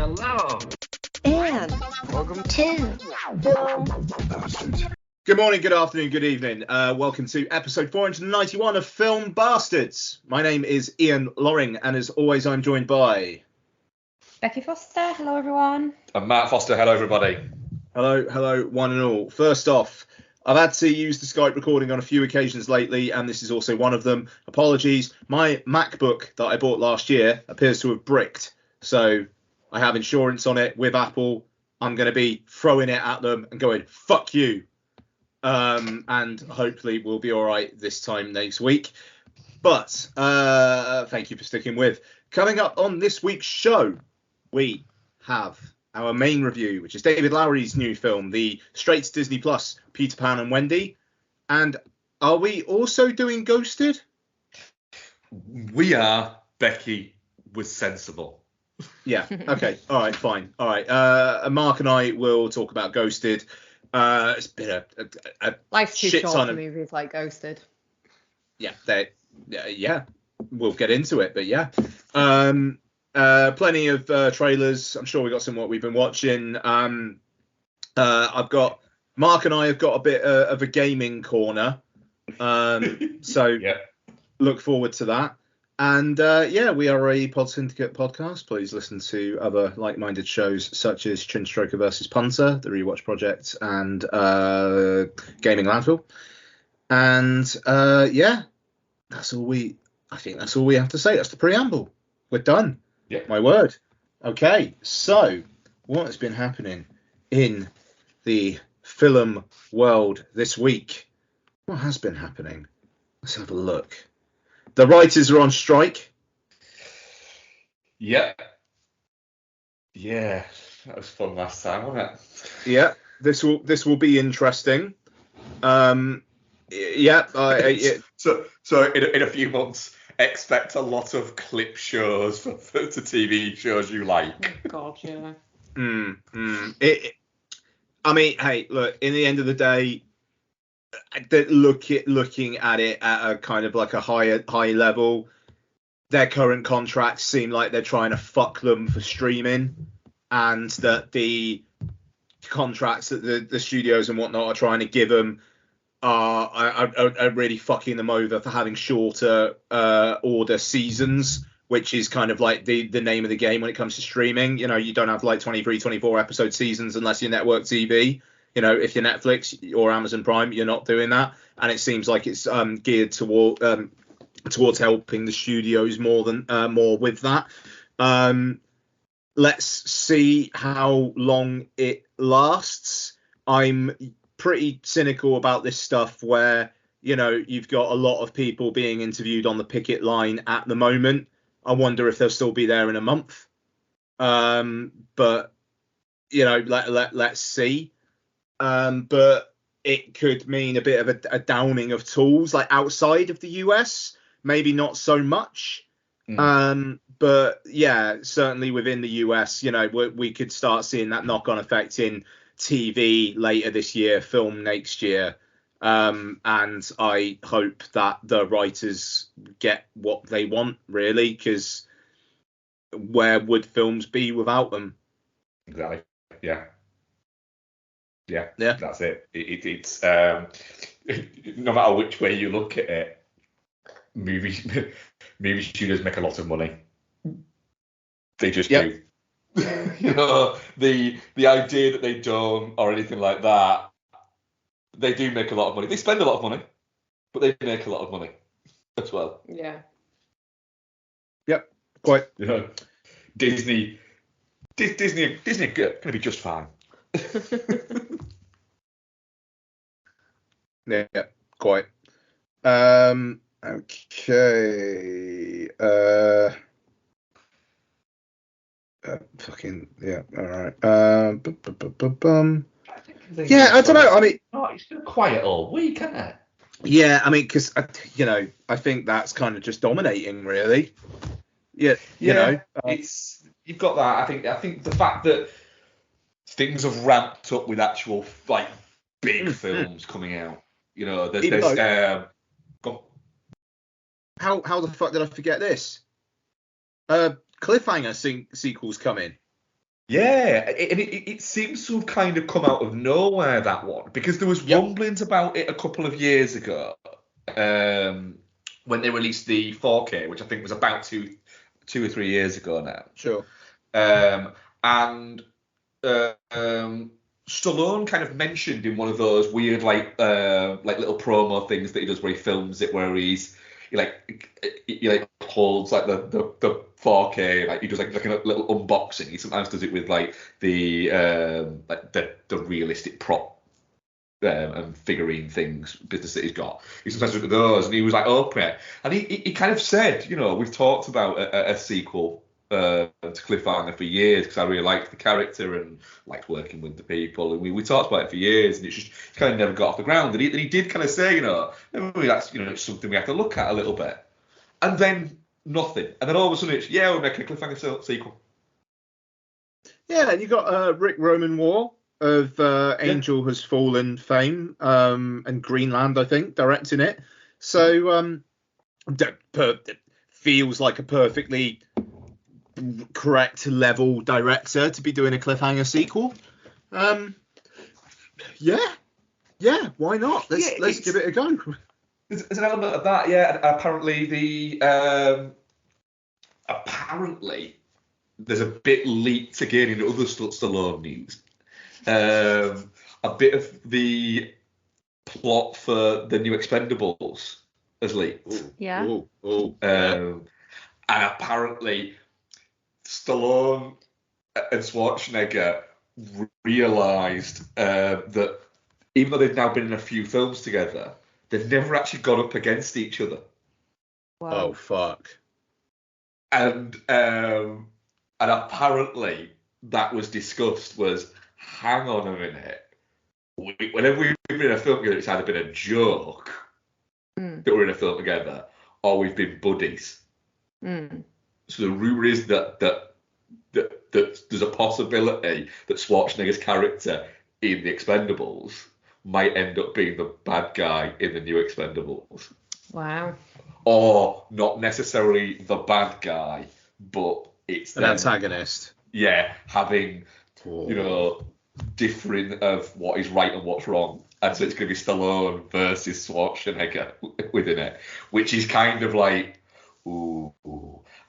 Hello. And Welcome to Film Bastards. Good morning, good afternoon, good evening. Welcome to episode 491 of Film Bastards. My name is Ian Loring, and as always, I'm joined by... Becky Foster, hello everyone. And Matt Foster, hello everybody. Hello, one and all. First off, I've had to use the Skype recording on a few occasions lately, and this is also one of them. Apologies. My MacBook that I bought last year appears to have bricked, so I have insurance on it with Apple. I'm going to be throwing it at them and going, fuck you. And hopefully we'll be all right this time next week. But thank you for sticking with. Coming up on this week's show, we have our main review, which is David Lowery's new film, the straight to Disney Plus, Peter Pan and Wendy. And are we also doing Ghosted? We are. Becky was sensible. Yeah. Okay. All right. Fine. All right. Mark and I will talk about Ghosted. It's been a Life's too shit short ton for of movies like Ghosted. yeah. We'll get into it, but yeah. Plenty of trailers. I'm sure we got some what we've been watching. I've got Mark and I have got a bit of a gaming corner. So Yeah. look forward to that. And we are a Pod Syndicate podcast. Please listen to other like-minded shows such as Chin Stroker versus Punter, The Rewatch Project, and Gaming Landfill. And that's all we have to say. That's the preamble. We're done. Yeah. My word. Okay, so what has been happening in the film world this week? What has been happening? Let's have a look. The writers are on strike. Yep. Yeah. That was fun last time, wasn't it? Yeah, this will be interesting. So in a few months, expect a lot of clip shows for TV shows you like. Oh, God, yeah. I mean, hey, look. In the end of the day, looking at it at a kind of like a high level, their current contracts seem like they're trying to fuck them for streaming, and that the contracts that the studios and whatnot are trying to give them are really fucking them over for having shorter order seasons, which is kind of like the name of the game when it comes to streaming. You know, you don't have like 23, 24 episode seasons unless you're network TV. You know, if you're Netflix or Amazon Prime, you're not doing that. And it seems like it's geared towards helping the studios more with that. Let's see how long it lasts. I'm pretty cynical about this stuff where, you know, you've got a lot of people being interviewed on the picket line at the moment. I wonder if they'll still be there in a month. But, you know, let's see. But it could mean a bit of a downing of tools, like outside of the US, maybe not so much. But yeah, certainly within the US, you know, we could start seeing that knock-on effect in TV later this year, film next year. And I hope that the writers get what they want, really, because where would films be without them? Exactly. Yeah. Yeah, that's it. It's no matter which way you look at it, movie studios make a lot of money. They just do. You know, the idea that they don't or anything like that, they do make a lot of money. They spend a lot of money, but they make a lot of money as well. Yeah. Yep, quite. You know, Disney are going to be just fine. Yeah, quite. Okay. Fucking yeah. All right. Yeah, I don't know. I mean, it's been quiet all week, hasn't it? Yeah, I mean, because you know, I think that's kind of just dominating, really. Yeah, you know, it's you've got that. I think the fact that things have ramped up with actual like big films coming out. You know, there's how the fuck did I forget this? Cliffhanger sequels coming. Yeah, and it seems to have kind of come out of nowhere, that one, because there was rumblings about it a couple of years ago, when they released the 4K, which I think was about two or 3 years ago now. Sure. And Stallone kind of mentioned in one of those weird like little promo things that he does where he films it, where he holds like the 4K, like he does like a little unboxing. He sometimes does it with like the realistic prop and figurine things business that he's got. He sometimes does those, and he was like open it, and he kind of said, we've talked about a sequel to Cliffhanger for years because I really liked the character and liked working with the people, and we talked about it for years, and it's kind of never got off the ground. And he did kind of say, maybe that's it's something we have to look at a little bit, and then nothing, and then all of a sudden it's we're making a Cliffhanger sequel. Yeah, and you got Rick Roman War of Angel Has Fallen fame, and Greenland, I think, directing it. So feels like a perfectly correct level director to be doing a Cliffhanger sequel. Yeah, why not? Let's give it a go. There's an element of that, yeah. And apparently there's a bit leaked again in other Stallone news. A bit of the plot for the new Expendables has leaked. Yeah. And apparently Stallone and Schwarzenegger realised that even though they've now been in a few films together, they've never actually gone up against each other. Wow. Oh, fuck. And apparently that was discussed was, hang on a minute. Whenever we've been in a film together, it's either been a joke that we're in a film together, or we've been buddies. So the rumour is that there's a possibility that Schwarzenegger's character in The Expendables might end up being the bad guy in the new Expendables. Wow. Or not necessarily the bad guy, but it's an antagonist. Yeah, having, differing of what is right and what's wrong. And so it's going to be Stallone versus Schwarzenegger within it, which is kind of like, ooh.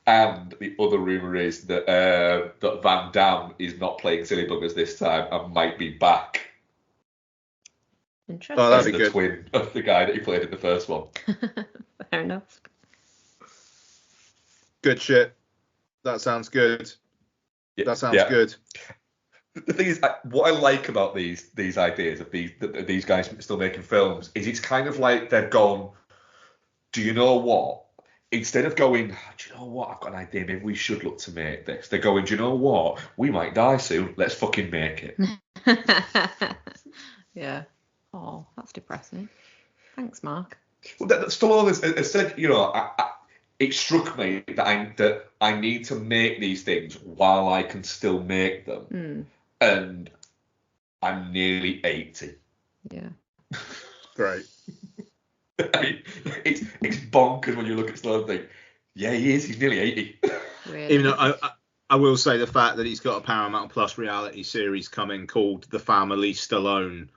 And the other rumour is that that Van Damme is not playing Silly Buggers this time and might be back. Interesting. Oh, that'd be the good. Twin of the guy that he played in the first one. Fair enough. Good shit. That sounds good. Yeah, that sounds good. The thing is, what I like about these ideas of these guys still making films is it's kind of like they've gone, do you know what? Instead of going, do you know what? I've got an idea. Maybe we should look to make this. They're going, do you know what? We might die soon. Let's fucking make it. Yeah. Oh, that's depressing. Thanks, Mark. Well, Stallone has said, it struck me that I need to make these things while I can still make them. And I'm nearly 80. Yeah. Great. I mean, it's bonkers when you look at Stallone and think, yeah, he is. He's nearly 80. Really? Even though I will say the fact that he's got a Paramount Plus reality series coming called The Family Stallone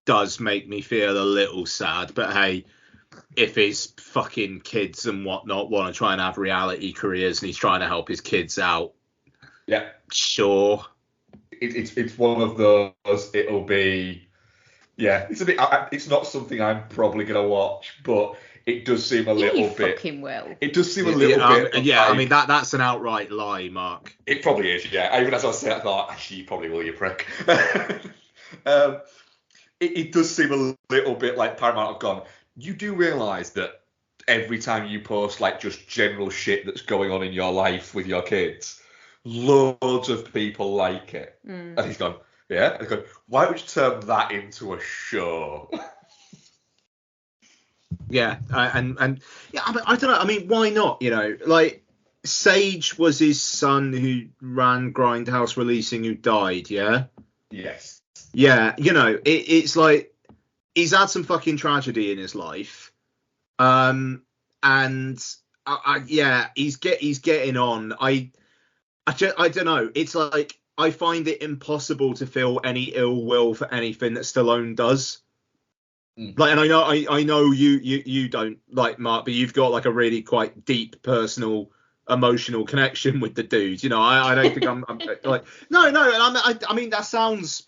does make me feel a little sad. But hey, if his fucking kids and whatnot want to try and have reality careers and he's trying to help his kids out, Yeah, sure. It's one of those. It'll be, yeah. It's a bit. It's not something I'm probably gonna watch, but it does seem a little you bit. Fucking will. It does seem a little bit. Yeah, like, I mean that's an outright lie, Mark. It probably is. Yeah. Even as I was saying, I thought actually you probably will, you prick. It does seem a little bit like Paramount have gone. You do realise that every time you post like just general shit that's going on in your life with your kids, loads of people like it. And he's gone, yeah. And he's gone, why would you turn that into a show? Yeah, and yeah, I don't know. I mean, why not? Like Sage was his son who ran Grindhouse Releasing, who died. Yeah. Yes. Yeah, it's like he's had some fucking tragedy in his life, and yeah, he's getting on. I don't know. It's like I find it impossible to feel any ill will for anything that Stallone does. Like, and I know you don't, like, Mark, but you've got like a really quite deep personal emotional connection with the dude. You know, I don't think I'm like, no, and I mean that sounds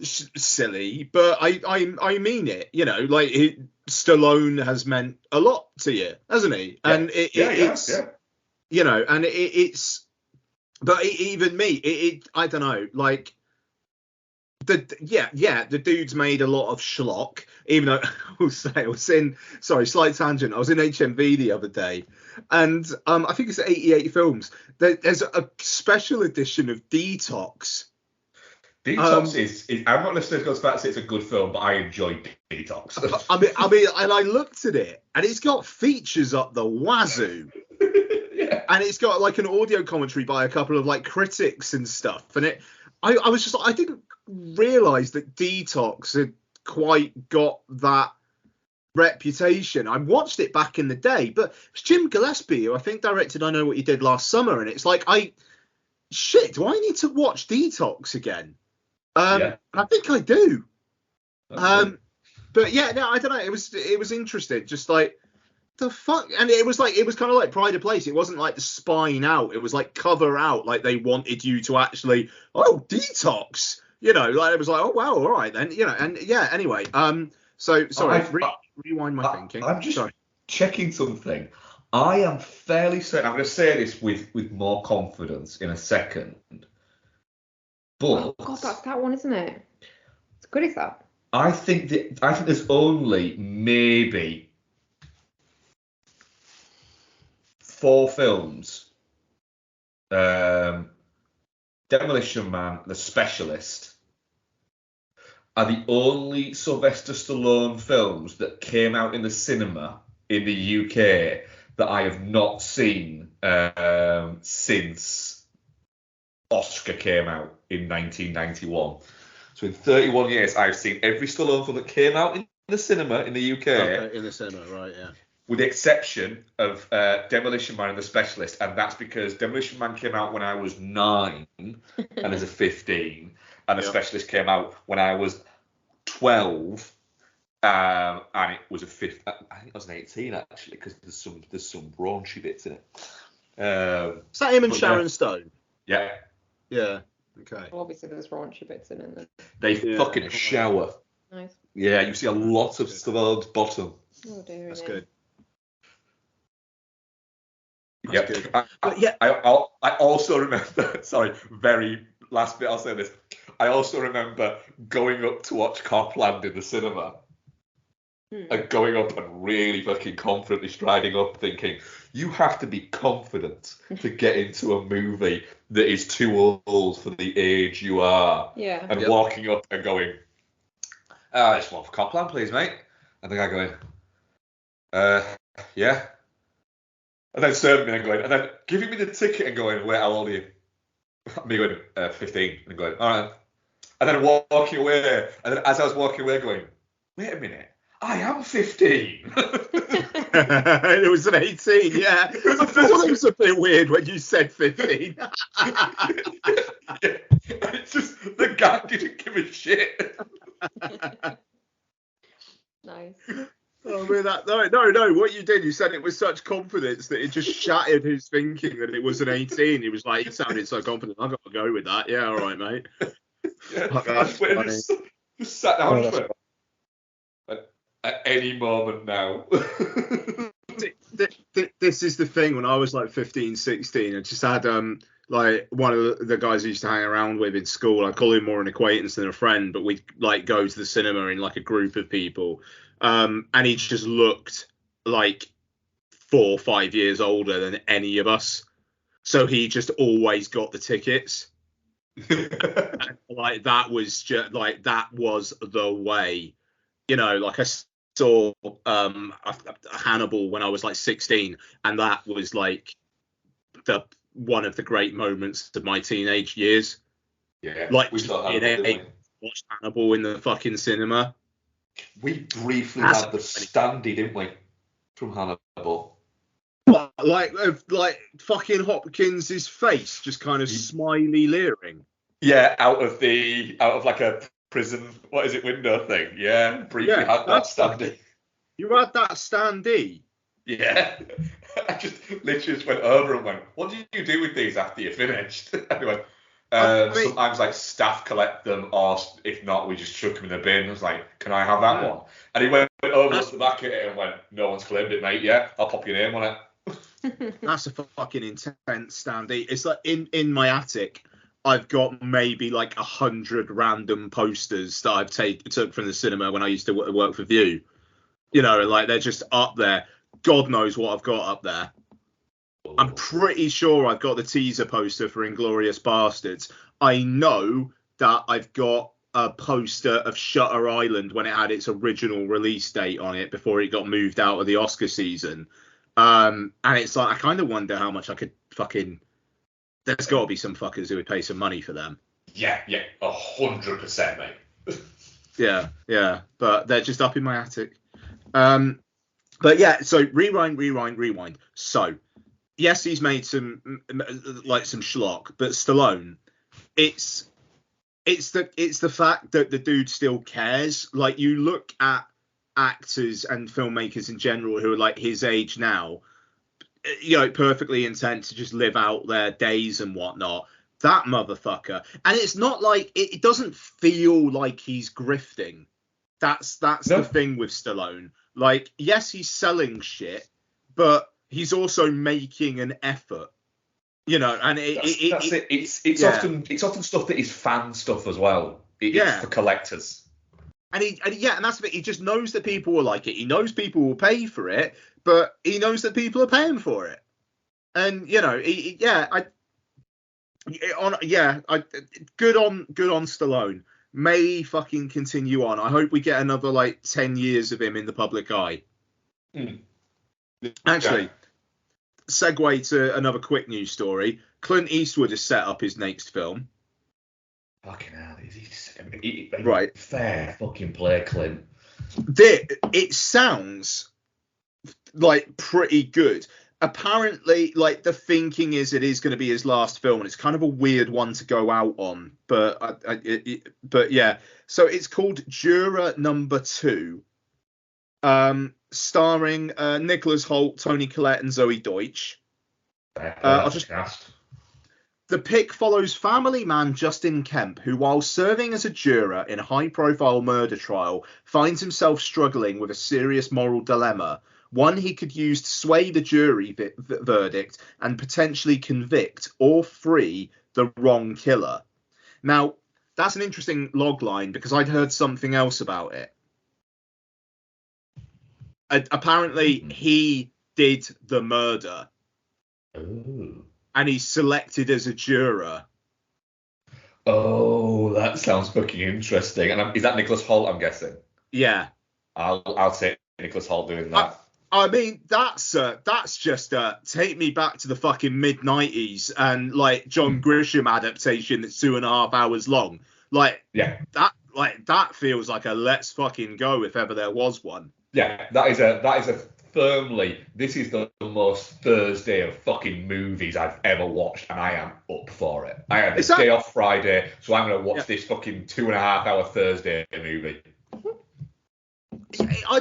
silly, but I mean it. You know, like Stallone has meant a lot to you, hasn't he? Yeah. And it's you know, and it's, but even me, I don't know, like. The dude's made a lot of schlock, even though I was in, sorry, slight tangent, I was in HMV the other day, and I think it's 88 films. There's a special edition of Detox. Detox is I'm not listening to go back to say it's a good film, but I enjoyed Detox. I mean, and I looked at it, and it's got features up the wazoo. Yeah. And it's got like an audio commentary by a couple of like critics and stuff, and I was just, I didn't realise that Detox had quite got that reputation. I watched it back in the day, but it's Jim Gillespie, who I think directed I Know What You Did Last Summer, and it's like, do I need to watch Detox again? I think I do. But yeah, no, I don't know. It was interesting, just like, the fuck. And it was kind of like Pride of Place. It wasn't like the spine out, it was like cover out, like they wanted you to actually, Detox, you know, like it was like, oh wow, all right then, you know. And yeah, anyway, so sorry, rewind my thinking. I'm just checking something. I am fairly certain, I'm going to say this with more confidence in a second, but oh god, that's that one, isn't it? It's good as that. I think there's only maybe 4 films. Demolition Man, The Specialist, are the only Sylvester Stallone films that came out in the cinema in the UK that I have not seen since Oscar came out in 1991. So in 31 years, I've seen every Stallone film that came out in the cinema in the UK. Okay, in the cinema, right, yeah. With the exception of Demolition Man and The Specialist, and that's because Demolition Man came out when I was 9 and as a 15, and The Specialist came out when I was 12, and it was a 5th. I think I was an 18 actually, because there's some raunchy bits in it. Is that him and Sharon Stone? Yeah. Yeah. Okay. Well, obviously, there's raunchy bits in it. They fucking shower. Nice. Yeah, you see a lot of Stallone's bottom. Oh dear. That's good. Yep. Yeah. I also remember, sorry, very last bit I'll say this. I also remember going up to watch Copland in the cinema and going up and really fucking confidently striding up thinking, you have to be confident to get into a movie that is too old for the age you are. Yeah. And walking up and going, this one for Copland, please, mate. And the guy going, yeah. And then serving me and going, and then giving me the ticket and going, wait, how old are you? Me going, 15. And going, all right. And then walking away. And then as I was walking away going, wait a minute, I am 15. It was an 18, yeah. I thought it was a bit weird when you said 15. It's just, the guy didn't give a shit. Nice. Oh, man, no. What you did, you said it with such confidence that it just shattered his thinking that it was an 18. He was like, he sounded so confident. I've got to go with that. Yeah, all right, mate. Yeah, I just sat down and went, at any moment now. This is the thing. When I was like 15, 16, I just had like one of the guys I used to hang around with in school. I call him more an acquaintance than a friend, but we'd like go to the cinema in like a group of people. And he just looked like 4 or 5 years older than any of us. So he just always got the tickets. And, like that was just like, that was the way, you know, like I saw Hannibal when I was like 16, and that was like one of the great moments of my teenage years. Yeah, like we watched Hannibal in the fucking cinema. We briefly had the standee, didn't we, from Hannibal? What, like fucking Hopkins' face just kind of smiley leering? Yeah, out of like a prison, what is it, window thing? Yeah, briefly Yeah, had that that's standing. You had that standee. Yeah, I just literally just went over and went, "What do you do with these after you're finished?" Anyway, sometimes like staff collect them, or if not, we just chuck them in the bin. I was like, "Can I have that one?" And he went over, looked at the back at it, and went, "No one's claimed it, mate. Yeah, I'll pop your name on it." That's a fucking intense standee. It's like in my attic, I've got maybe like 100 random posters that I've took from the cinema when I used to work for View. You know, like they're just up there. God knows what I've got up there. I'm pretty sure I've got the teaser poster for Inglourious Bastards. I know that I've got a poster of Shutter Island when it had its original release date on it before it got moved out of the Oscar season. And it's like, I kind of wonder how much I could fucking... There's got to be some fuckers who would pay some money for them. Yeah, 100%, mate. Yeah. But they're just up in my attic. But yeah, so rewind. So, yes, he's made some schlock, but Stallone, it's the fact that the dude still cares. Like, you look at actors and filmmakers in general who are like his age now, you know, perfectly intent to just live out their days and whatnot. That motherfucker, and it's not like it doesn't feel like he's grifting. That's the thing with Stallone. Like, yes, he's selling shit, but he's also making an effort. You know, and that's it. It's often stuff that is fan stuff as well. It's for collectors. And that's the bit. He just knows that people will like it. He knows people will pay for it, but he knows that people are paying for it. And you know, good on Stallone. May he fucking continue on. I hope we get another like 10 years of him in the public eye. Actually, segue to another quick news story. Clint Eastwood has set up his next film. Fucking hell, is he right? Fair fucking play, Clint. It sounds like pretty good. Apparently, like, the thinking is it is going to be his last film, and it's kind of a weird one to go out on. But yeah. So it's called Juror Number 2, starring Nicholas Hoult, Toni Collette, and Zoe Deutsch. The pick follows family man Justin Kemp, who, while serving as a juror in a high-profile murder trial, finds himself struggling with a serious moral dilemma, one he could use to sway the jury verdict and potentially convict or free the wrong killer. Now, that's an interesting logline because I'd heard something else about it. Apparently, he did the murder. Ooh. And he's selected as a juror. Oh, that sounds fucking interesting. And is that Nicholas Hoult, I'm guessing? Yeah. I'll take Nicholas Hoult doing that. I mean, that's just take me back to the fucking mid-90s and like John Grisham adaptation that's 2.5 hours long. Like, that feels like a let's fucking go if ever there was one. Yeah, that is a firmly, this is the most Thursday of fucking movies I've ever watched, and I am up for it. I had a day off Friday, so I'm going to watch this fucking 2.5 hour Thursday movie. I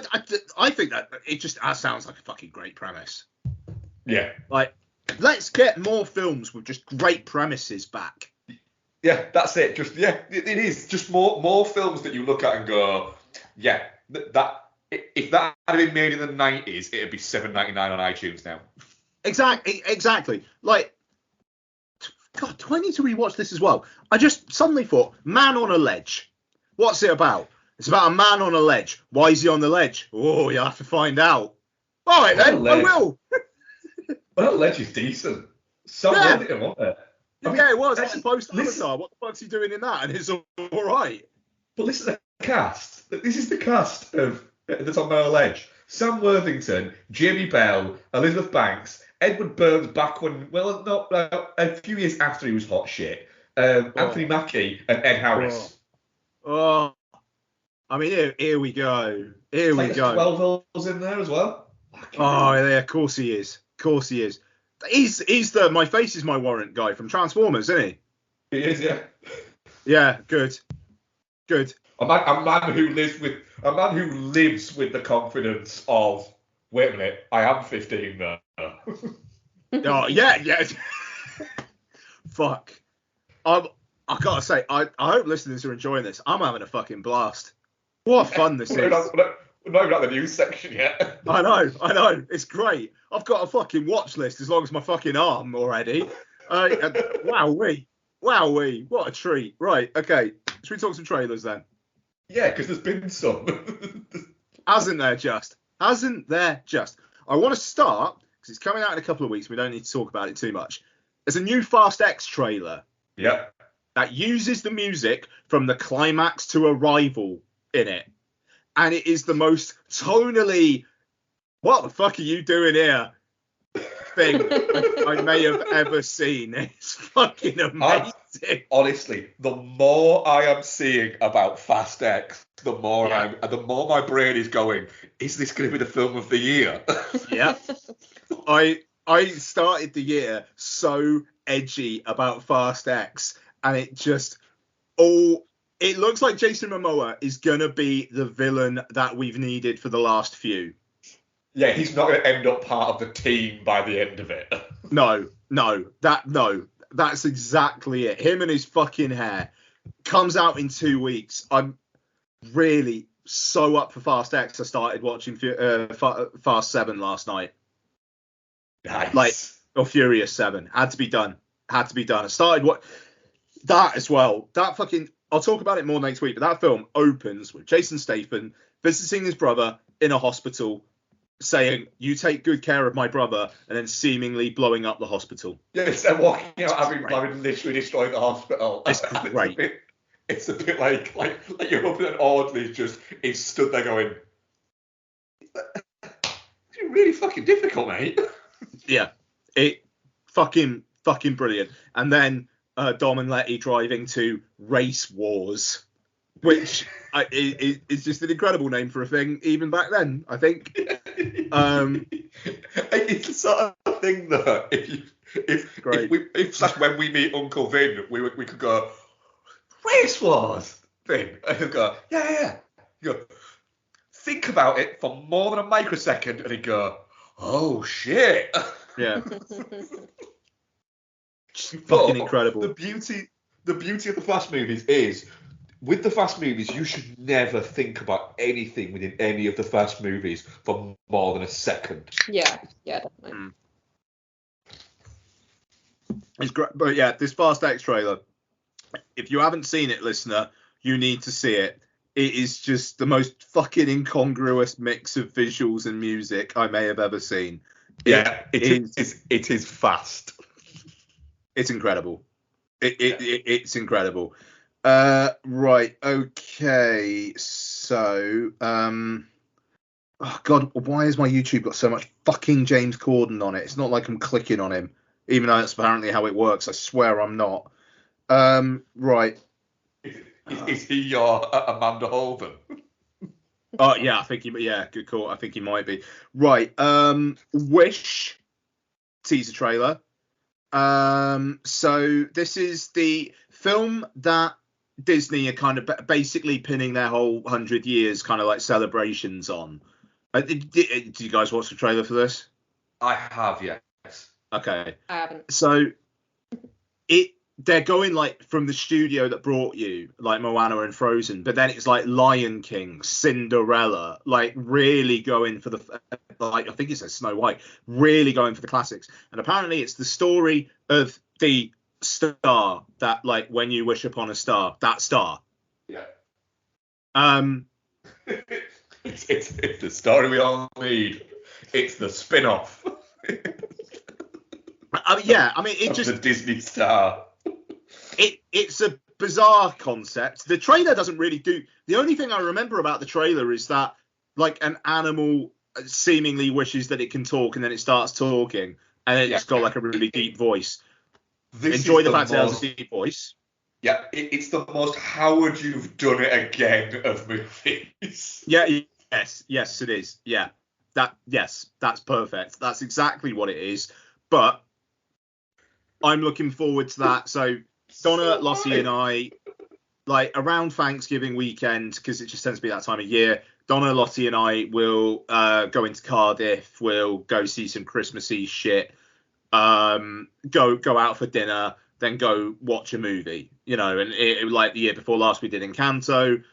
think that that sounds like a fucking great premise. Yeah. Like, let's get more films with just great premises back. Yeah, that's it. It is. Just more films that you look at and go, yeah, if that had been made in the 90s, it'd be $7.99 on iTunes now. Exactly. Like, God, do I need to rewatch this as well? I just suddenly thought, Man on a Ledge. What's it about? It's about a man on a ledge. Why is he on the ledge? Oh, you'll have to find out. All right, then, I will. Well, that ledge is decent. So Worthington, wasn't it? It was. It's supposed to Avatar. What the fuck's he doing in that? And it's all right. But this is the cast. This is the cast of that's on Man on a Ledge. Sam Worthington, Jamie Bell, Elizabeth Banks, Edward Burns back when, a few years after he was hot shit. Anthony Mackie and Ed Harris. Oh. I mean, here we go. Here we go. 12 in there as well. Oh, yeah, of course he is. He's the My Face Is My Warrant guy from Transformers, isn't he? He is, yeah. Yeah, good. A man who lives with the confidence of, wait a minute, I am 15 now. Oh yeah. Fuck. I gotta say, I hope listeners are enjoying this. I'm having a fucking blast. What fun this is. We're not even at the news section yet. I know. It's great. I've got a fucking watch list as long as my fucking arm already. Wowee. What a treat. Right, okay. Should we talk some trailers then? Yeah, because there's been some. Hasn't there just? I want to start, because it's coming out in a couple of weeks. We don't need to talk about it too much. There's a new Fast X trailer. Yeah. That uses the music from the climax to Arrival in it. And it is the most tonally, what the fuck are you doing here? Thing I may have ever seen. It's fucking amazing. Honestly, the more I am seeing about Fast X, the more my brain is going, is this going to be the film of the year? Yeah. I started the year so edgy about Fast X, and it looks like Jason Momoa is going to be the villain that we've needed for the last few. Yeah, he's not going to end up part of the team by the end of it. No, that's exactly it. Him and his fucking hair. Comes out in 2 weeks. I'm really so up for Fast X. I started watching Fast 7 last night. Nice. Or Furious 7. Had to be done. I started that as well. That fucking, I'll talk about it more next week, but that film opens with Jason Statham visiting his brother in a hospital, saying, "You take good care of my brother," and then seemingly blowing up the hospital. Yes, and walking out having literally destroyed the hospital. It's great. It's a bit like you're hoping an orderly just is stood there going, "It's really fucking difficult, mate." Yeah, it fucking brilliant. And then Dom and Letty driving to Race Wars, which is just an incredible name for a thing, even back then, I think. It's the sort of thing that if like when we meet Uncle Vin, we could go, Race Wars, Vin, and he'll go, yeah. You go, think about it for more than a microsecond, and he'd go, oh shit. Yeah. Fucking incredible. The beauty of the Fast movies is, with the Fast movies, you should never think about anything within any of the Fast movies for more than a second. Yeah, definitely. It's great, but yeah, this Fast X trailer, if you haven't seen it, listener, you need to see it. It is just the most fucking incongruous mix of visuals and music I may have ever seen. It is fast. It's incredible. It's incredible. Right. Okay. So, oh God, why has my YouTube got so much fucking James Corden on it? It's not like I'm clicking on him, even though that's apparently how it works. I swear I'm not. Right. Is he your Amanda Holden? Oh yeah, I think good call. I think he might be. Right. Wish teaser trailer. So this is the film that Disney are kind of basically pinning their whole 100 years kind of like celebrations on. Did you guys watch the trailer for this? I have, yes. Okay. I haven't. So they're going like from the studio that brought you like Moana and Frozen, but then it's like Lion King, Cinderella, like really going for the, like I think it says Snow White, really going for the classics. And apparently it's the story of the star that, like, when you wish upon a star, that star. Yeah. It's the story we all need. It's the spin-off. Yeah, I mean, it just the Disney star. It's a bizarre concept. The trailer doesn't really do. The only thing I remember about the trailer is that like an animal seemingly wishes that it can talk, and then it starts talking, and it's got like a really deep voice. Enjoy the fact that it has a deep voice. Yeah, it's the most "how would you've done it again" of movies. Yeah, yes, it is. Yeah, that's perfect. That's exactly what it is. But I'm looking forward to that. So Donna, Lossie, and I like around Thanksgiving weekend, because it just tends to be that time of year, Donna, Lottie and I will go into Cardiff. We'll go see some Christmassy shit. Go out for dinner, then go watch a movie. You know, and like the year before last, we did Encanto.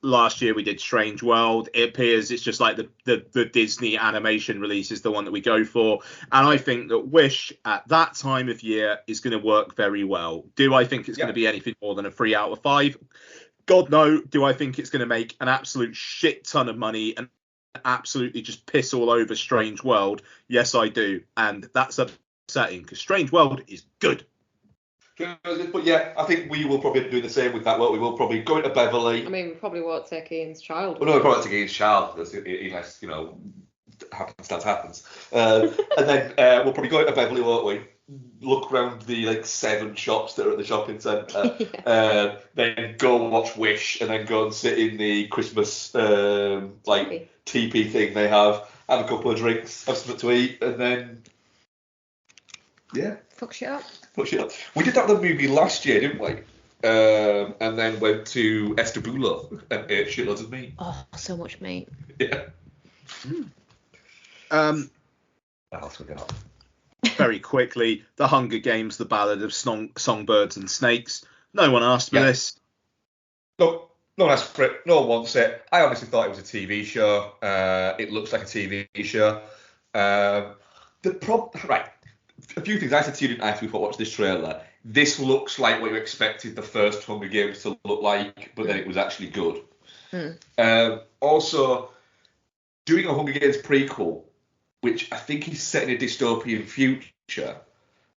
Last year we did Strange World. It appears it's just like the Disney animation release is the one that we go for. And I think that Wish at that time of year is going to work very well. Do I think it's going to be anything more than a 3 out of 5? God no. Do I think it's going to make an absolute shit ton of money and absolutely just piss all over Strange World? Yes, I do. And that's upsetting because Strange World is good. But yeah, I think we will probably do the same with that. We will probably go into Beverly. I mean, we probably won't take Ian's child. Well, no, we probably take Ian's child, unless, happens. And then we'll probably go into Beverly, won't we? Look around the, 7 shops that are at the shopping centre. Yeah. Then go and watch Wish, and then go and sit in the Christmas, teepee thing they have a couple of drinks, have something to eat, and then... Yeah. Fuck shit up. We did that with a movie last year, didn't we? And then went to Estabula and ate shitloads of meat. Oh, so much meat. Yeah. What else we got? Very quickly, The Hunger Games, The Ballad of Songbirds and Snakes. No one asked for this. No one asked for it. No one wants it. I honestly thought it was a TV show. It looks like a TV show. Right. A few things I said to you, didn't I, before I watched this trailer? This looks like what you expected the first Hunger Games to look like, but then it was actually good. Also, doing a Hunger Games prequel, which I think is set in a dystopian future,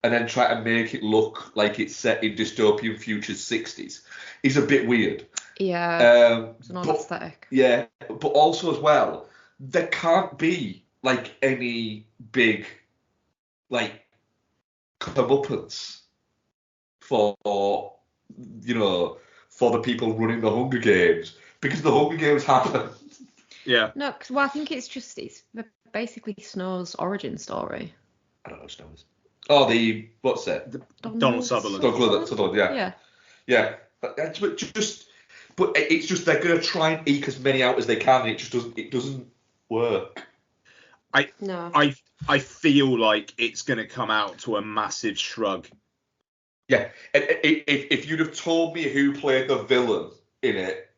and then try to make it look like it's set in dystopian future's 60s, is a bit weird. Yeah, it's an odd aesthetic. Yeah, but also as well, there can't be, any big, comeuppance for the people running the Hunger Games, because the Hunger Games happened. Yeah. No, because I think it's basically Snow's origin story. I don't know Snow's. Oh, what's it? Donald Sutherland. Yeah. Yeah. But it's just they're gonna try and eke as many out as they can, and it doesn't work. I feel like it's going to come out to a massive shrug. Yeah, and if you'd have told me who played the villain in it,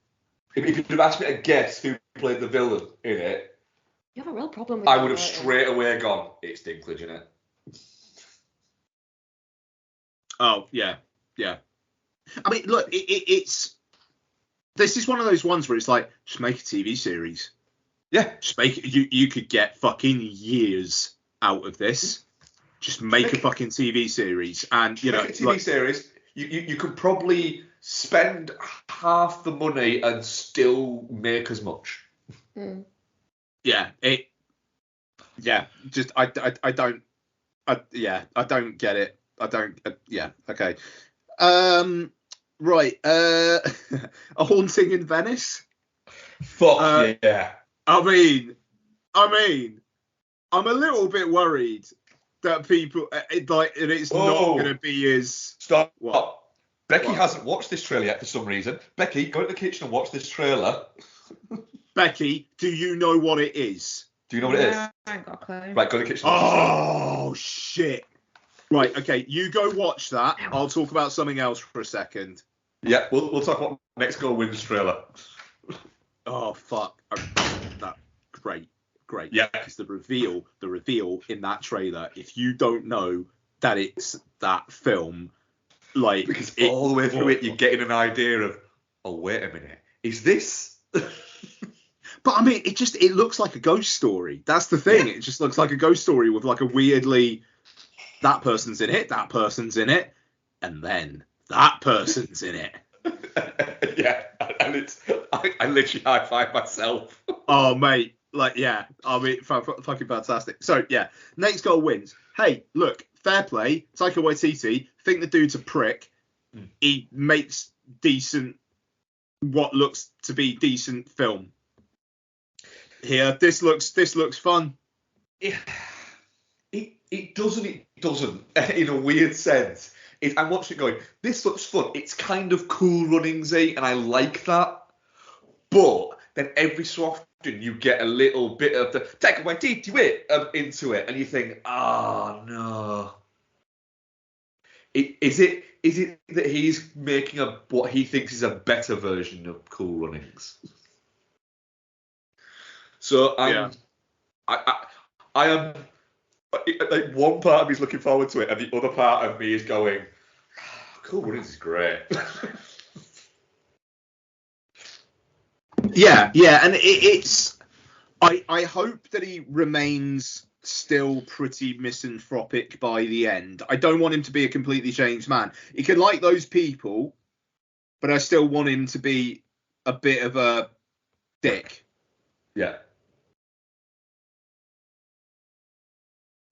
if you'd have asked me to guess who played the villain in it, you have a real problem with I would have straight away gone, it's Dinklage in it. Oh, yeah. I mean, look, it's... This is one of those ones where it's like, just make a TV series. Yeah. Just make it, you could get fucking years out of this. Just make a fucking TV series, and make a TV series. You could probably spend half the money and still make as much. Yeah. Just I don't get it. Okay. Right. A Haunting in Venice. Fuck yeah. I mean, I'm a little bit worried that people it's not going to be as... Stop. What? Becky hasn't watched this trailer yet for some reason. Becky, go to the kitchen and watch this trailer. Becky, do you know what it is? Do you know what it is? I ain't got a clue. Right, go to the kitchen. Oh, shit. Right, okay, you go watch that. I'll talk about something else for a second. Yeah, we'll talk about next Go Wins trailer. Oh, fuck. Great. Yeah. Because the reveal in that trailer, if you don't know that it's that film, because all the way through it, you're getting an idea of, oh, wait a minute, is this? But I mean, it looks like a ghost story. That's the thing. Yeah. It just looks like a ghost story with a weirdly, that person's in it, and then that person's in it. Yeah, and I literally high five myself. Oh, mate. I mean, fucking fantastic. So, yeah, Next Goal wins. Hey, look, fair play. Taika Waititi, think the dude's a prick. He makes what looks to be decent film. Here, this looks fun. It doesn't in a weird sense. I'm watching it going, this looks fun. It's kind of cool runningsy, and I like that. But then every so often you get a little bit of the take my teeth into it, and you think, oh no. Is it that he's making what he thinks is a better version of Cool Runnings? So I am like, one part of me is looking forward to it, and the other part of me is going, Cool Runnings is great. Yeah, and it's. I hope that he remains still pretty misanthropic by the end. I don't want him to be a completely changed man. He can like those people, but I still want him to be a bit of a dick. Yeah.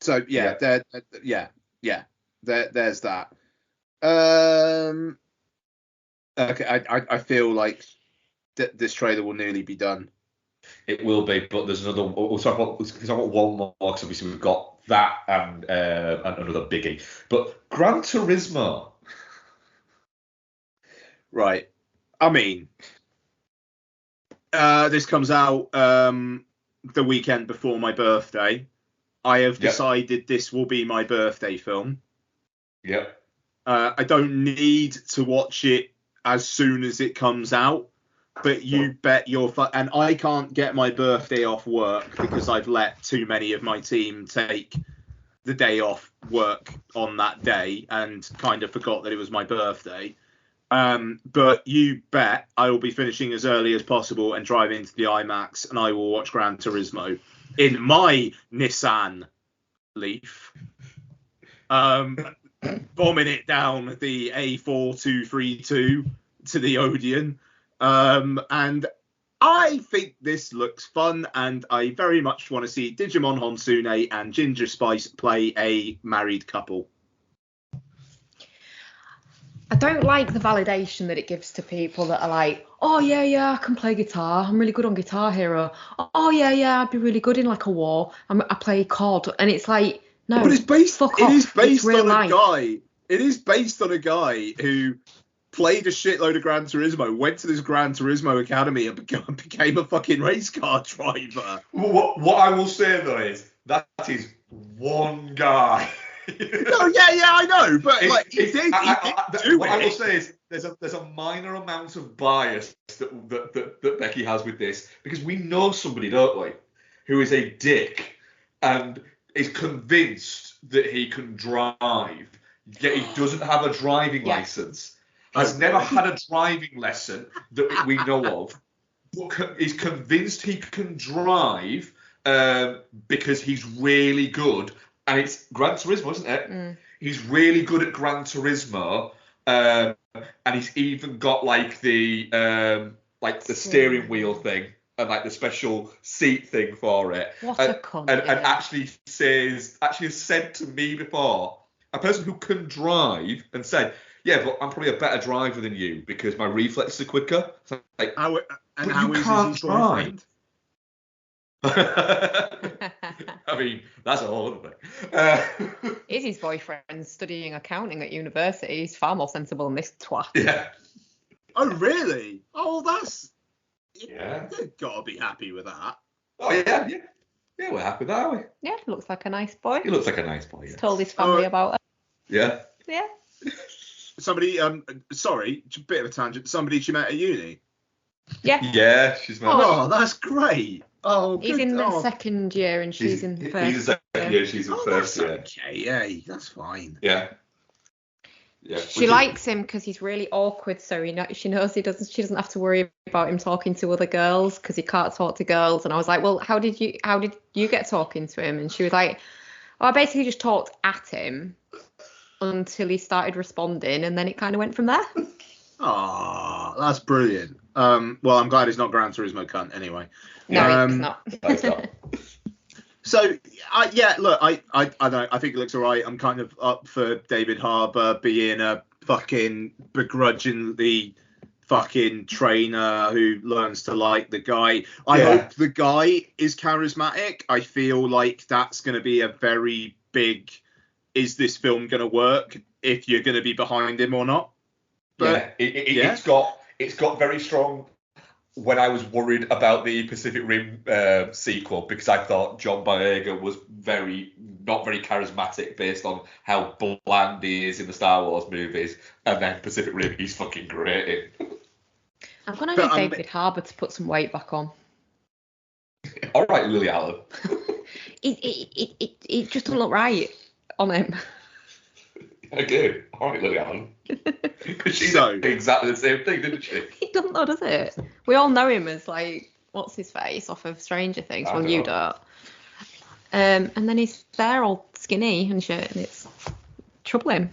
So there's that. Okay, I feel like this trailer will nearly be done. It will be, but there's another. We'll talk about one more, because obviously we've got that and another biggie. But Gran Turismo. Right. I mean, this comes out the weekend before my birthday. I have decided this will be my birthday film. Yep. I don't need to watch it as soon as it comes out, but you bet your and I can't get my birthday off work because I've let too many of my team take the day off work on that day and kind of forgot that it was my birthday. But you bet I will be finishing as early as possible and driving to the IMAX, and I will watch Gran Turismo in my Nissan Leaf, bombing it down the A4232 to the Odeon, and I think this looks fun, and I very much want to see Digimon Honsune and Ginger Spice play a married couple. I don't like the validation that it gives to people that are like, oh yeah, I can play guitar. I'm really good on Guitar Hero. Oh yeah, I'd be really good in like a war. I play COD, and it's like, no. But it's based. Fuck it off. is based on a guy. It is based on a guy who played a shitload of Gran Turismo, went to this Gran Turismo academy, and became a fucking race car driver. What I will say though is that is one guy. No, I know, but like he did do what it. I will say is there's a minor amount of bias that Becky has with this, because we know somebody, don't we, who is a dick and is convinced that he can drive, yet he doesn't have a driving license, has never had a driving lesson that we know of, but is convinced he can drive because he's really good. And it's Gran Turismo, isn't it? Mm. He's really good at Gran Turismo, and he's even got like the steering wheel thing and like the special seat thing for it. What a cunt! And actually has said to me before, a person who can drive, and said, "Yeah, but I'm probably a better driver than you because my reflexes are quicker." So, like, how you can't drive. I mean, that's a whole other thing. Izzy's boyfriend studying accounting at university. He's far more sensible than this twat. Yeah. Oh, really? Oh, that's... Yeah. You've got to be happy with that. Oh, yeah. Yeah, we're happy with that, aren't we? Yeah, looks like a nice boy. He looks like a nice boy, yeah. He's told his family about it. Yeah. Yeah. Somebody, sorry, a bit of a tangent. Somebody she met at uni? Yeah. Yeah, she's met. Oh, that's great. Oh, he's in the second year and she's in the first. He's in the second year, she's in first year. Okay, yeah, that's fine. Yeah. She likes him because he's really awkward, so she knows she doesn't have to worry about him talking to other girls because he can't talk to girls. And I was like, well, how did you get talking to him? And she was like, oh, I basically just talked at him until he started responding, and then it kind of went from there. Oh, that's brilliant. Well, I'm glad it's not Gran Turismo cunt anyway. No, it's not. So, look, I don't know. I think it looks all right. I'm kind of up for David Harbour being a fucking begrudgingly fucking trainer who learns to like the guy. I hope the guy is charismatic. I feel like that's going to be a very big, is this film going to work if you're going to be behind him or not. But, It's got very strong. When I was worried about the Pacific Rim sequel, because I thought John Boyega was not very charismatic based on how bland he is in the Star Wars movies, and then Pacific Rim, he's fucking great in. I'm gonna need David Harbour to put some weight back on. All right, Lily Allen. It just doesn't look right on him. Again, all right, Lily Allen. Because she's exactly the same thing, didn't she? It doesn't know, does it? We all know him as, like, what's his face off of Stranger Things. Well, you don't. And then he's there all skinny and shit, and it's troubling.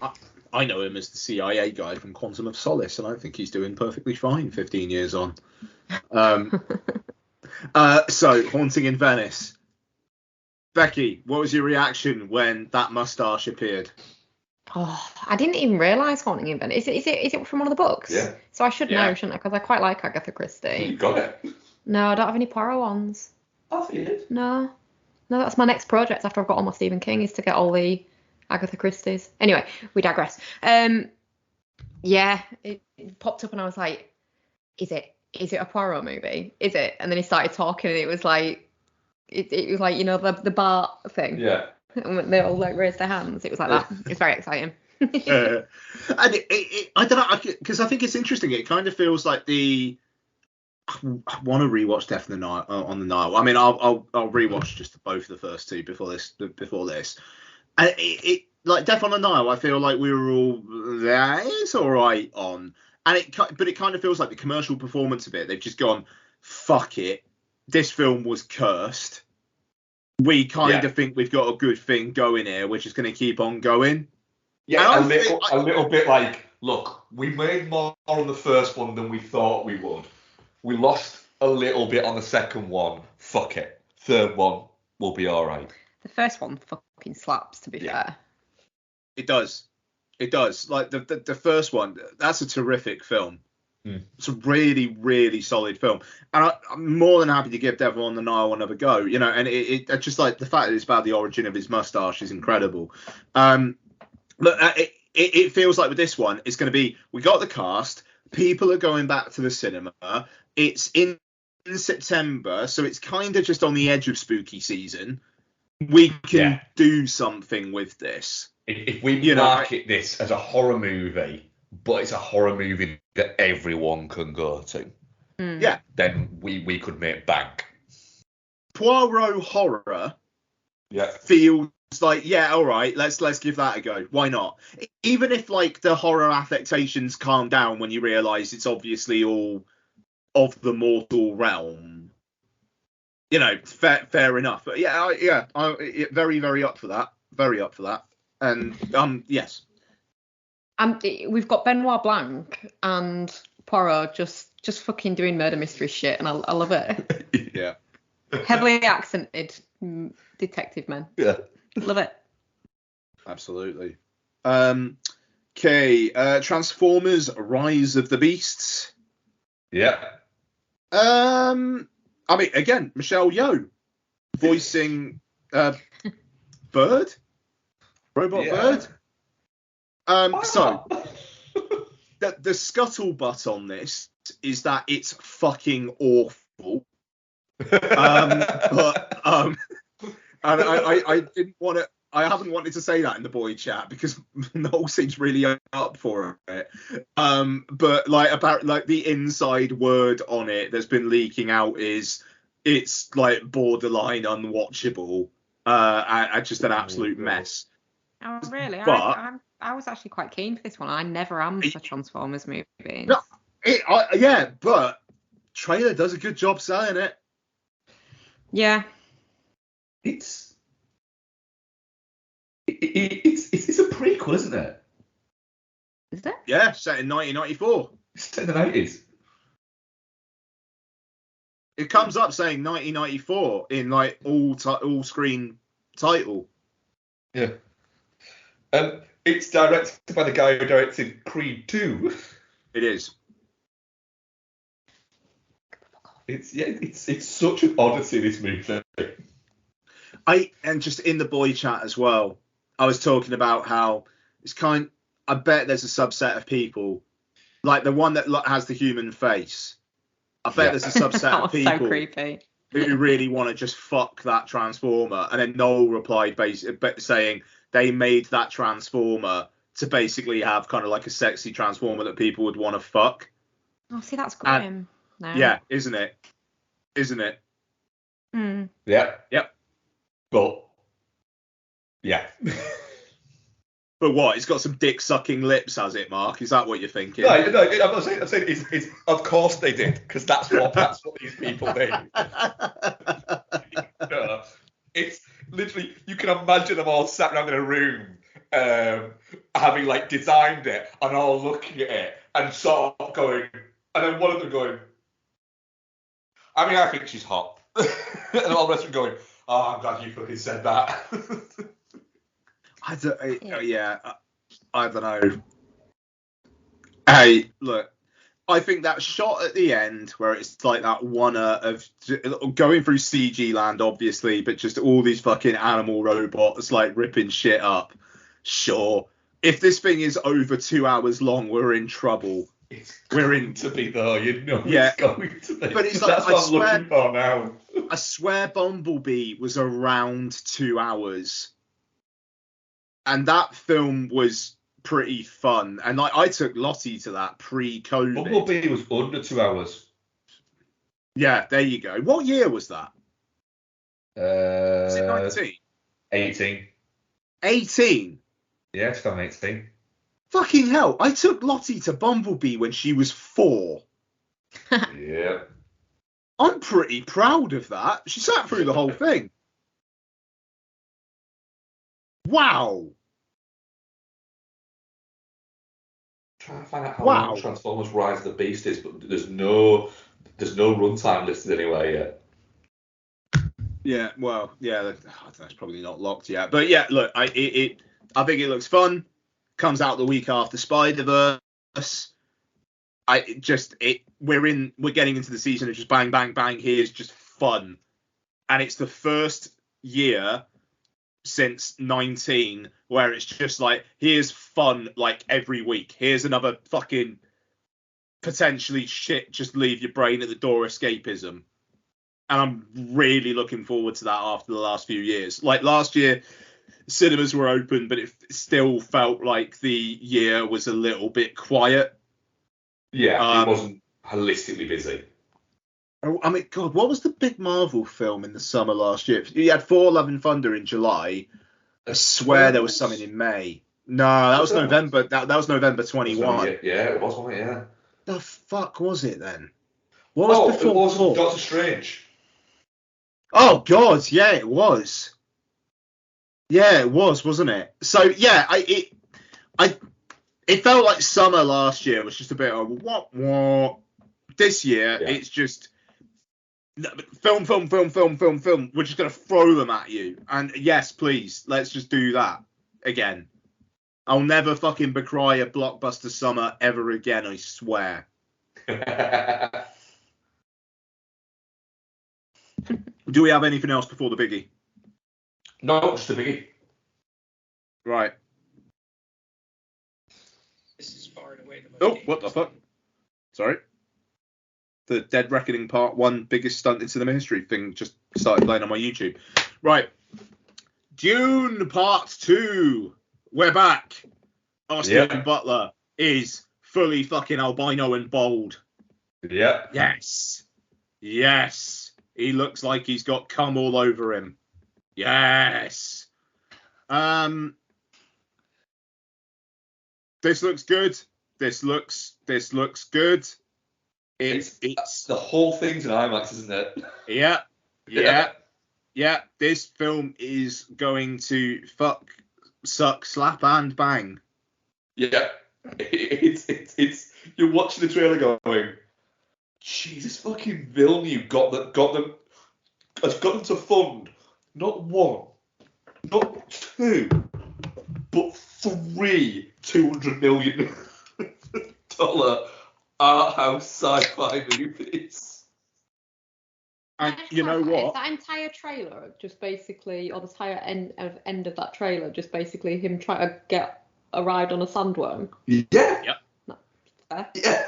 I know him as the CIA guy from Quantum of Solace, and I think he's doing perfectly fine 15 years on. So, Haunting in Venice. Becky, what was your reaction when that moustache appeared? Oh, I didn't even realise Haunting in Venice. Is it from one of the books? Yeah. So I should know, shouldn't I? Because I quite like Agatha Christie. You got it. No, I don't have any Poirot ones. I see it. No, that's my next project after I've got all my Stephen King, is to get all the Agatha Christie's. Anyway, we digress. Yeah, it popped up and I was like, is it a Poirot movie? Is it? And then he started talking and it was like, it was like, you know, the bar thing. Yeah. And they all like raised their hands. It was like that. It's very exciting. And I don't know, because I think it's interesting. It kind of feels like I want to rewatch Death on the Nile. I mean, I'll rewatch just both of the first two before this. And it like Death on the Nile, I feel like we were all there. It's all right on, but it kind of feels like the commercial performance of it. They've just gone, fuck it. This film was cursed. We kind of think we've got a good thing going here. We're just going to keep on going. Yeah, a little bit like, look, we made more on the first one than we thought we would. We lost a little bit on the second one. Fuck it. Third one will be all right. The first one fucking slaps, to be fair. It does. Like the first one, that's a terrific film. It's a really, really solid film, and I'm more than happy to give Devil on the Nile another go. You know, and it just like the fact that it's about the origin of his mustache is incredible. But it feels like with this one, it's going to be, we got the cast, people are going back to the cinema. It's in September, so it's kind of just on the edge of spooky season. We can do something with this. If we market this as a horror movie, but it's a horror movie that everyone can go to, then we could make bank. Poirot horror feels like, all right, let's give that a go. Why not? Even if like the horror affectations calm down when you realise it's obviously all of the mortal realm. You know, fair enough. But I'm very, very up for that. Very up for that. And yes. We've got Benoit Blanc and Poirot just fucking doing murder mystery shit, and I love it. Yeah. Heavily accented detective men. Yeah. Love it. Absolutely. Okay. Transformers: Rise of the Beasts. Yeah. I mean, again, Michelle Yeoh voicing Bird, Robot Bird. So the scuttlebutt on this is that it's fucking awful. And I didn't want to. I haven't wanted to say that in the boy chat because Noel seems really up for it. But like about like the inside word on it that's been leaking out is it's like borderline unwatchable. And just an absolute mess. Oh really? But I was actually quite keen for this one. I never am for Transformers movies. No, but trailer does a good job selling it. Yeah. It's a prequel, isn't it? Is it? Yeah, set in 1994. It's set in the 80s. It comes up saying 1994 in like all screen title. Yeah. It's directed by the guy who directed Creed 2. It is. It's such an oddity, this movie. And just in the boy chat as well, I was talking about how it's I bet there's a subset of people, like the one that has the human face. I bet there's a subset of people so creepy. who really want to just fuck that Transformer. And then Noel replied saying they made that Transformer to basically have kind of like a sexy Transformer that people would want to fuck. Oh, see, that's grim. No. Yeah, isn't it? Isn't it? Mm. Yeah. Yep. But yeah. But what? It's got some dick-sucking lips, has it, Mark? Is that what you're thinking? No, I'm not saying. I'm saying it's of course they did, because that's what these people do. It's literally, you can imagine them all sat around in a room, having like designed it and all looking at it and sort of going, and then one of them going, I mean, I think she's hot, and all the rest of them going, oh, I'm glad you fucking said that. I don't know. Hey, look, I think that shot at the end where it's like that one of going through CG land, obviously, but just all these fucking animal robots like ripping shit up. Sure. If this thing is over 2 hours long, we're in trouble. We're in to be though, you know. Yeah. It's going to be. But it's like, that's what I'm looking for now. I swear Bumblebee was around 2 hours. And that film was pretty fun. And like I took Lottie to that pre-COVID. Bumblebee was under 2 hours. Yeah, there you go. What year was that? Was it 19? 18. 18? Yeah, 2018. Fucking hell. I took Lottie to Bumblebee when she was 4. Yeah. I'm pretty proud of that. She sat through the whole thing. Wow. Trying to find out how long Transformers Rise of the Beast is, but there's no runtime listed anywhere yet. Yeah, well, yeah, that's probably not locked yet. But yeah, look, I think it looks fun. Comes out the week after Spider-Verse. We're getting into the season of just bang, bang, bang. Here's just fun, and it's the first year since 19 where it's just like, here's fun like every week. Here's another fucking potentially shit, just leave your brain at the door escapism. And I'm really looking forward to that after the last few years. Like last year, cinemas were open, but it still felt like the year was a little bit quiet. Yeah, it wasn't holistically busy. I mean, God, what was the big Marvel film in the summer last year? You had Thor: Love and Thunder in July. I swear there was something in May. No, that was November. That was November 21. Yeah, it was, wasn't it? Yeah. The fuck was it then? What was before? It was Doctor Strange. Oh God, yeah, it was. Yeah, it was, wasn't it? So yeah, it felt like summer last year was just a bit of what. This year, It's just film. We're just gonna throw them at you, and yes, please, let's just do that again. I'll never fucking decry a blockbuster summer ever again, I swear. Do we have anything else before the biggie? No, just the biggie. Right. This is far and away the most. Oh, what the fuck? Sorry. The Dead Reckoning Part 1 biggest stunt in cinema history thing just started playing on my YouTube. Right. Dune Part 2. We're back. Austin Butler is fully fucking albino and bald. Yeah. Yes. Yes. He looks like he's got cum all over him. Yes. This looks good. This looks good. It's the whole thing's an IMAX, isn't it? Yeah. This film is going to fuck, suck, slap, and bang. Yeah. It's you're watching the trailer going, Jesus fucking Villeneuve has got them to fund not one, not two, but three $200 million art house sci-fi movies. And you know what? Is that entire trailer just basically, or the entire end of that trailer, just basically him trying to get a ride on a sandworm. Yeah. Yep. Yeah.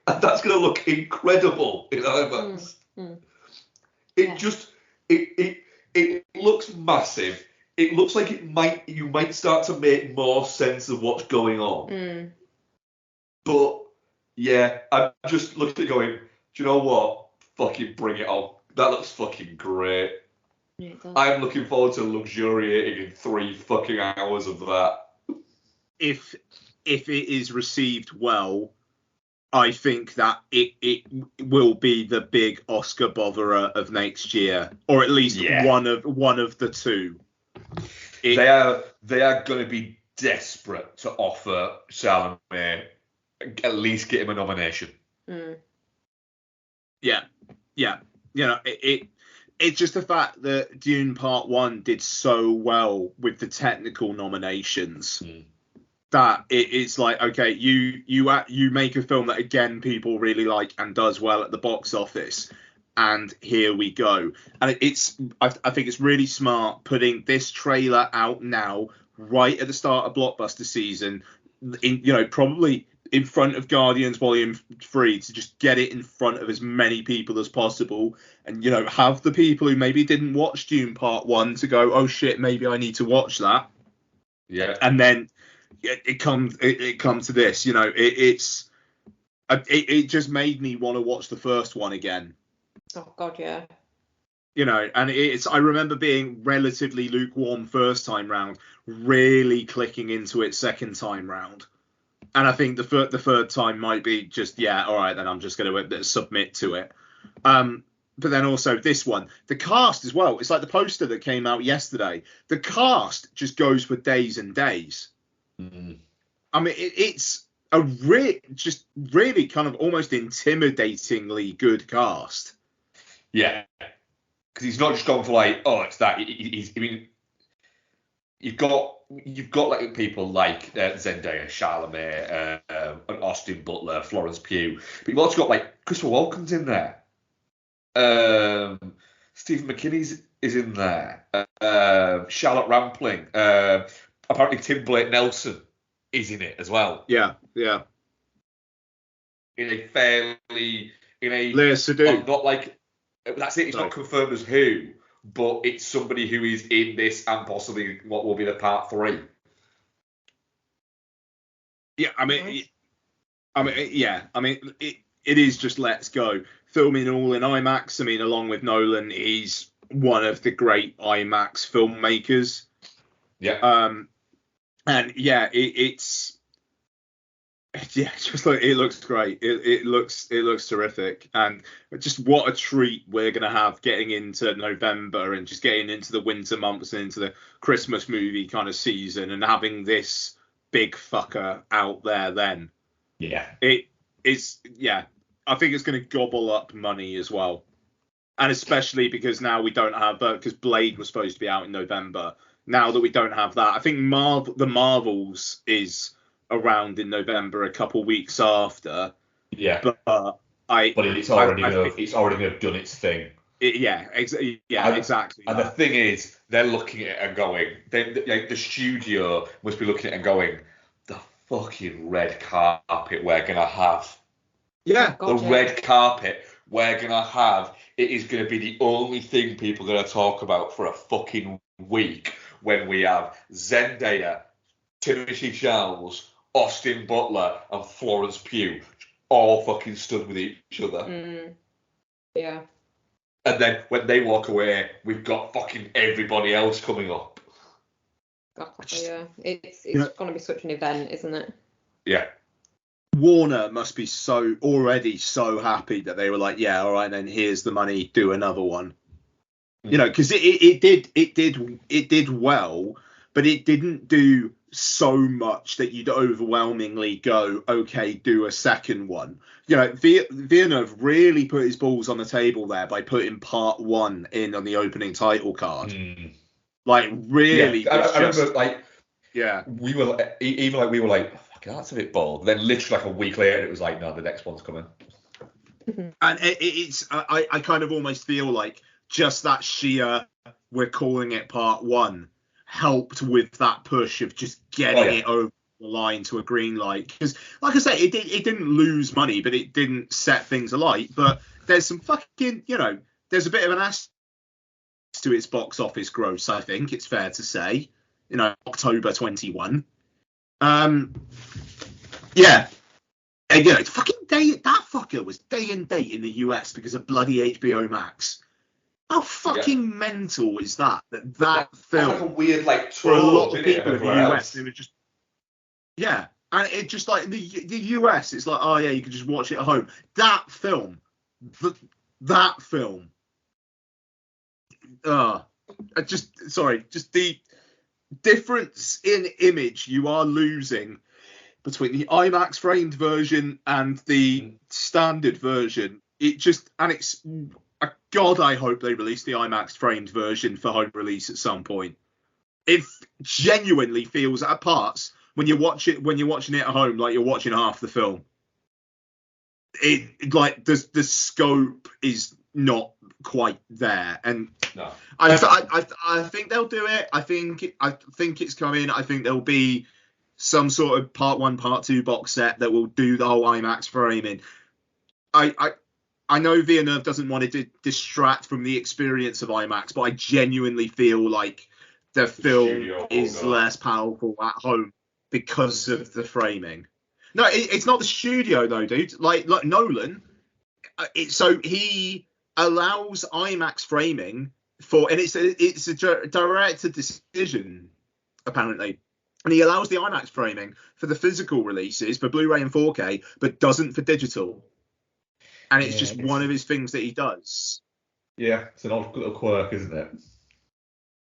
And that's going to look incredible in IMAX. It looks massive. It looks like you might start to make more sense of what's going on. But yeah, I just looked at it going, do you know what? Fucking bring it on. That looks fucking great. Yeah, it does. I'm looking forward to luxuriating in 3 fucking hours of that. If it is received well, I think that it will be the big Oscar botherer of next year, or at least one of the two. They are going to be desperate to offer Chalamet at least get him a nomination. Yeah. You know, it's just the fact that Dune Part 1 did so well with the technical nominations. That it's like, okay, you make a film that again people really like and does well at the box office, and here we go. And I think it's really smart putting this trailer out now, right at the start of blockbuster season, probably in front of Guardians Volume 3, to just get it in front of as many people as possible, and have the people who maybe didn't watch Dune Part 1 to go, oh shit, maybe I need to watch that. Yeah. And then it comes to this, it just made me want to watch the first one again. Oh god, yeah. And I remember being relatively lukewarm first time round, really clicking into it second time round, and I think the third time might be just all right, then I'm just going to submit to it. But then also this one, the cast as well. It's like the poster that came out yesterday. The cast just goes for days and days. I mean, it's a just really kind of almost intimidatingly good cast. Yeah, because he's not just gone for like, oh, it's that. I mean, you've got like people like Zendaya, Chalamet, and Austin Butler, Florence Pugh, but you've also got like Christopher Walken's in there. Stephen McKinney is in there. Charlotte Rampling. Apparently Tim Blake Nelson is in it as well. Yeah. In a Léa Seydoux. Not like, that's it. It's not confirmed as who, but it's somebody who is in this and possibly what will be the part 3. Yeah, I mean, it is just let's go. Filming all in IMAX. I mean, along with Nolan, he's one of the great IMAX filmmakers. Yeah. And yeah, it's just like, it looks great. It looks terrific, and just what a treat we're gonna have getting into November and just getting into the winter months and into the Christmas movie kind of season, and having this big fucker out there then. Yeah. I think it's going to gobble up money as well. And especially because now we don't have because Blade was supposed to be out in November. Now that we don't have that, I think the Marvels is around in November, a couple weeks after. Yeah. But it's already going to have done its thing. Exactly. And the thing is, they're looking at it and going, the studio must be looking at it and going, the fucking red carpet we're going to have. Yeah. Red carpet we're going to have, it is going to be the only thing people are going to talk about for a fucking week, when we have Zendaya, Timothy Chalamet, Austin Butler, and Florence Pugh all fucking stood with each other. Yeah. And then when they walk away, we've got fucking everybody else coming up. Yeah. It's going to be such an event, isn't it? Yeah. Warner must be already so happy that they were like, yeah, all right, then here's the money, do another one. Because it did well, but it didn't do so much that you'd overwhelmingly go, okay, do a second one. Villeneuve really put his balls on the table there by putting Part 1 in on the opening title card. Like, really. Yeah, I remember, like, yeah, we were like, fuck, that's a bit bold. Then literally like a week later, it was like, no, the next one's coming. And I kind of almost feel like just that sheer, we're calling it Part 1, helped with that push of just getting it over the the line to a green light. Because, like I say, it didn't lose money, but it didn't set things alight. But there's some fucking, there's a bit of an ass to its box office gross, I think it's fair to say. October 21. Yeah. And, fucking that fucker was day and date in the US because of bloody HBO Max. How fucking mental is that film? That's like a weird, for a lot of people in the US, else. it was just, and it just like the US, it's like, oh yeah, you can just watch it at home. That film, just the difference in image you are losing between the IMAX framed version and the standard version. God, I hope they release the IMAX framed version for home release at some point. It genuinely feels at parts when you're watching it at home like you're watching half the film. It like the scope is not quite there, and no. I think they'll do it. I think it's coming. I think there'll be some sort of part 1, part 2 box set that will do the whole IMAX framing. I know Villeneuve doesn't want to distract from the experience of IMAX, but I genuinely feel like the film is less powerful at home because of the framing. No, it's not the studio though, dude. Like Nolan, so he allows IMAX framing and it's a director decision apparently, and he allows the IMAX framing for the physical releases for Blu-ray and 4K, but doesn't for digital. And it's just one of his things that he does. Yeah, it's an odd little quirk, isn't it?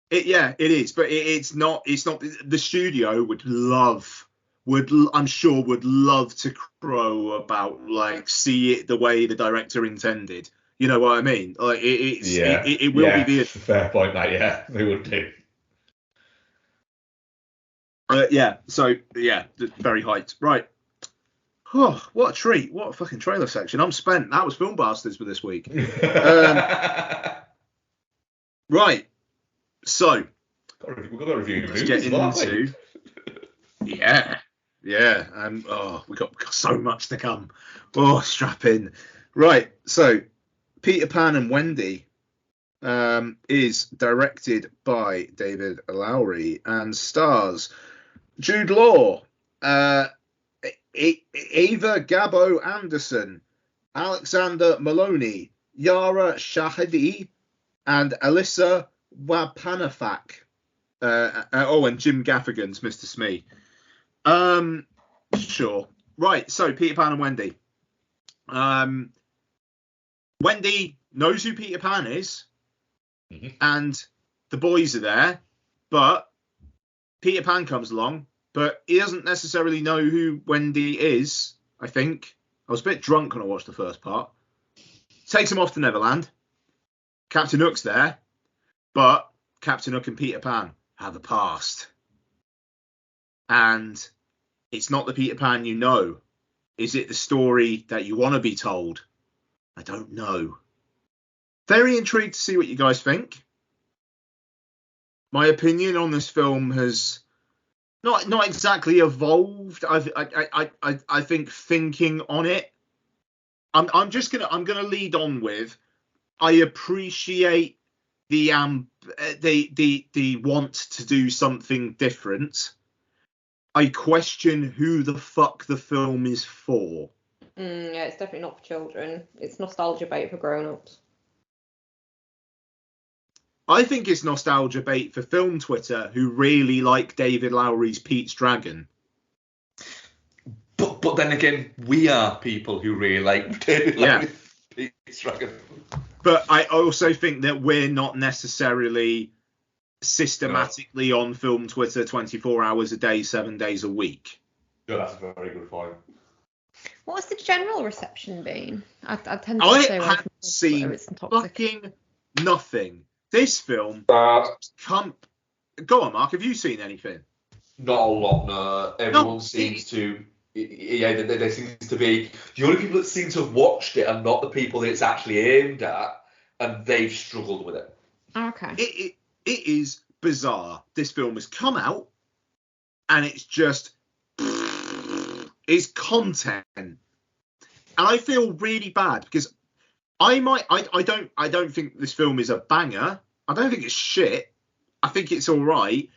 It is, but it's not. The studio I'm sure would love to crow about see it the way the director intended. You know what I mean? Like it will be the fair point. That they would do. Very hyped. Right. Oh, what a treat. What a fucking trailer section. I'm spent. That was Film Bastards for this week. Right. So. We've got to review let's get into. Yeah. We've got so much to come. Oh, strap in. Right. So, Peter Pan and Wendy is directed by David Lowery and stars Jude Law, Ava Gabbo Anderson, Alexander Maloney, Yara Shahidi, and Alyssa Wapanafak. And Jim Gaffigan's Mr. Smee. Sure. Right, so Peter Pan and Wendy. Wendy knows who Peter Pan is, and the boys are there, but Peter Pan comes along, but he doesn't necessarily know who Wendy is, I think. I was a bit drunk when I watched the first part. Takes him off to Neverland. Captain Hook's there, but Captain Hook and Peter Pan have a past. And it's not the Peter Pan you know. Is it the story that you want to be told? I don't know. Very intrigued to see what you guys think. My opinion on this film has not exactly evolved. I think thinking on it, I'm gonna lead on with, I appreciate the want to do something different. I question who the fuck the film is for. Yeah, it's definitely not for children. It's nostalgia bait for grown-ups. I think it's nostalgia bait for film Twitter who really like David Lowery's Pete's Dragon. But then again, we are people who really like David Lowery's Pete's Dragon. But I also think that we're not necessarily systematically on film Twitter 24 hours a day, 7 days a week. Yeah, that's a very good point. What's the general reception been? I tend to stay away from seen fucking nothing. This film Go on, Mark, have you seen anything? Not a lot, no. Everyone seems to... Yeah, there seems to be... The only people that seem to have watched it are not the people that it's actually aimed at, and they've struggled with it. Okay. It is bizarre. This film has come out, and it's just... is content, and I feel really bad because I don't think this film is a banger. I don't think it's shit. I think it's all right.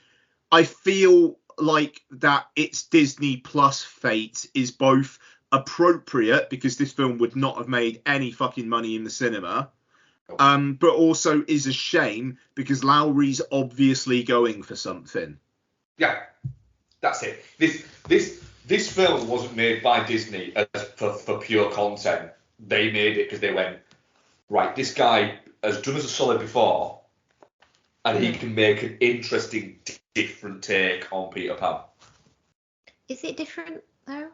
I feel like that its Disney Plus fate is both appropriate because this film would not have made any fucking money in the cinema, but also is a shame because Lowry's obviously going for something. Yeah, that's it. This film wasn't made by Disney for pure content. They made it because they went, right, this guy has done us a solid before, and he can make an interesting, different take on Peter Pan. Is it different though?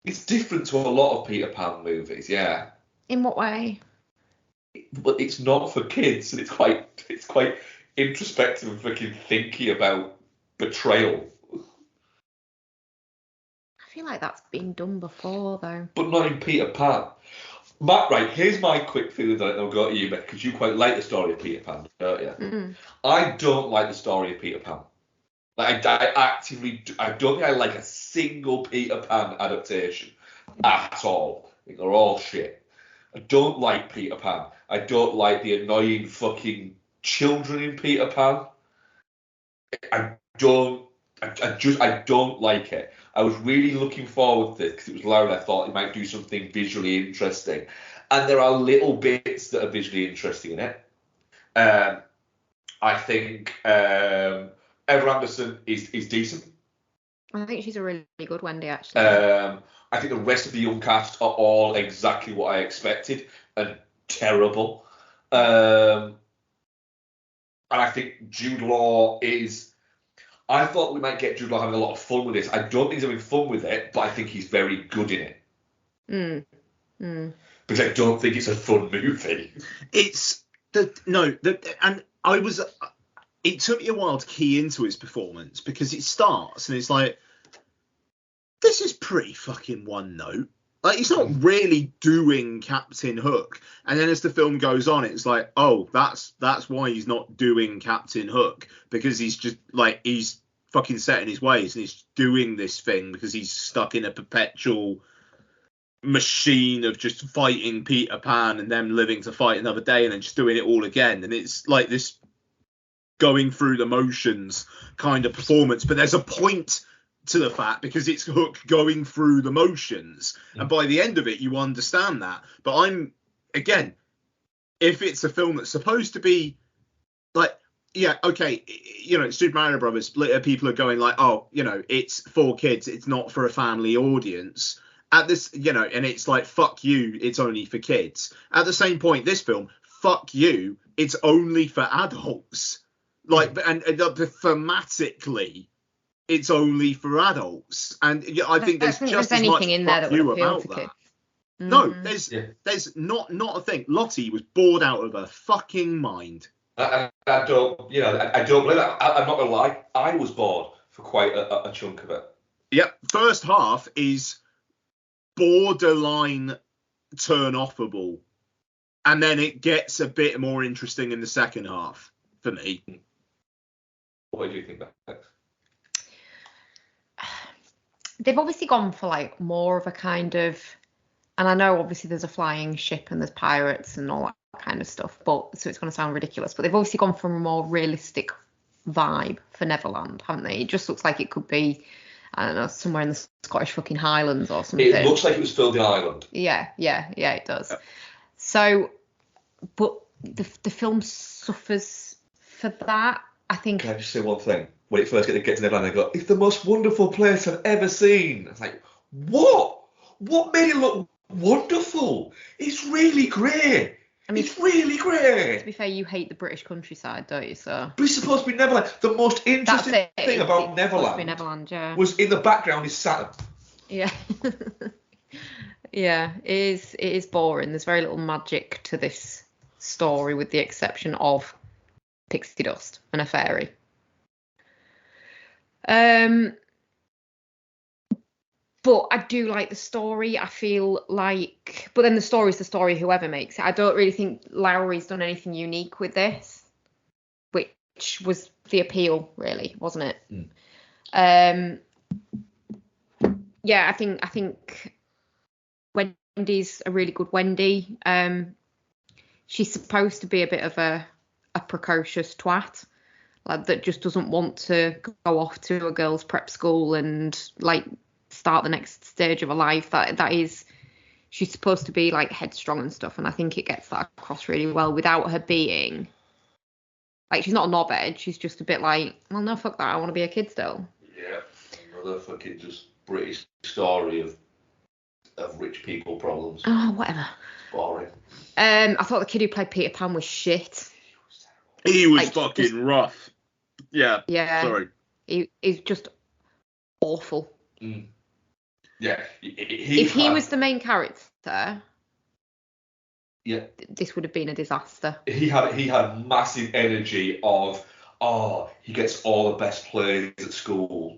It's different to a lot of Peter Pan movies, yeah. In what way? But it's not for kids, and it's quite introspective and fucking thinky about betrayal. I feel like that's been done before though. But not in Peter Pan. Matt, right, here's my quick feeling on it, and I'll go to you, because you quite like the story of Peter Pan, don't you? Mm-mm. I don't like the story of Peter Pan. Like, I don't think I like a single Peter Pan adaptation at all. I think they're all shit. I don't like Peter Pan. I don't like the annoying fucking children in Peter Pan. I don't like it. I was really looking forward to this because it was Lauren. I thought he might do something visually interesting, and there are little bits that are visually interesting in it. I think Ever Anderson is decent. I think she's a really good Wendy, actually. I think the rest of the young cast are all exactly what I expected and terrible. And I think Jude Law is. I thought we might get Jude Law having a lot of fun with this. I don't think he's having fun with it, but I think he's very good in it. Because I don't think it's a fun movie. And I was. It took me a while to key into his performance because it starts and it's like, this is pretty fucking one note. Like, he's not really doing Captain Hook. And then as the film goes on, it's like, oh, that's why he's not doing Captain Hook, because he's just like, he's fucking set in his ways and he's doing this thing because he's stuck in a perpetual machine of just fighting Peter Pan and them living to fight another day and then just doing it all again. And it's like this going through the motions kind of performance, but there's a point to the fact because it's Hook going through the motions, and by the end of it you understand that. But I'm, again, if it's a film that's supposed to be like, yeah, okay, you know, Super Mario Brothers, people are going like, oh, you know, it's for kids, it's not for a family audience at this, you know, and it's like, fuck you, it's only for kids. At the same point, this film, fuck you, it's only for adults. Like, and thematically, it's only for adults, and I think there's just as much in there fuck that you would appeal about to that. kids. No, there's not a thing. Lottie was bored out of her fucking mind. I don't believe that. I'm not gonna lie, I was bored for quite a chunk of it. Yep, first half is borderline turn-offable, and then it gets a bit more interesting in the second half for me. What do you think, Max? They've obviously gone for like more of a kind of, and I know obviously there's a flying ship and there's pirates and all that kind of stuff, but so it's going to sound ridiculous, but they've obviously gone for a more realistic vibe for Neverland, haven't they? It just looks like it could be, I don't know, somewhere in the Scottish fucking Highlands or something. It looks like it was filmed in Ireland. Yeah, it does. So, but the film suffers for that, I think. Can I just say one thing? When it first gets to Neverland, they go, it's the most wonderful place I've ever seen. It's like, what? What made it look wonderful? It's really great. I mean, it's really great. To be fair, you hate the British countryside, don't you, sir? But it's supposed to be Neverland. The most interesting thing about Neverland, yeah, was in the background is Saturn. Yeah. Yeah, it is boring. There's very little magic to this story with the exception of pixie dust and a fairy. But I do like the story. I feel like, but then the story's the story, whoever makes it. I don't really think Lowry's done anything unique with this, which was the appeal, really, wasn't it? yeah, I think Wendy's a really good Wendy. She's supposed to be a bit of a precocious twat, like that just doesn't want to go off to a girls' prep school and like start the next stage of her life. That is, she's supposed to be like headstrong and stuff, and I think it gets that across really well without her being like, she's not a knobhead. She's just a bit like, well, no, fuck that. I want to be a kid still. Yeah, another fucking just British story of rich people problems. Oh, whatever. It's boring. I thought the kid who played Peter Pan was shit. He was like, fucking just, rough. Yeah. Sorry. He's just awful. Mm. Yeah. If he was the main character, yeah, this would have been a disaster. He had massive energy of, he gets all the best plays at school.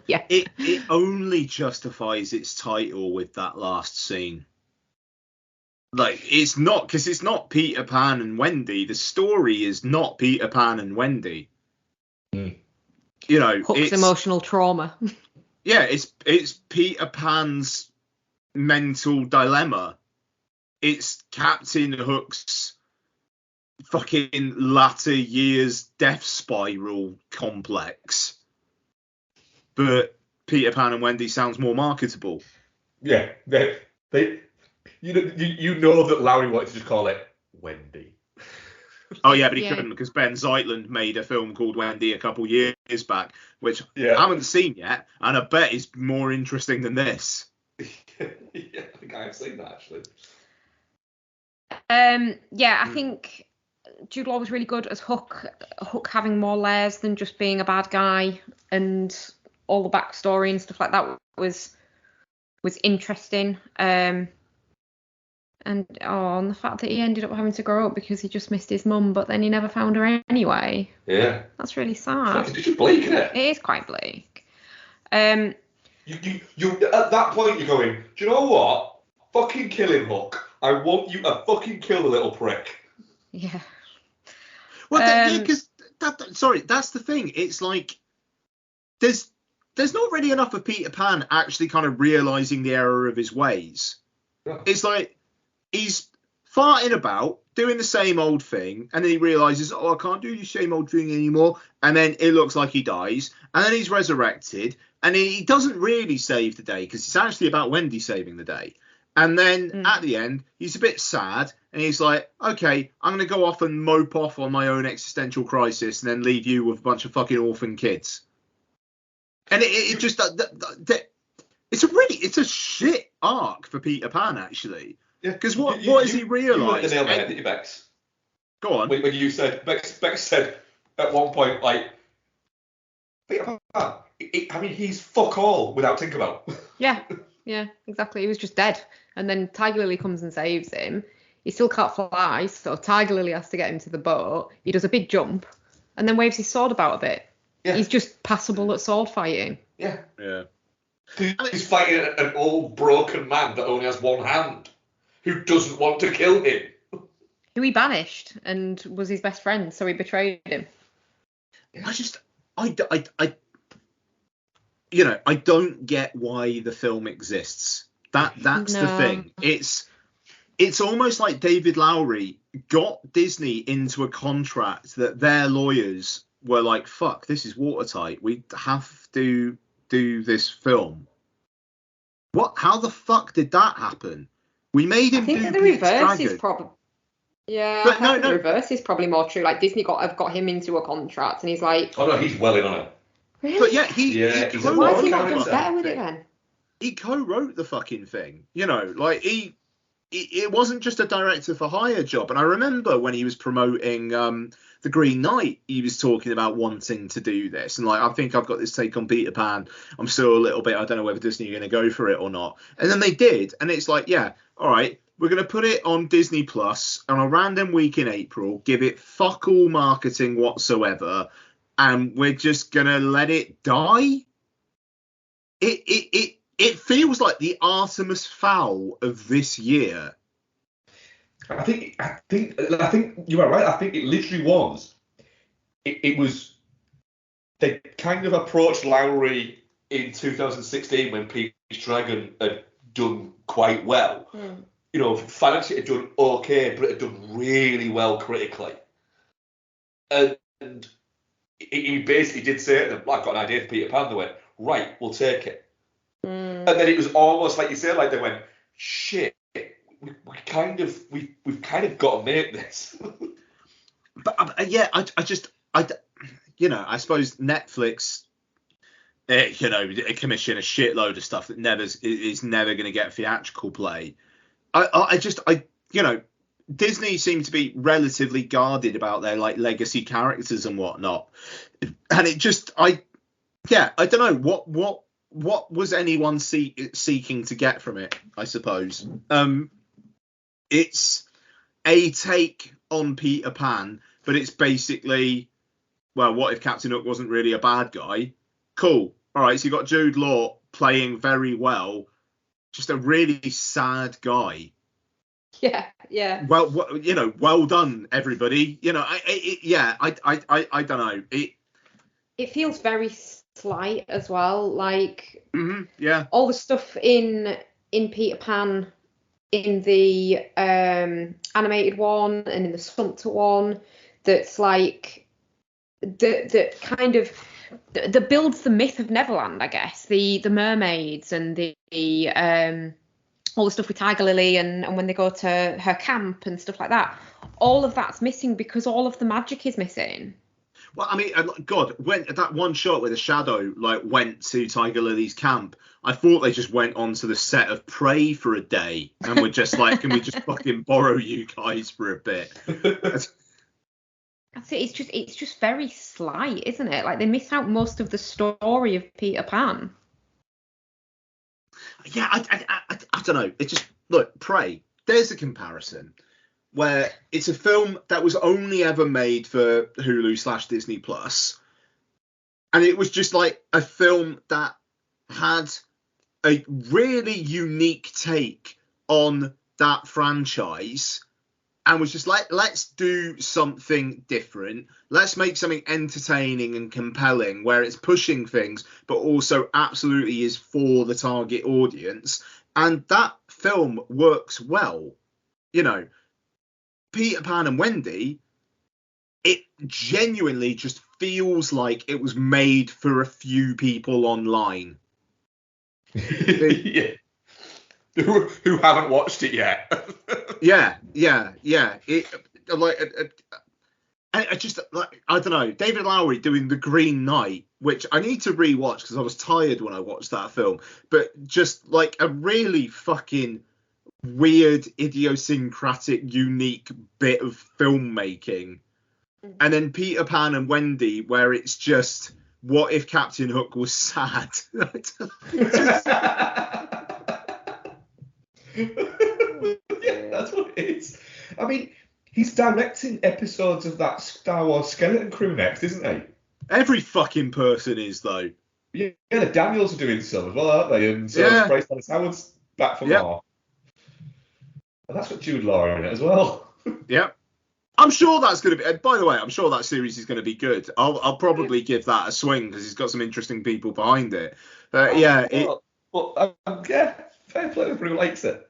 Yeah. It only justifies its title with that last scene. Like, it's not, because it's not Peter Pan and Wendy. The story is not Peter Pan and Wendy. Mm. You know, Hook's emotional trauma. Yeah, it's Peter Pan's mental dilemma. It's Captain Hook's fucking latter years death spiral complex. But Peter Pan and Wendy sounds more marketable. Yeah, they you know that Lowry wanted to just call it Wendy. Oh yeah, but he couldn't, because Ben Zeitlin made a film called Wendy a couple years back, which I haven't seen yet, and I bet is more interesting than this. Yeah, I think I've seen that actually. I think Jude Law was really good as Hook. Hook having more layers than just being a bad guy, and all the backstory and stuff like that was interesting. And the fact that he ended up having to grow up because he just missed his mum, but then he never found her anyway. Yeah. That's really sad. It's just bleak, isn't it? It is quite bleak. You at that point you're going, do you know what? Fucking kill him, Hook. I want you to fucking kill the little prick. Yeah. Well, because that's the thing. It's like there's not really enough of Peter Pan actually kind of realizing the error of his ways. Yeah. It's like he's farting about doing the same old thing, and then he realizes, I can't do the same old thing anymore, and then it looks like he dies, and then he's resurrected, and he doesn't really save the day because it's actually about Wendy saving the day. And then at the end, he's a bit sad, and he's like, okay, I'm going to go off and mope off on my own existential crisis and then leave you with a bunch of fucking orphan kids. And it just, it's a shit arc for Peter Pan, actually. Yeah. Because what has he realised? You nailed it, didn't you, Bex? Go on. When you said, Bex said at one point, like, Peter Pan, he's fuck all without Tinkerbell. Yeah, exactly. He was just dead. And then Tiger Lily comes and saves him. He still can't fly, so Tiger Lily has to get him to the boat. He does a big jump and then waves his sword about a bit. Yeah. He's just passable at sword fighting. Yeah. Yeah. He's fighting an old broken man that only has one hand, who doesn't want to kill him. Who he banished and was his best friend, so he betrayed him. I don't get why the film exists. That's the thing. It's almost like David Lowery got Disney into a contract that their lawyers were like, fuck, this is watertight. We have to do this film. How the fuck did that happen? We made him do the Pete's reverse Dragon. is probably. Yeah, but the reverse is probably more true. Like Disney have got him into a contract, and he's like, oh no, he's well in on it. Really? But yeah, why has he not done better with it then? He co-wrote the fucking thing, like it wasn't just a director for hire job. And I remember when he was promoting The Green Knight, he was talking about wanting to do this, and like, I think I've got this take on Peter Pan. I'm still a little bit, I don't know whether Disney are going to go for it or not. And then they did, and it's like, yeah, all right, we're going to put it on Disney Plus on a random week in April, give it fuck all marketing whatsoever, and we're just going to let it die. It feels like the Artemis Fowl of this year. I think you are right. I think it literally was. It was. They kind of approached Lowry in 2016 when Pete's Dragon had done quite well. You know, financially it had done okay, but it had done really well critically. And he basically did say to them, "I've got an idea for Peter Pan." They went, "Right, we'll take it." And then it was almost like you say, like they went, "Shit, we've kind of got to make this." But yeah, I suppose Netflix, commission a shitload of stuff that is never going to get theatrical play. Disney seemed to be relatively guarded about their like legacy characters and whatnot, and it just I don't know what was anyone seeking to get from it. I suppose it's a take on Peter Pan, but it's basically, well, what if Captain Hook wasn't really a bad guy? Cool. All right, so you got Jude Law playing very well, just a really sad guy. Yeah. Well, well done, everybody. I don't know. It feels very slight as well. Like, all the stuff in Peter Pan, in the animated one and in the Sumter one, that's like that kind of that builds the myth of Neverland, I guess. The mermaids and the all the stuff with Tiger Lily and when they go to her camp and stuff like that. All of that's missing because all of the magic is missing. Well, I mean, God, when that one shot where the shadow like went to Tiger Lily's camp, I thought they just went onto the set of Prey for a day and were just like, can we just fucking borrow you guys for a bit? That's it. It's just very slight, isn't it? Like they miss out most of the story of Peter Pan. Yeah, I don't know. It just, look, Prey, there's a comparison where it's a film that was only ever made for Hulu/Disney Plus, and it was just like a film that had a really unique take on that franchise and was just like, let's do something different. Let's make something entertaining and compelling where it's pushing things, but also absolutely is for the target audience. And that film works well. Peter Pan and Wendy, it genuinely just feels like it was made for a few people online. Yeah. Who haven't watched it yet. Yeah. I don't know. David Lowery doing The Green Knight, which I need to rewatch because I was tired when I watched that film. But just like a really fucking weird, idiosyncratic, unique bit of filmmaking. And then Peter Pan and Wendy, where it's just, what if Captain Hook was sad? Yeah, that's what it is. I mean, he's directing episodes of that Star Wars Skeleton Crew next, isn't he? Every fucking person is, though. Yeah, the Daniels are doing some as well, aren't they? And so it's Bryce Dallas Howard's back for more. And that's got Jude Law in it as well. Yeah. I'm sure that's going to be. By the way, I'm sure that series is going to be good. I'll probably give that a swing because he's got some interesting people behind it. Fair play with who likes it.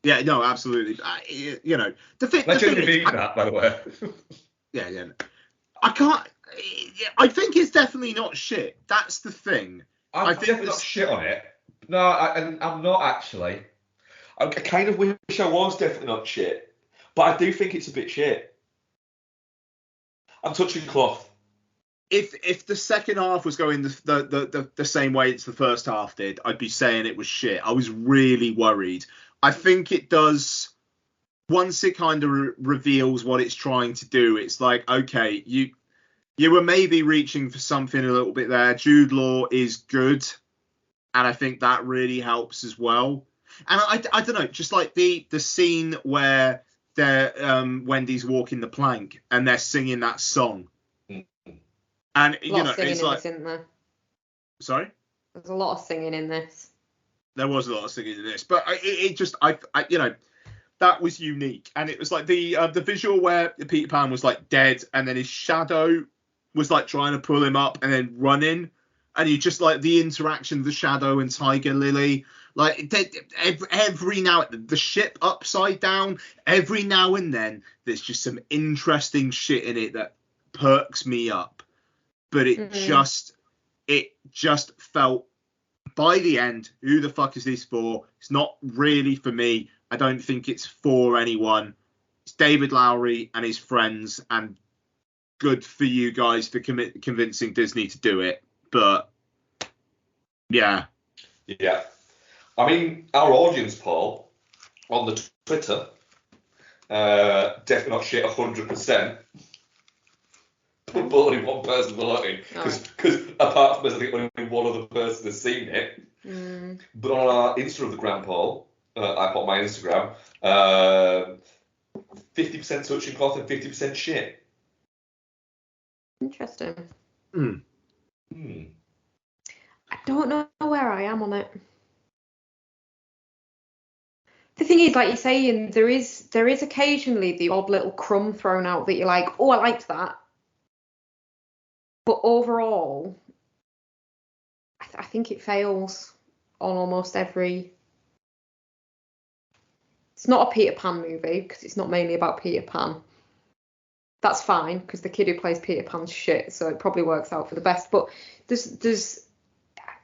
Yeah, no, absolutely. The thing. Let's just repeat that, by the way. Yeah. I can't. I think it's definitely not shit. That's the thing. I think definitely not shit on it. No, I'm not actually. I kind of wish I was definitely not shit. But I do think it's a bit shit. I'm touching cloth. If the second half was going the same way as the first half did, I'd be saying it was shit. I was really worried. I think it does, once it kind of reveals what it's trying to do, it's like, okay, you were maybe reaching for something a little bit there. Jude Law is good, and I think that really helps as well. And I don't know, just like the scene where Wendy's walking the plank and they're singing that song, and it's like, isn't there? Sorry, there's a lot of singing in this. There was a lot of singing in this, but that was unique, and it was like the visual where Peter Pan was like dead, and then his shadow was like trying to pull him up and then running. and you just like the interaction of the Shadow and Tiger Lily. Like every now the ship upside down. Every now and then, there's just some interesting shit in it that perks me up. But it just felt by the end, who the fuck is this for? It's not really for me. I don't think it's for anyone. It's David Lowery and his friends, and good for you guys for convincing Disney to do it. But yeah. I mean, our audience poll on the Twitter, definitely not shit 100%. But only one person voting, because apart from us, I think only one other person has seen it. But on our Instagram poll, I put my Instagram, 50% touching cloth and 50% shit. Interesting. I don't know where I am on it. The thing is, like you're saying, there is occasionally the odd little crumb thrown out that you're like, oh, I liked that. But overall, I think it fails on almost every. It's not a Peter Pan movie because it's not mainly about Peter Pan. That's fine because the kid who plays Peter Pan's shit, so it probably works out for the best. But there's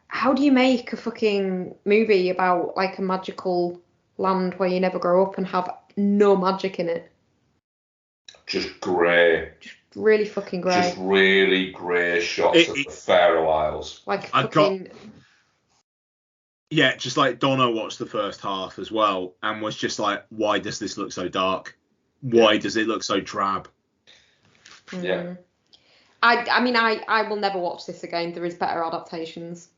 how do you make a fucking movie about like a magical land where you never grow up and have no magic in it? Just grey. Just really fucking grey. Just really grey shots of the Faroe Isles. Like fucking. Yeah, just like Donna watched the first half as well and was just like, why does this look so dark? Why does it look so drab? Yeah. I mean, I will never watch this again. There is better adaptations.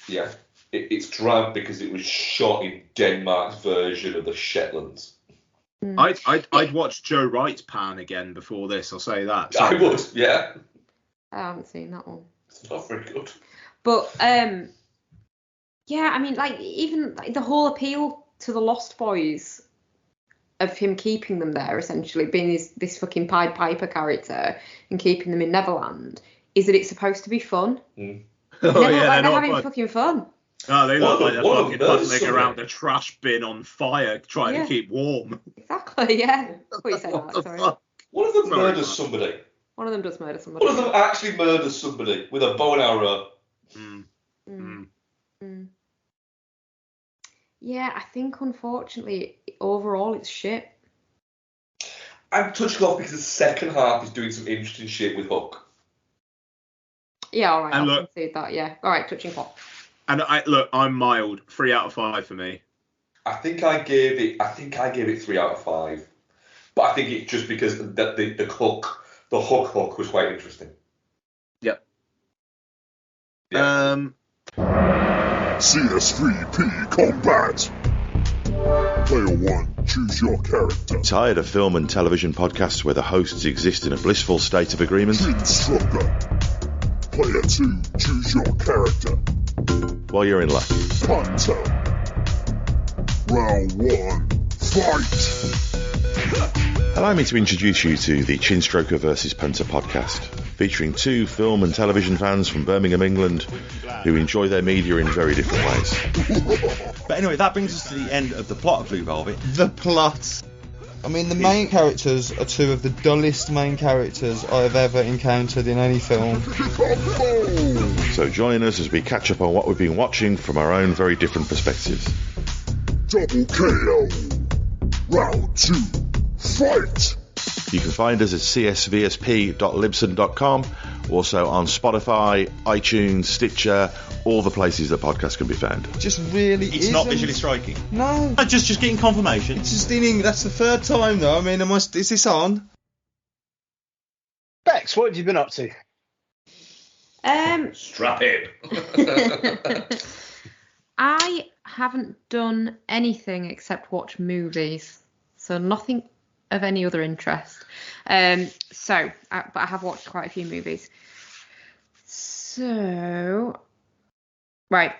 Yeah. It's drab because it was shot in Denmark's version of the Shetlands. I'd watch Joe Wright's Pan again before this, I'll say that. I would, yeah. I haven't seen that one. It's not very good. But, yeah, I mean, like, even like, the whole appeal to the Lost Boys of him keeping them there, essentially, being this fucking Pied Piper character and keeping them in Neverland, is that it's supposed to be fun. Mm. They're having fucking fun. Oh, they look like they're fucking puzzling around a trash bin on fire, trying to keep warm. Exactly, yeah. What you say that, sorry. Fuck? One of them murders somebody. One of them does murder somebody. One of them actually murders somebody with a bow and arrow. Yeah, I think unfortunately overall it's shit. I'm touching off because the second half is doing some interesting shit with Hook. Yeah, all right, I'll concede that. Yeah, all right, touching off. And I'm mild. 3 out of 5 for me. I think I gave it 3 out of 5, but I think it's just because the hook was quite interesting. Yep. Yeah. CS3P Combat. Player 1, choose your character. Tired of film and television podcasts where the hosts exist in a blissful state of agreement? Kid Stroker. Player 2, choose your character. Well, you're in luck. Hunter. Round 1, fight! Allow me to introduce you to the Chinstroker vs. Punter podcast, featuring 2 film and television fans from Birmingham, England, who enjoy their media in very different ways. But anyway, that brings us to the end of the plot of Blue Velvet. The plot. I mean, the main characters are 2 of the dullest main characters I've ever encountered in any film. So join us as we catch up on what we've been watching from our own very different perspectives. Double KO. Round 2, fight! You can find us at csvsp.libsyn.com, also on Spotify, iTunes, Stitcher, all the places that podcasts can be found. Just really It's not visually striking. No. Just getting confirmation. It's just that's the 3rd time though. I mean, is this on? Bex, what have you been up to? Strap in. I haven't done anything except watch movies, so nothing of any other interest. But I have watched quite a few movies. So, right,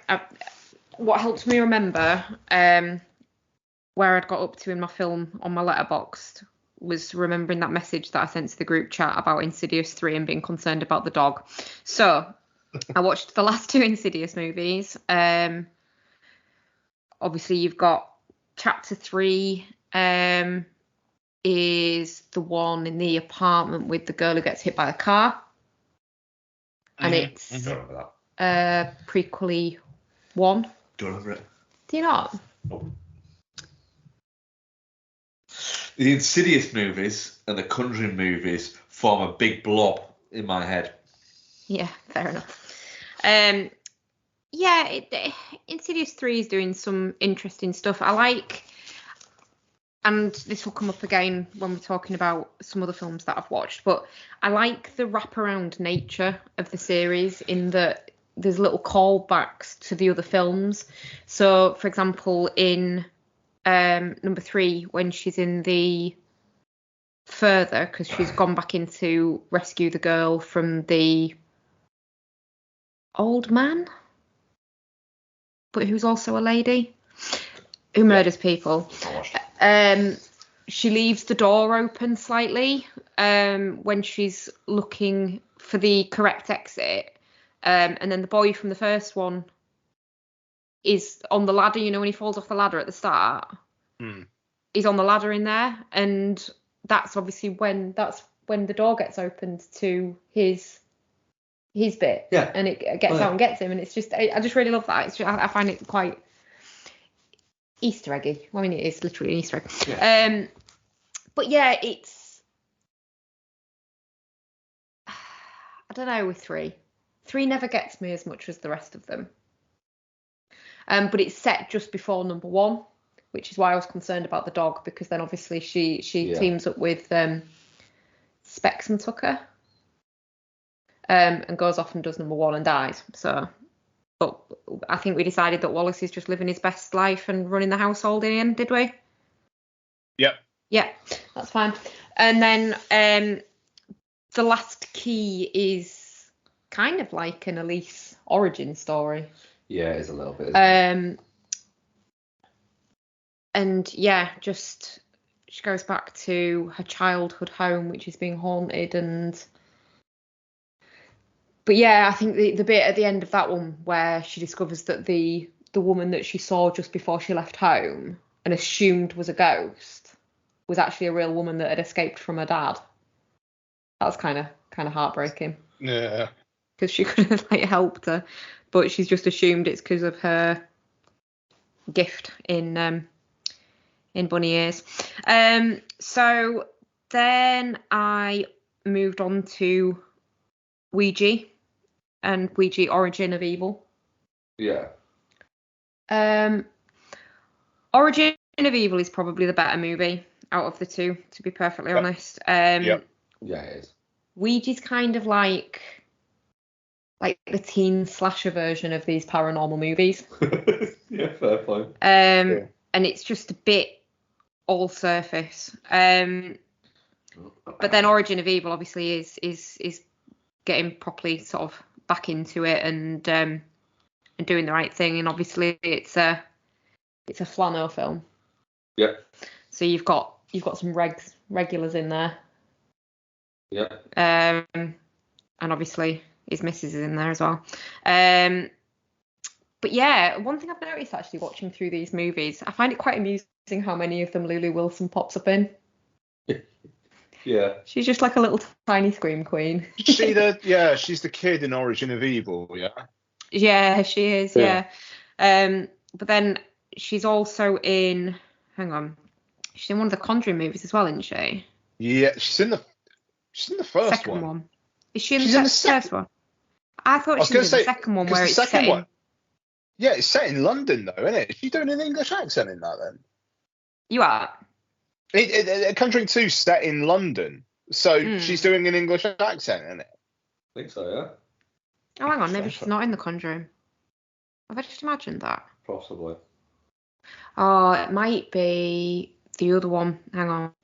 what helps me remember where I'd got up to in my film on my Letterboxd was remembering that message that I sent to the group chat about Insidious 3 and being concerned about the dog. So, I watched the last 2 Insidious movies. Obviously, you've got Chapter 3 is the one in the apartment with the girl who gets hit by a car. And it's prequel-y 1. Don't remember it. Do you not? Oh. The Insidious movies and the Conjuring movies form a big blob in my head. Yeah, fair enough. Insidious 3 is doing some interesting stuff. I like, and this will come up again when we're talking about some other films that I've watched, but I like the wraparound nature of the series in that there's little callbacks to the other films. So, for example, in number 3, when she's in the further, because she's gone back in to rescue the girl from the old man, but who's also a lady who murders people. She leaves the door open slightly when she's looking for the correct exit, and then the boy from the first one is on the ladder. You know, when he falls off the ladder at the start, he's on the ladder in there, and that's obviously when the door gets opened to his bit, and it gets out and gets him, and it's just I just really love that. I find it quite Easter eggy. I mean, it is literally an Easter egg. Yeah. But yeah, it's I don't know with 3 never gets me as much as the rest of them. But it's set just before number 1, which is why I was concerned about the dog, because then obviously she teams up with Specs and Tucker. And goes off and does number 1 and dies. So, but I think we decided that Wallace is just living his best life and running the household in the end, did we? Yep. Yeah, that's fine. And then the last key is kind of like an Elise origin story. Yeah, it is a little bit. And yeah, just she goes back to her childhood home, which is being haunted, But yeah, I think the bit at the end of that one where she discovers that the woman that she saw just before she left home and assumed was a ghost was actually a real woman that had escaped from her dad. That was kind of heartbreaking. Yeah. Because she could have helped her, but she's just assumed it's because of her gift in bunny ears. So then I moved on to Ouija and Ouija Origin of Evil. Yeah. Origin of Evil is probably the better movie out of the 2, to be perfectly honest. Yeah, it is. Ouija's kind of like the teen slasher version of these paranormal movies. Yeah, fair point. And it's just a bit all surface. But then Origin of Evil obviously is getting properly sort of back into it and doing the right thing, and obviously it's a Flano film. Yeah. So you've got some regulars in there. Yeah. And obviously his missus is in there as well. But yeah, one thing I've noticed actually watching through these movies, I find it quite amusing how many of them Lulu Wilson pops up in. Yeah. She's just like a little tiny scream queen. She's the kid in Origin of Evil, yeah. Yeah, she is, yeah. But then she's also in she's in one of the Conjuring movies as well, isn't she? Yeah, she's in the first second one. Is she in she's the in the first one? I thought she was in the second one where it's set in... Yeah, it's set in London though, isn't it? Is she doing an English accent in that then? You are. Conjuring 2 set in London, so she's doing an English accent, isn't it? I think so, yeah. Oh, hang on, maybe she's not in the Conjuring. Have I just imagined that? Possibly. Oh, it might be the other one. Hang on.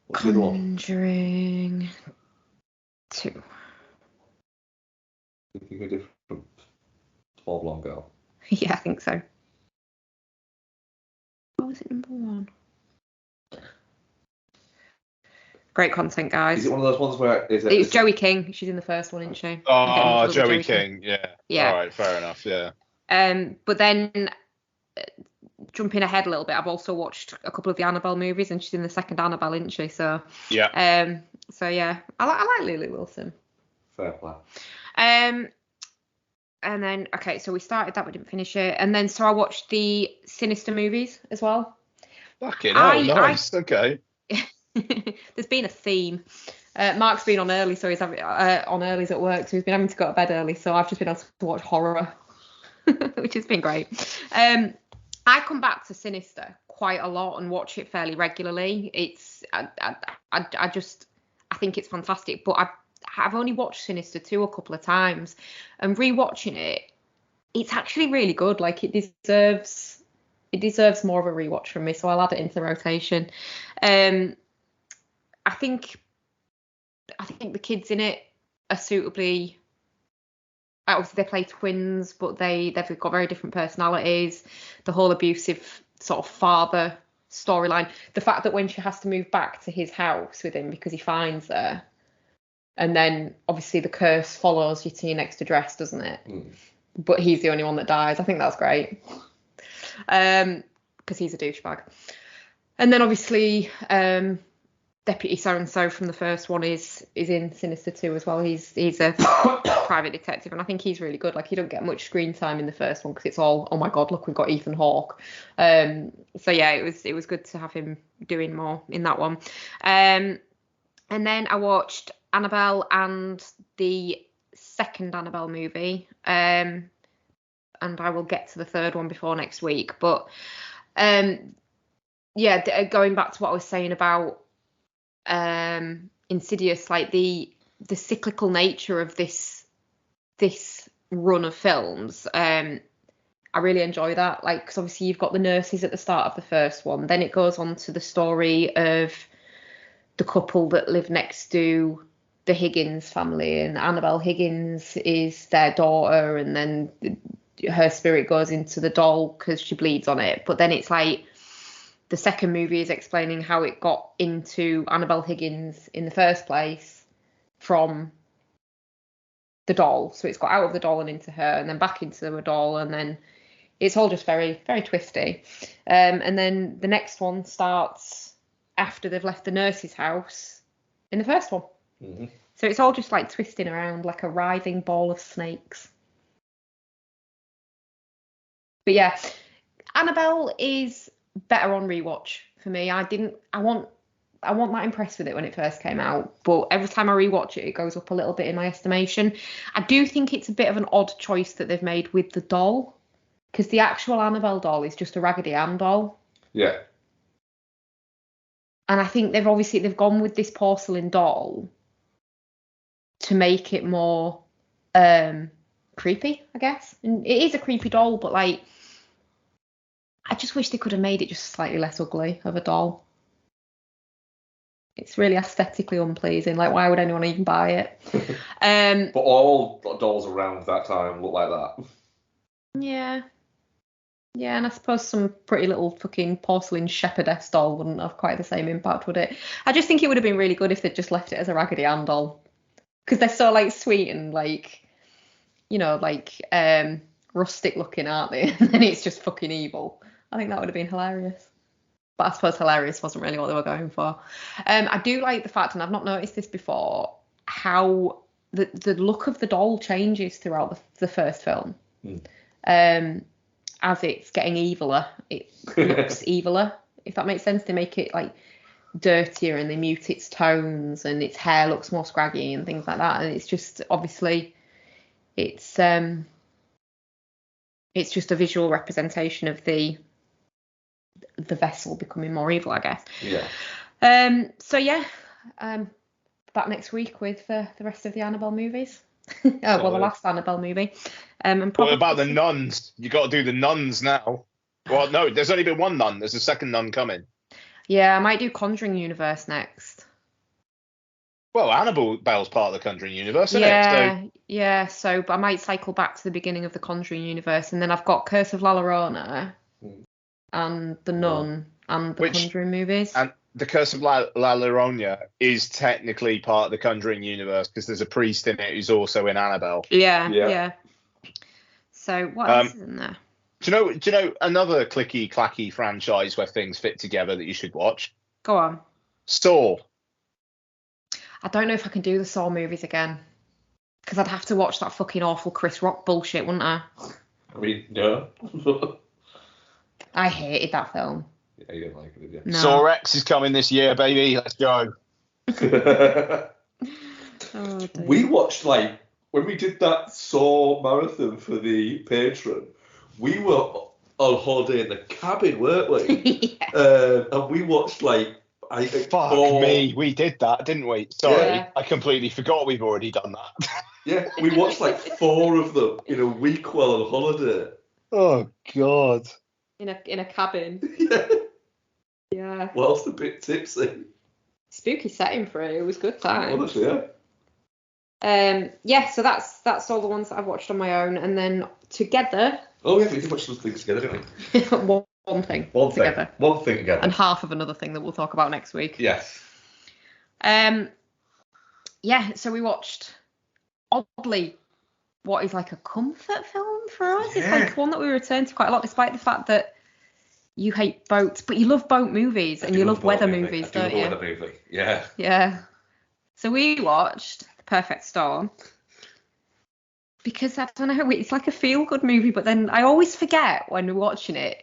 What's the other one? Conjuring 2. Thinking of a different small blonde girl. Yeah, I think so. What was it, number 1? Great content, guys. Is it one of those ones where it's Joey King? She's in the first one, isn't she? Oh, Joey King. Yeah. All right, fair enough. Yeah. But then jumping ahead a little bit, I've also watched a couple of the Annabelle movies, and she's in the second Annabelle, isn't she? So yeah. So yeah, I like Lily Wilson. Fair play. And then so we started that, we didn't finish it, and then so I watched the Sinister movies as well. Fucking hell, nice. Okay. There's been a theme. Mark's been on early, so he's on earlys at work, so he's been having to go to bed early. So I've just been able to watch horror, which has been great. I come back to Sinister quite a lot and watch it fairly regularly. I think it's fantastic, but I've only watched Sinister 2 a couple of times, and rewatching it, it's actually really good. Like it deserves more of a rewatch from me, so I'll add it into the rotation. I think the kids in it are suitably. Obviously, they play twins, but they've got very different personalities. The whole abusive sort of father storyline. The fact that when she has to move back to his house with him because he finds her, and then obviously the curse follows you to your next address, doesn't it? But he's the only one that dies. I think that's great. Because he's a douchebag. And then obviously Deputy So-and-so from the first one is in Sinister 2 as well. He's a private detective, and I think he's really good. Like, he don't get much screen time in the first one because it's all, oh my god, look, we've got Ethan Hawke. So yeah, it was good to have him doing more in that one. And then I watched Annabelle and the second Annabelle movie. And I will get to the third one before next week. But yeah, going back to what I was saying about Insidious, like the cyclical nature of this run of films, I really enjoy that. Like, because obviously you've got the nurses at the start of the first one, then it goes on to the story of the couple that live next to the Higgins family, and Annabelle Higgins is their daughter, and then her spirit goes into the doll because she bleeds on it. But then it's like the second movie is explaining how it got into Annabelle Higgins in the first place from the doll. So it's got out of the doll and into her, and then back into the doll, and then it's all just very, very twisty. And then the next one starts after they've left the nurse's house in the first one. Mm-hmm. So it's all just like twisting around like a writhing ball of snakes. But yeah, Annabelle is better on rewatch for me. I wasn't that impressed with it when it first came out, but every time I rewatch it, it goes up a little bit in my estimation. I do think it's a bit of an odd choice that they've made with the doll, because the actual Annabelle doll is just a Raggedy Ann doll. Yeah. And I think they've gone with this porcelain doll to make it more creepy, I guess. And it is a creepy doll, but like, I just wish they could have made it just slightly less ugly of a doll. It's really aesthetically unpleasing. Like, why would anyone even buy it? But all dolls around that time look like that. Yeah. Yeah, and I suppose some pretty little fucking porcelain shepherdess doll wouldn't have quite the same impact, would it? I just think it would have been really good if they'd just left it as a Raggedy Ann doll. Because they're so, like, sweet and, like, you know, like, rustic looking, aren't they? And then it's just fucking evil. I think that would have been hilarious. But I suppose hilarious wasn't really what they were going for. I do like the fact, and I've not noticed this before, how the look of the doll changes throughout the first film. As it's getting eviler, it looks eviler, if that makes sense. They make it like dirtier and they mute its tones, and its hair looks more scraggy and things like that. And it's just, obviously, it's just a visual representation of the vessel becoming more evil, I guess. Yeah. So yeah, back next week with the rest of the Annabelle movies. The last Annabelle movie. And what about the nuns? You got to do the nuns now. Well, no, there's only been one nun. There's a second nun coming. Yeah, I might do Conjuring Universe next. Well, Annabelle's part of the Conjuring Universe, isn't it? So... Yeah, so but I might cycle back to the beginning of the Conjuring Universe, and then I've got Curse of La Llorona and The Nun and the Conjuring movies. The Curse of La Llorona is technically part of the Conjuring universe because there's a priest in it who's also in Annabelle. Yeah. So what else is in there? Do you know another clicky clacky franchise where things fit together that you should watch? Go on. Saw. I don't know if I can do the Saw movies again. Because I'd have to watch that fucking awful Chris Rock bullshit, wouldn't I? I mean, no. I hated that film. Yeah, you didn't like it, did you? No. Saw X is coming this year, baby. Let's go. Oh, dear. We watched, like, when we did that Saw marathon for the Patreon, we were on holiday in the cabin, weren't we? And we watched, like, I think Fuck me, we did that, didn't we? Sorry, I completely forgot we've already done that. Yeah, we watched like 4 of them in a week while on holiday. Oh God. In a cabin. Yeah. Whilst a bit tipsy. Spooky setting for it. It was good time. Honestly, yeah. Yeah. So that's all the ones that I've watched on my own, and then together. Oh yeah, we did watch those things together, didn't we? One thing together. One thing together. And half of another thing that we'll talk about next week. Yes. Yeah, so we watched, oddly, what is like a comfort film for us. It's like one that we return to quite a lot, despite the fact that you hate boats, but you love boat movies and you love weather movies, don't you? Weather movie. Yeah. Yeah. So we watched The Perfect Storm. Because I don't know, it's like a feel-good movie, but then I always forget when we're watching it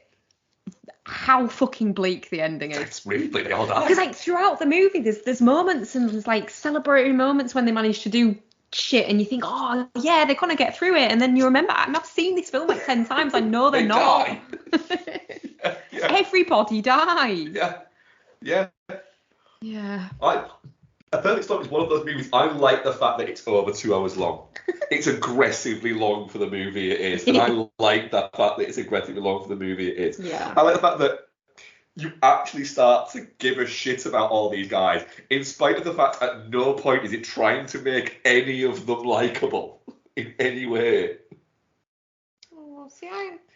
how fucking bleak the ending is. It's really bleak, they all die. Because like throughout the movie, there's moments and there's like celebratory moments when they manage to do shit, and you think, oh yeah, they're gonna get through it, and then you remember, I've seen this film like 10 times. I know they're not. Die. Yeah. Everybody dies. Yeah. A Perfect Storm is one of those movies. I like the fact that it's over 2 hours long. It's aggressively long for the movie it is, and I like that fact that it's aggressively long for the movie it is. Yeah. I like the fact that you actually start to give a shit about all these guys, in spite of the fact at no point is it trying to make any of them likable in any way. Oh, see,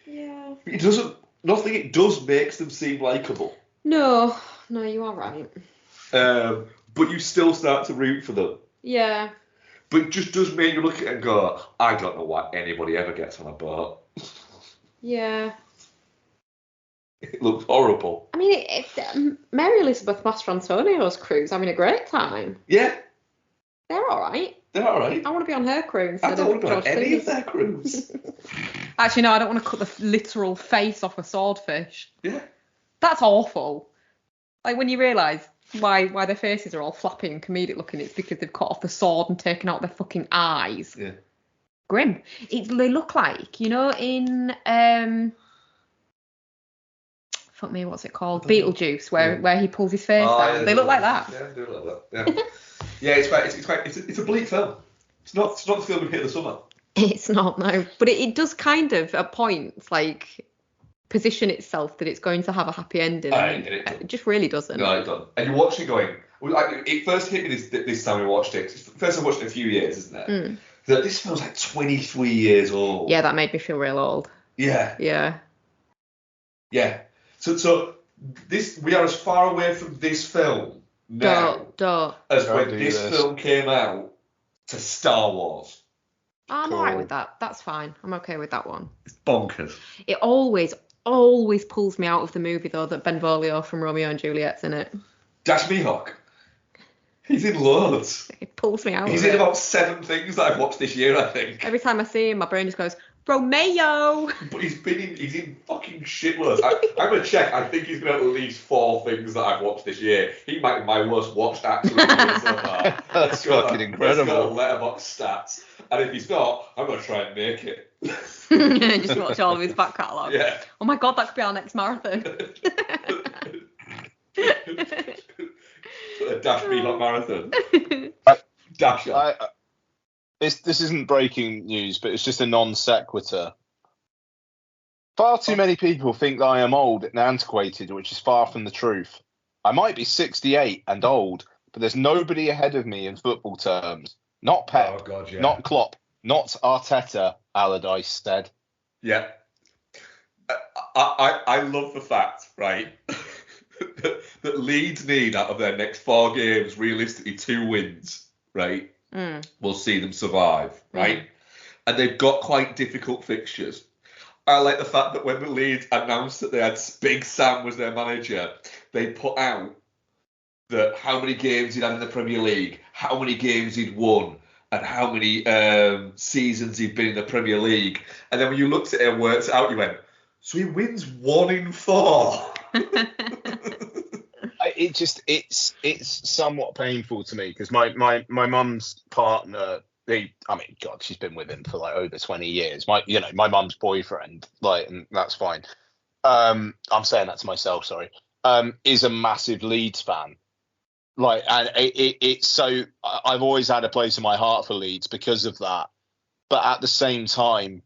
yeah. It doesn't. Nothing it does makes them seem likable. No, you are right. But you still start to root for them. Yeah. But it just does make you look at it and go, I don't know why anybody ever gets on a boat. Yeah. It looks horrible. I mean, Mary Elizabeth Mastrantonio's crew's having a great time. Yeah. They're all right. They're all right. I want to be on her crew instead of I don't want to be on George any Clooney's. of their crews. Actually, no, I don't want to cut the literal face off a swordfish. Yeah. That's awful. Like, when you realise why their faces are all flappy and comedic looking, it's because they've cut off the sword and taken out their fucking eyes. Yeah. Grim. They look like, you know, in fuck me, what's it called? Beetlejuice, where he pulls his face down. Yeah, they look like that. Yeah, they look like that. Yeah. Yeah, it's a bleak film. It's not the film we hit in the summer. It's not, no. But it does kind of, at points, like, position itself that it's going to have a happy ending. It just really doesn't. No, it doesn't. And you're watching it going, it first hit me this time we watched it. First time I watched it in a few years, isn't it? Mm. That this film's like 23 years old. Yeah, that made me feel real old. Yeah. Yeah. So this, we are as far away from this film now as when this film came out to Star Wars. I'm alright with that. That's fine. I'm okay with that one. It's bonkers. It always pulls me out of the movie, though, that Benvolio from Romeo and Juliet's in it. Dash Mihawk. He's in loads. It pulls me out. He's in about 7 things that I've watched this year, I think. Every time I see him, my brain just goes, Romeo! But he's in fucking shitloads. I'm going to check. I think he's been at least 4 things that I've watched this year. He might be my most watched actor of the year so far. That's fucking incredible. Let's go Letterboxd stats. And if he's not, I'm going to try and make it. Just watch all of his back catalogue. Yeah. Oh my god, that could be our next marathon. A Dash Mihawk marathon. Dash up. This isn't breaking news, but it's just a non sequitur. Far too many people think that I am old and antiquated, which is far from the truth. I might be 68 and old, but there's nobody ahead of me in football terms. Not Pep, not Klopp, not Arteta, Allardyce said. Yeah. I love the fact, right, that Leeds need out of their next 4 games, realistically 2 wins, right? Will see them survive, right? And they've got quite difficult fixtures. I like the fact that when the Leeds announced that they had Big Sam was their manager, they put out that how many games he'd had in the Premier League, how many games he'd won, and how many seasons he'd been in the Premier League. And then when you looked at it and worked it out, you went, so he wins 1 in 4. It's somewhat painful to me because my mum's partner, God, she's been with him for like over 20 years. My mum's boyfriend, and that's fine. I'm saying that to myself, sorry. Is a massive Leeds fan. And it's so I've always had a place in my heart for Leeds because of that. But at the same time,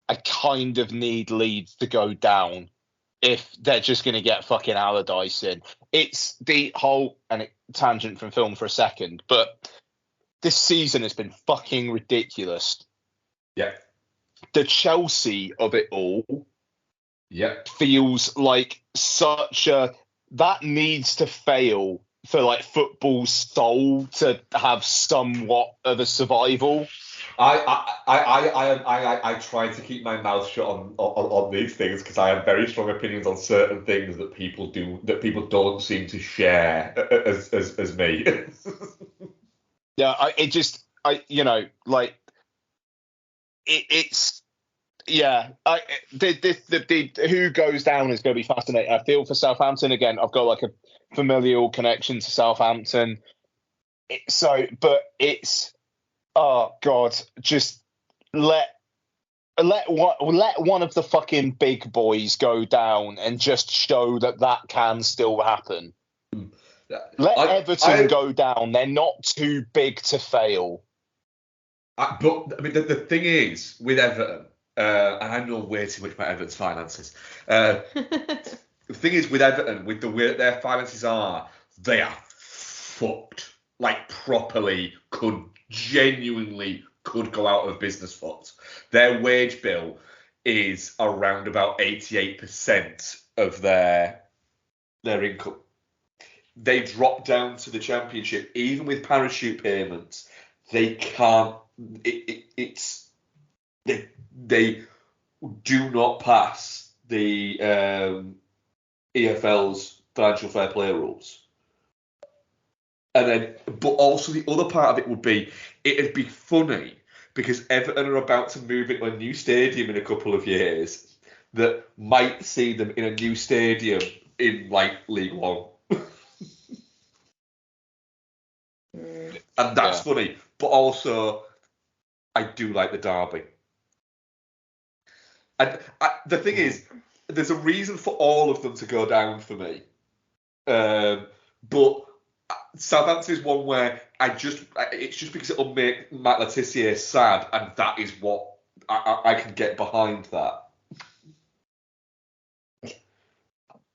I kind of need Leeds to go down if they're just going to get fucking Allardyce in. It's the whole, tangent from film for a second, but this season has been fucking ridiculous. Yeah. The Chelsea of it all feels like that needs to fail for football's soul to have somewhat of a survival. I try to keep my mouth shut on these things because I have very strong opinions on certain things that people don't seem to share as me. Yeah, who goes down is going to be fascinating. I feel for Southampton again. I've got a familial connection to Southampton. Oh God, just let one of the fucking big boys go down and just show that can still happen. Let Everton go down. They're not too big to fail. But the thing is with Everton, and I know way too much about Everton's finances. The thing is with Everton, with the way that their finances are, they are fucked. Properly, genuinely could go out of business fucked. Their wage bill is around about 88% of their income. They drop down to the Championship, even with parachute payments. They can't. They do not pass the EFL's financial fair play rules. But also the other part of it would be, it'd be funny because Everton are about to move into a new stadium in a couple of years that might see them in a new stadium in League One. And that's funny. But also, I do like the derby. And the thing is, there's a reason for all of them to go down for me. But Southampton is one where it's just because it'll make Matt Letizia sad, and that is what I can get behind that.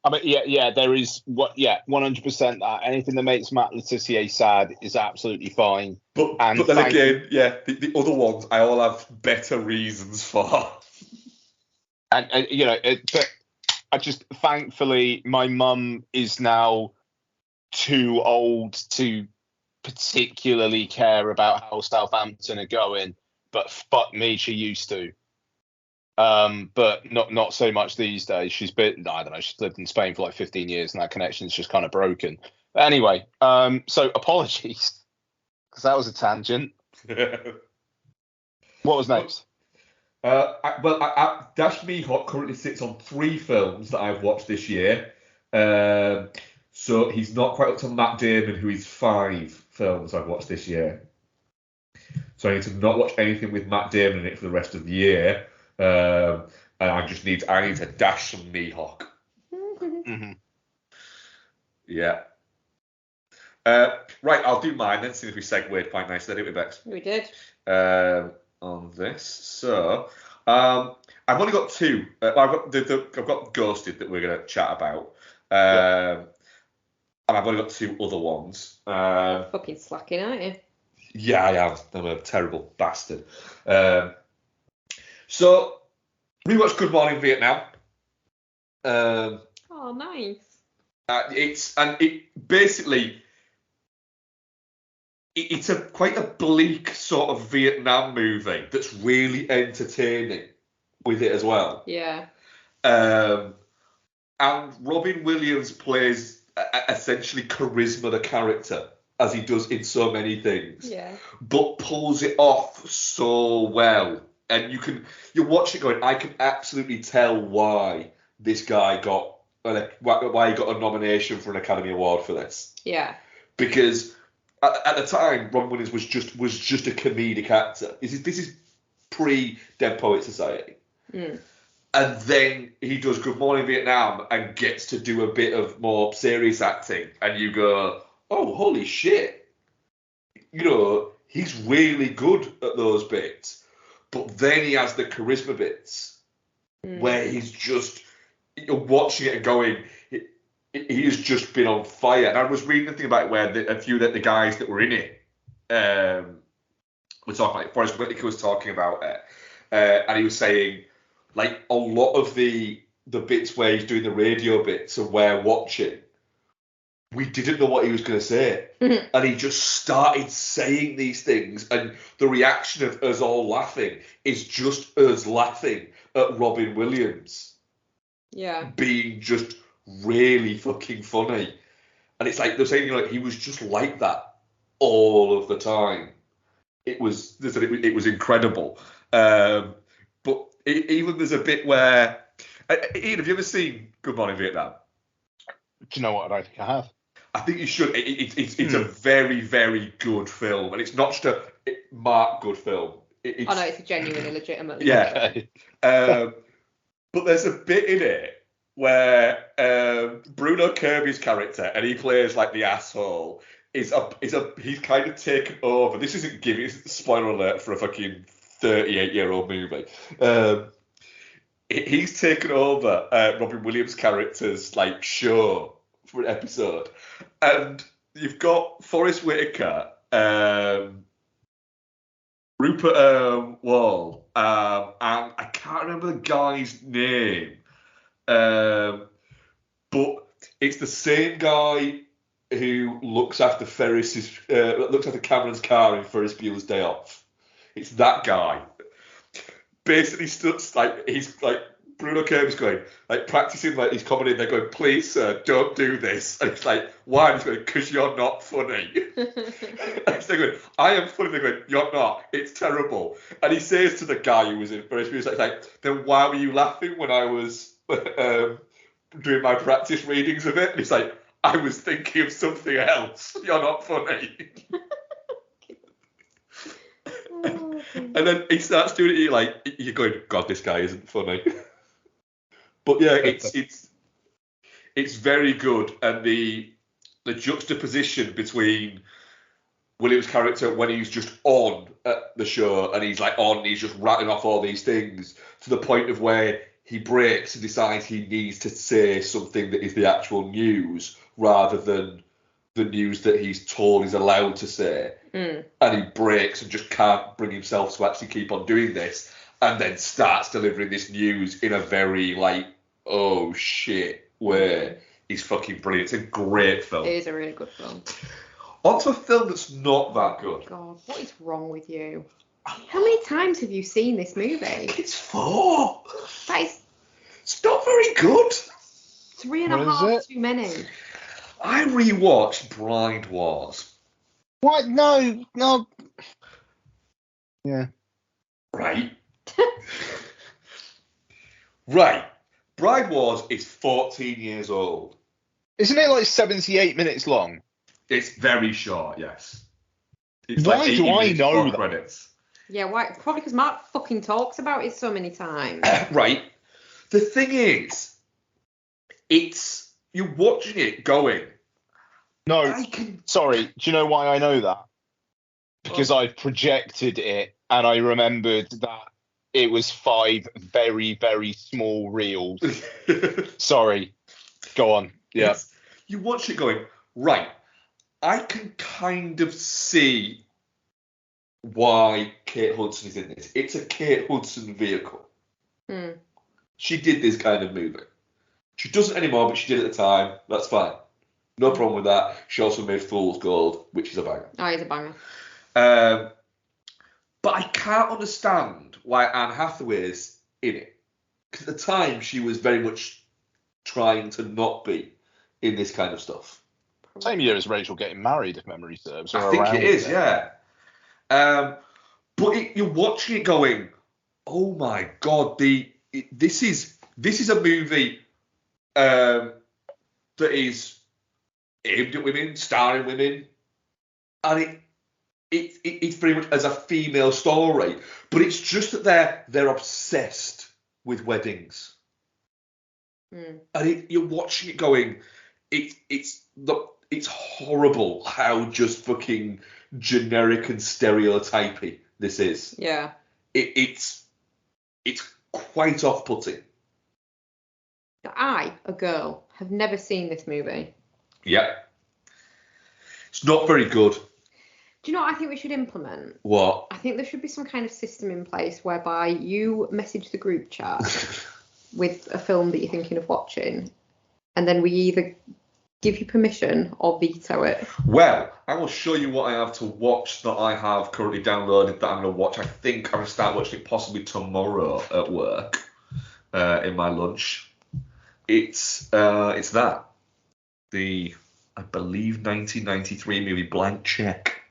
There is 100% that. Anything that makes Matt Letizia sad is absolutely fine. But then again, the other ones I all have better reasons for. But I just, thankfully, my mum is now too old to particularly care about how Southampton are going, but fuck me, she used to. But not so much these days. She's been, I don't know, she's lived in Spain for 15 years and that connection's just kind of broken. But anyway, so apologies, because that was a tangent. What was next? Dash Mihawk currently sits on 3 films that I've watched this year. So he's not quite up to Matt Damon, who is 5 films I've watched this year. So I need to not watch anything with Matt Damon in it for the rest of the year. And I need to dash some Mihawk. Mm-hmm. Yeah. Right, I'll do mine then, since we segued quite nicely, didn't we, Bex? We did. On this. So, I've only got 2. I've got Ghosted that we're going to chat about. And I've only got 2 other ones. Fucking slacking, aren't you? Yeah, I am. I'm a terrible bastard. So, rewatched Good Morning Vietnam. Oh, nice. It's quite a bleak sort of Vietnam movie that's really entertaining with it as well. Yeah. And Robin Williams plays essentially Charisma the character, as he does in so many things. Yeah. But pulls it off so well. And you watch it going, I can absolutely tell why this guy why he got a nomination for an Academy Award for this. Yeah. Because at the time, Robin Williams was just a comedic actor. This is pre Dead Poet Society. Mm. And then he does Good Morning Vietnam and gets to do a bit of more serious acting. And you go, oh, holy shit. You know, he's really good at those bits. But then he has the charisma bits where he's just, you're watching it and going, he has just been on fire. And I was reading a thing about it where a few of the guys that were in it were talking, like Forrest Whitaker was talking about it. And he was saying, like, a lot of the bits where he's doing the radio bits and we're watching, we didn't know what he was going to say. And he just started saying these things. And the reaction of us all laughing is just us laughing at Robin Williams. Yeah. Being just really fucking funny. And it's like they're saying, you know, he was just like that all of the time. It was incredible. But even there's a bit where Ian, have you ever seen Good Morning Vietnam? Do you know what? I don't think I have. I think you should. It's a very, very good film, and it's not just a marked good film. It's a genuinely legitimate. Yeah. Okay. But there's a bit in it where Bruno Kirby's character, and he plays like the asshole, he's kind of taken over. This isn't giving spoiler alert for a fucking 38-year-old movie. He's taken over Robin Williams' character's like show for an episode, and you've got Forrest Whitaker, Rupert Wall, and I can't remember the guy's name, but it's the same guy who looks after Cameron's car in Ferris Bueller's Day Off. It's that guy. Basically, he's like Bruno Kirby's going, like practicing like he's coming in. They're going, please, sir, don't do this. And it's like, why? And he's going, because you're not funny. And they're going, I am funny. They're going, you're not. It's terrible. And he says to the guy who was in Ferris Bueller's like, then why were you laughing when I was doing my practice readings of it? And he's like, I was thinking of something else. You're not funny. And then he starts doing it. You're going, God, this guy isn't funny. But yeah, it's very good, and the juxtaposition between Williams' character when he's just on at the show and he's just rattling off all these things to the point of where he breaks and decides he needs to say something that is the actual news rather than the news that he's told he's allowed to say. And he breaks and just can't bring himself to actually keep on doing this, and then starts delivering this news in a very oh shit way. He's fucking brilliant. It's a great film. It is a really good film. Onto a film that's not that good. God, what is wrong with you? How many times have you seen this movie? It's 4. It's not very good. 3.5 too many. I rewatched Bride Wars. What? No. Yeah. Right. Right. Bride Wars is 14 years old. Isn't it 78 minutes long? It's very short, yes. It's why do I know that? Credits. Yeah, why? Probably because Mark fucking talks about it so many times. Right. The thing is, you're watching it going. No, sorry. Do you know why I know that? Because I projected it and I remembered that it was 5 very, very small reels. Sorry. Go on. Yeah. You watch it going, right, I can kind of see why Kate Hudson is in this. It's a Kate Hudson vehicle. She did this kind of movie. She doesn't anymore, but she did at the time. That's fine. No problem with that. She also made Fool's Gold, which is a banger. Oh, he's a banger. But I can't understand why Anne Hathaway's in it. Because at the time, she was very much trying to not be in this kind of stuff. Same year as Rachel getting married, if memory serves. I think it is, yeah. But you're watching it going, oh my god, this is a movie that is aimed at women, starring women, and it's very much as a female story. But it's just that they're obsessed with weddings, and you're watching it going, it's horrible how just fucking generic and stereotypy this is. Yeah. It's quite off-putting. I, a girl, have never seen this movie. Yep. It's not very good. Do you know what I think we should implement? What? I think there should be some kind of system in place whereby you message the group chat with a film that you're thinking of watching, and then we either give you permission or veto it. Well, I will show you what I have to watch that I have currently downloaded that I'm going to watch. I think I'm going to start watching it possibly tomorrow at work in my lunch. It's that. I believe, 1993 movie Blank Check.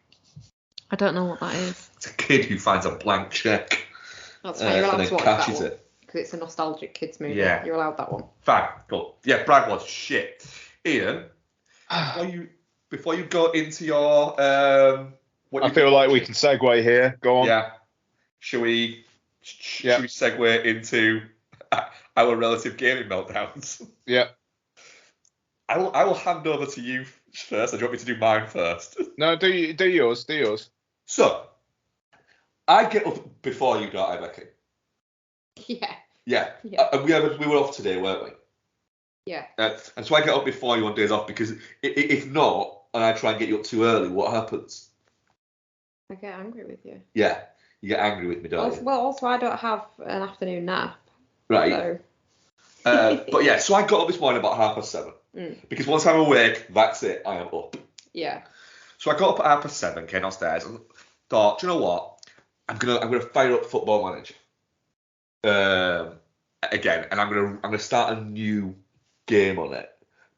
I don't know what that is. It's a kid who finds a blank check. That's fine, you're allowed to watch that one. Because it's a nostalgic kids movie. Yeah. You're allowed that one. Fine, cool. Yeah, Brad was shit. Ian, before you go into your I feel like we can segue here. Go on. Yeah. Should we segue into our relative gaming meltdowns? Yeah. I will hand over to you first. Or do you want me to do mine first? No, do yours. Do yours. So, I get up before you, don't I, Becky? Yeah. Yeah. And we were off today, weren't we? Yeah. And so I get up before you on days off, because if not, and I try and get you up too early, what happens? I get angry with you. Yeah. You get angry with me, don't you? Well, also I don't have an afternoon nap. Right. So. But yeah, so I got up this morning about 7:30. Because once I'm awake, that's it, I am up. Yeah. So I got up at 7:30, came downstairs and thought, do you know what? I'm gonna fire up Football Manager. Again, and I'm gonna start a new game on it,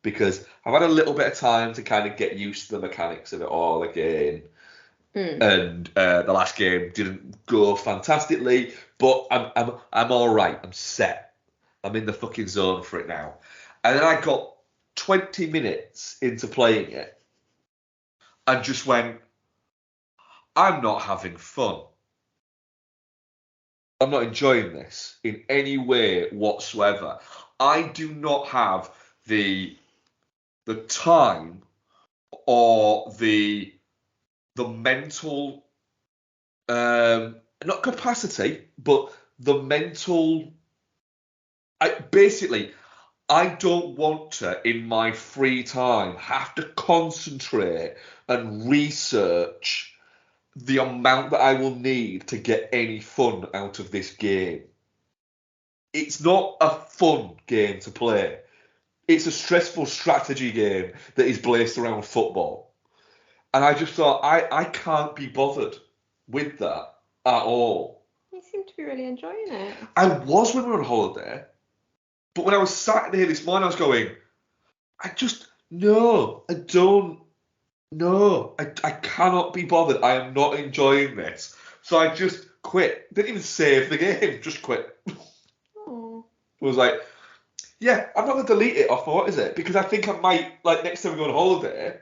because I've had a little bit of time to kind of get used to the mechanics of it all again. And the last game didn't go fantastically, but I'm all right. I'm set. I'm in the fucking zone for it now. And then I got 20 minutes into playing it and just went, I'm not having fun. I'm not enjoying this in any way whatsoever. I do not have the time or the mental, not capacity, but the mental. I don't want to, in my free time, have to concentrate and research the amount that I will need to get any fun out of this game. It's not a fun game to play. It's a stressful strategy game that is based around football. And I just thought, I can't be bothered with that at all. You seem to be really enjoying it. I was when we were on holiday. But when I was sat here this morning, I was going, I cannot be bothered. I am not enjoying this. So I just quit. Didn't even save the game, just quit. Oh. I was like, yeah, I'm not going to delete it off, what is it? Because I think I might, like, next time we go on holiday,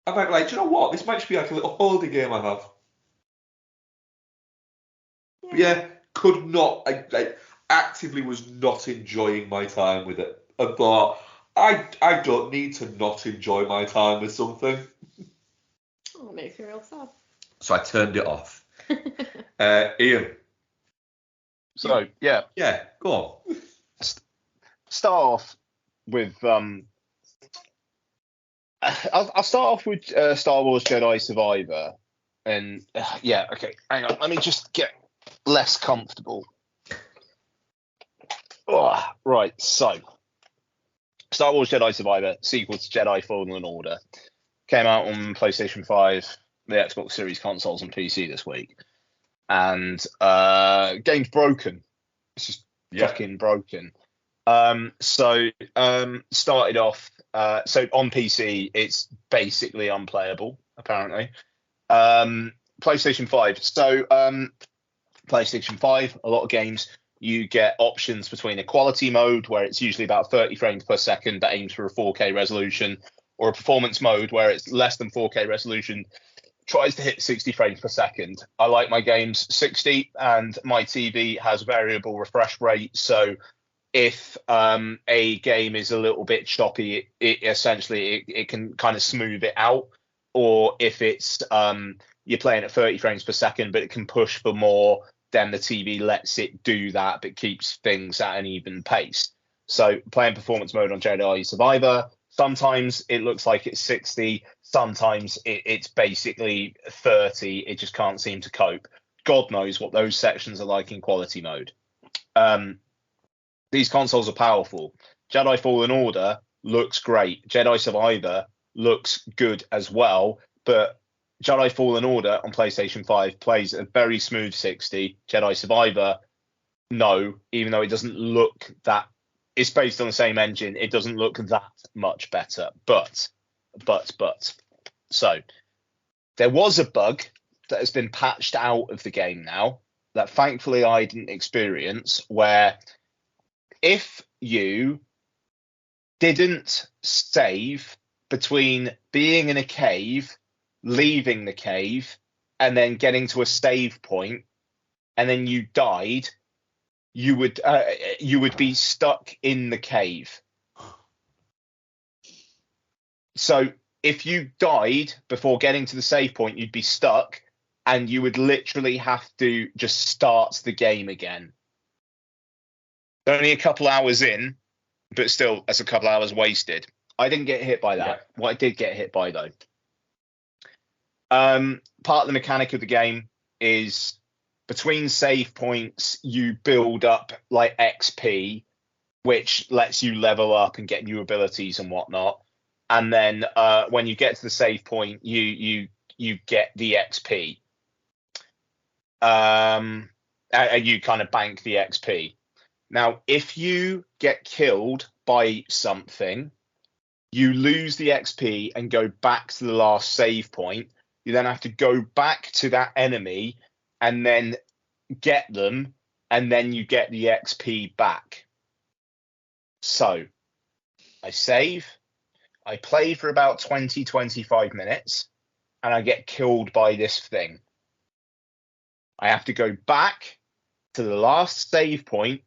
I might be like, do you know what? This might just be like a little holiday game I have. Yeah, yeah, could not, I actively was not enjoying my time with it. I thought, I don't need to not enjoy my time with something. Oh, it makes me real sad. So I turned it off. Ian. So, yeah. Yeah, go on. Start off with, I'll start off with Star Wars Jedi Survivor. And, yeah, okay, hang on. Let me just get less comfortable. Oh, right, so Star Wars Jedi Survivor, sequel to Jedi Fallen Order, came out on PlayStation 5, the Xbox Series consoles, and PC this week. And game's broken. It's just fucking broken. Started off. So on PC, it's basically unplayable, apparently. PlayStation 5. So PlayStation 5, a lot of games, you get options between a quality mode, where it's usually about 30 frames per second that aims for a 4K resolution, or a performance mode where it's less than 4K resolution, tries to hit 60 frames per second. I like my games 60, and my TV has variable refresh rate. So if a game is a little bit choppy, it essentially it can kind of smooth it out. Or if it's you're playing at 30 frames per second, but it can push for more, then the TV lets it do that, but keeps things at an even pace. So playing performance mode on Jedi Survivor, sometimes it looks like it's 60, sometimes it's basically 30. It just can't seem to cope. God knows what those sections are like in quality mode. These consoles are powerful. Jedi Fallen Order looks great. Jedi Survivor looks good as well, but Jedi Fallen Order on PlayStation 5 plays a very smooth 60. Jedi Survivor, no, even though it doesn't look that, it's based on the same engine, it doesn't look that much better. But, so there was a bug that has been patched out of the game now that thankfully I didn't experience, where if you didn't save between being in a cave, leaving the cave, and then getting to a save point, and then you died, you would be stuck in the cave. So if you died before getting to the save point, you'd be stuck, and you would literally have to just start the game again. Only a couple hours in, but still, that's a couple hours wasted. I didn't get hit by that. Yeah. What I did get hit by, though, part of the mechanic of the game is between save points, you build up like XP, which lets you level up and get new abilities and whatnot. And then when you get to the save point, you get the XP. And you kind of bank the XP. Now, if you get killed by something, you lose the XP and go back to the last save point. You then have to go back to that enemy and then get them, and then you get the XP back. So I save, I play for about 20-25 minutes, and I get killed by this thing. I have to go back to the last save point,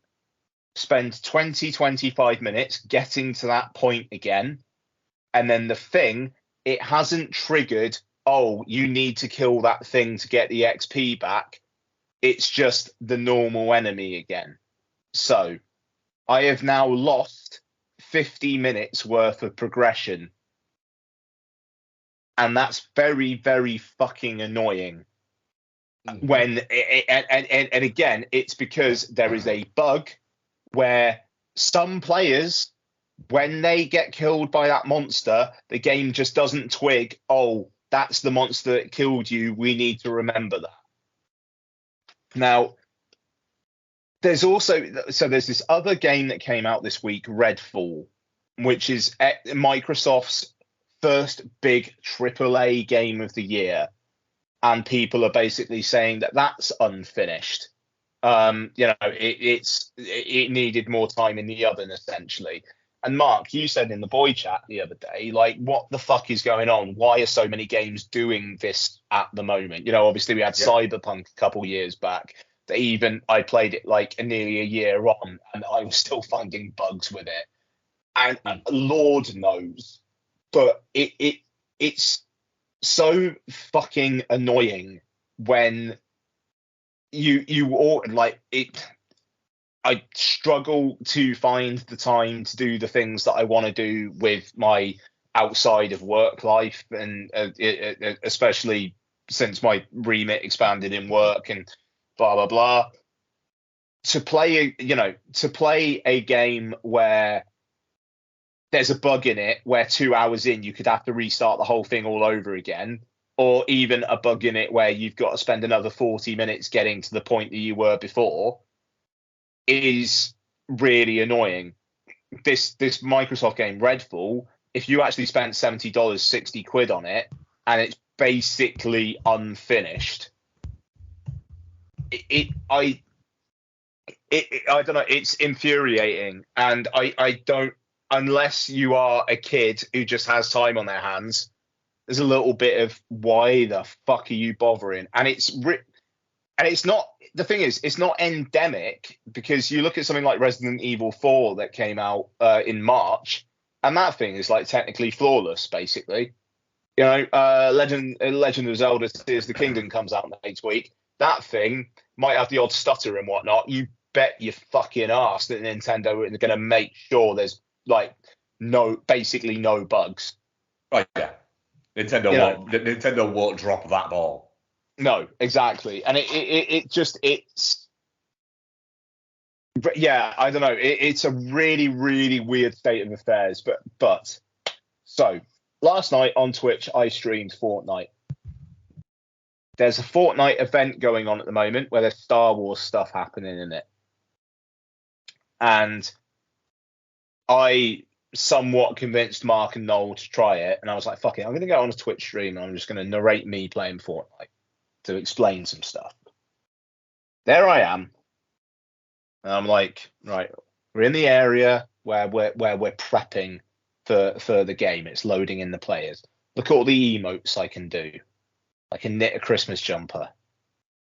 spend 20-25 minutes getting to that point again, and then the thing, it hasn't triggered, oh, you need to kill that thing to get the XP back. It's just the normal enemy again. So I have now lost 50 minutes worth of progression. And that's very, very fucking annoying. When and again, it's because there is a bug where some players, when they get killed by that monster, the game just doesn't twig, oh, that's the monster that killed you, we need to remember that. Now, there's this other game that came out this week, Redfall, which is Microsoft's first big AAA game of the year. And people are basically saying that that's unfinished. It needed more time in the oven, essentially. And Mark, you said in the boy chat the other day, like, what the fuck is going on? Why are so many games doing this at the moment? Obviously we had Cyberpunk a couple years back. I played it like nearly a year on, and I was still finding bugs with it. And Lord knows, but it's so fucking annoying when you order like it. I struggle to find the time to do the things that I want to do with my outside of work life, and especially since my remit expanded in work and blah blah blah. To play a game where there's a bug in it where 2 hours in you could have to restart the whole thing all over again, or even a bug in it where you've got to spend another 40 minutes getting to the point that you were before, is really annoying. This Microsoft game, Redfall, if you actually spent $70, 60 quid on it, and it's basically unfinished, I don't know, it's infuriating. And I don't, unless you are a kid who just has time on their hands, there's a little bit of, why the fuck are you bothering? And it's not, the thing is, it's not endemic, because you look at something like Resident Evil 4 that came out in March, and that thing is like technically flawless, basically. You know, Legend of Zelda Tears of the Kingdom comes out next week. That thing might have the odd stutter and whatnot. You bet your fucking ass that Nintendo are going to make sure there's like basically no bugs. Right, yeah. Nintendo won't drop that ball. No, exactly. And yeah, I don't know. It's a really, really weird state of affairs. But so last night on Twitch, I streamed Fortnite. There's a Fortnite event going on at the moment where there's Star Wars stuff happening in it. And I somewhat convinced Mark and Noel to try it. And I was like, fuck it, I'm going to go on a Twitch stream and I'm just going to narrate me playing Fortnite to explain some stuff. There I am. And I'm like, right, we're in the area where we're prepping for the game. It's loading in the players. Look at all the emotes I can do. I can knit a Christmas jumper.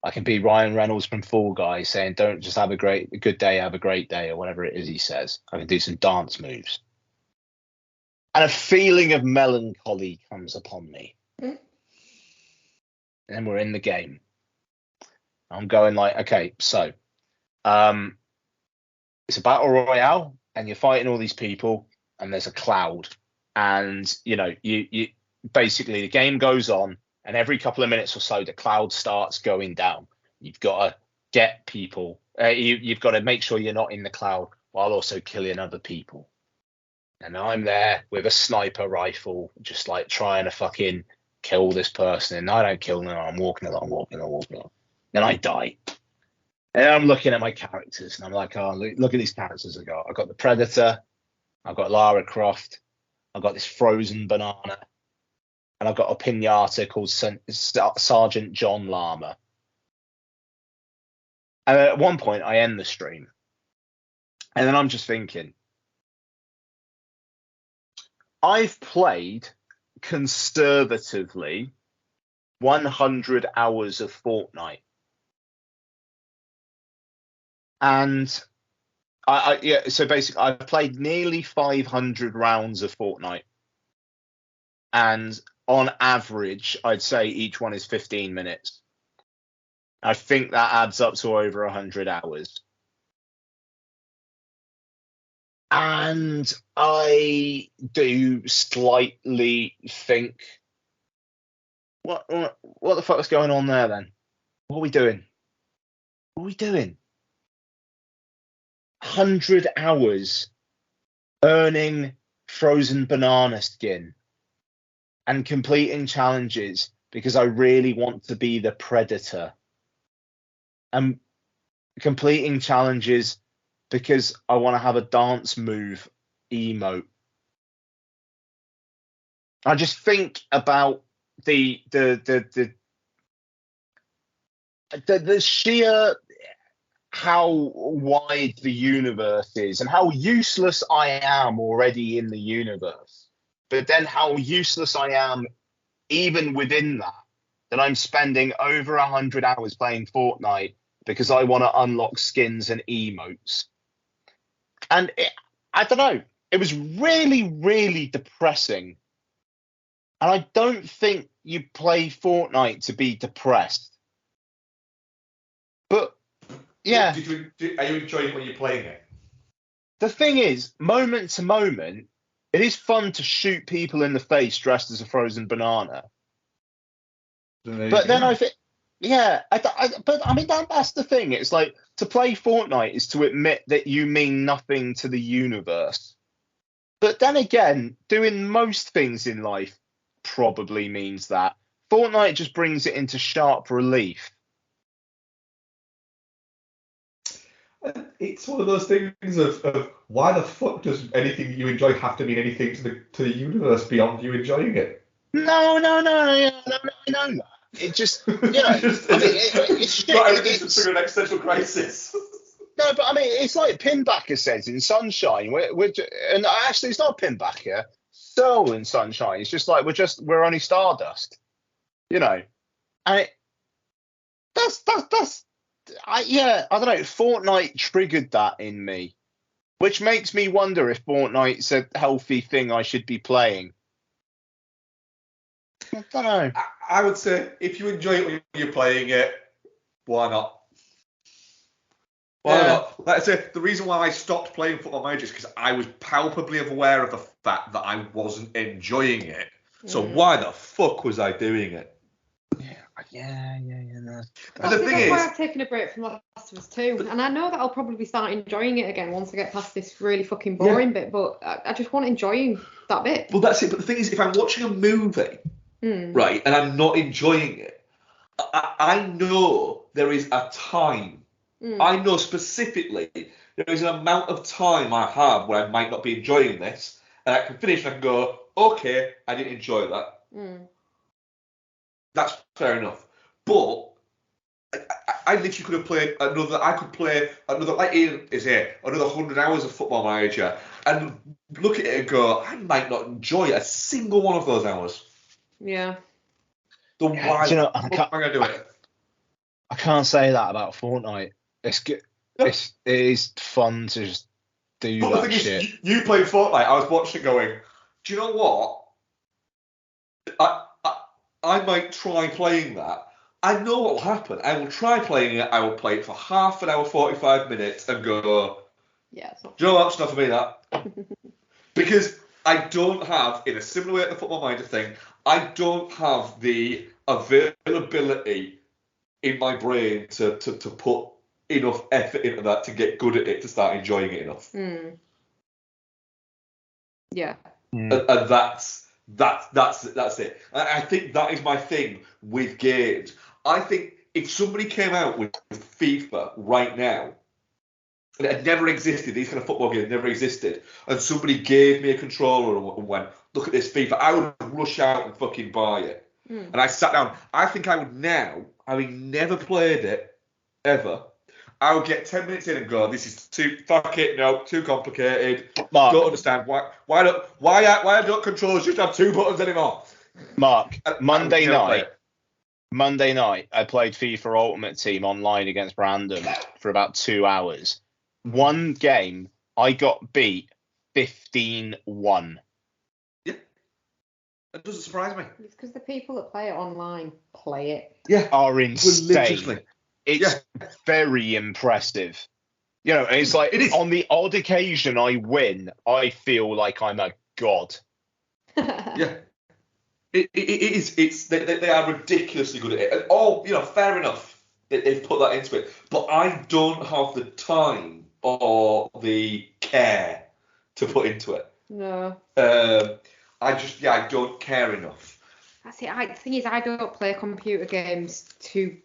I can be Ryan Reynolds from Fall Guys saying, don't just have a good day, have a great day, or whatever it is he says. I can do some dance moves. And a feeling of melancholy comes upon me. And then we're in the game. I'm going like, okay, so it's a battle royale, and you're fighting all these people, and there's a cloud, and you basically the game goes on, and every couple of minutes or so the cloud starts going down. You've got to get people. You've got to make sure you're not in the cloud while also killing other people. And I'm there with a sniper rifle, just like trying to fucking kill this person, and I don't kill them. I'm walking along. Then I die. And I'm looking at my characters, and I'm like, oh, look at these characters I got. I got the Predator, I've got Lara Croft, I've got this frozen banana, and I've got a pinata called Sergeant John Lama. And at one point, I end the stream, and then I'm just thinking, I've played conservatively 100 hours of Fortnite. And so basically I've played nearly 500 rounds of Fortnite. And on average, I'd say each one is 15 minutes. I think that adds up to over 100 hours. And I do slightly think, what the fuck is going on there then? What are we doing? 100 hours earning frozen banana skin and completing challenges because I really want to be the Predator. And completing challenges because I want to have a dance move emote. I just think about the sheer how wide the universe is and how useless I am already in the universe. But then how useless I am even within that I'm spending over 100 hours playing Fortnite because I want to unlock skins and emotes. And I don't know, it was really, really depressing. And I don't think you play Fortnite to be depressed. But, yeah. Are you enjoying when you're playing it? The thing is, moment to moment, it is fun to shoot people in the face dressed as a frozen banana. But then I think, yeah, but I mean, that's the thing. It's like, to play Fortnite is to admit that you mean nothing to the universe. But then again, doing most things in life probably means that. Fortnite just brings it into sharp relief. It's one of those things of why the fuck does anything you enjoy have to mean anything to the universe beyond you enjoying it? No, that. It just, it's shit. Not everything's to trigger an existential crisis. No, but I mean, it's like Pinbacker says in Sunshine. And actually, it's not Pinbacker. So in Sunshine, it's just like we're only stardust, and that's I don't know. Fortnite triggered that in me, which makes me wonder if Fortnite's a healthy thing I should be playing. I don't know. I would say if you enjoy it when you're playing it, why not? Why not? Like I said, the reason why I stopped playing Football Manager is because I was palpably aware of the fact that I wasn't enjoying it. So why the fuck was I doing it? Yeah. No. And the thing is, why I've taken a break from Last of Us 2, and I know that I'll probably start enjoying it again once I get past this really fucking boring bit, but I just want enjoying that bit. Well, that's it. But the thing is, if I'm watching a movie, right, and I'm not enjoying it, I know there is a time. I know specifically there is an amount of time I have where I might not be enjoying this, and I can finish and I can go, okay, I didn't enjoy that. That's fair enough. But I literally could have played another. I could play another. Like Ian is here, another 100 hours of Football Manager, and look at it and go, I might not enjoy a single one of those hours. Yeah. So why? Am I going to do it? I can't say that about Fortnite. It's good. It is fun to just do that the thing shit. Is, you played Fortnite. I was watching, going, do you know what? I might try playing that. I know what will happen. I will try playing it. I will play it for half an hour, 45 minutes, and go. Yeah. It's not do you know what? It's not for me that. Because I don't have, in a similar way to the Football Manager thing, I don't have the availability in my brain to put enough effort into that to get good at it to start enjoying it enough. Yeah. And that's it. I think that is my thing with games. I think if somebody came out with FIFA right now, and it had never existed, these kind of football games never existed, and somebody gave me a controller and went, look at this FIFA, I would rush out and fucking buy it. And I sat down. I think I would now, having never played it ever, I would get 10 minutes in and go, this is too complicated. Mark, don't understand why don't controllers just have two buttons anymore? Mark, Monday night, I played FIFA Ultimate Team online against Random for about 2 hours. One game, I got beat 15-1. Yeah. That doesn't surprise me. It's because the people that play it online play it. Yeah. Are insane. Religiously. It's very impressive. It's like on the odd occasion I win, I feel like I'm a god. Yeah. It is. They are ridiculously good at it. And fair enough. They've put that into it. But I don't have the time or the care to put into it. No. I don't care enough. That's it. The thing is, I don't play computer games to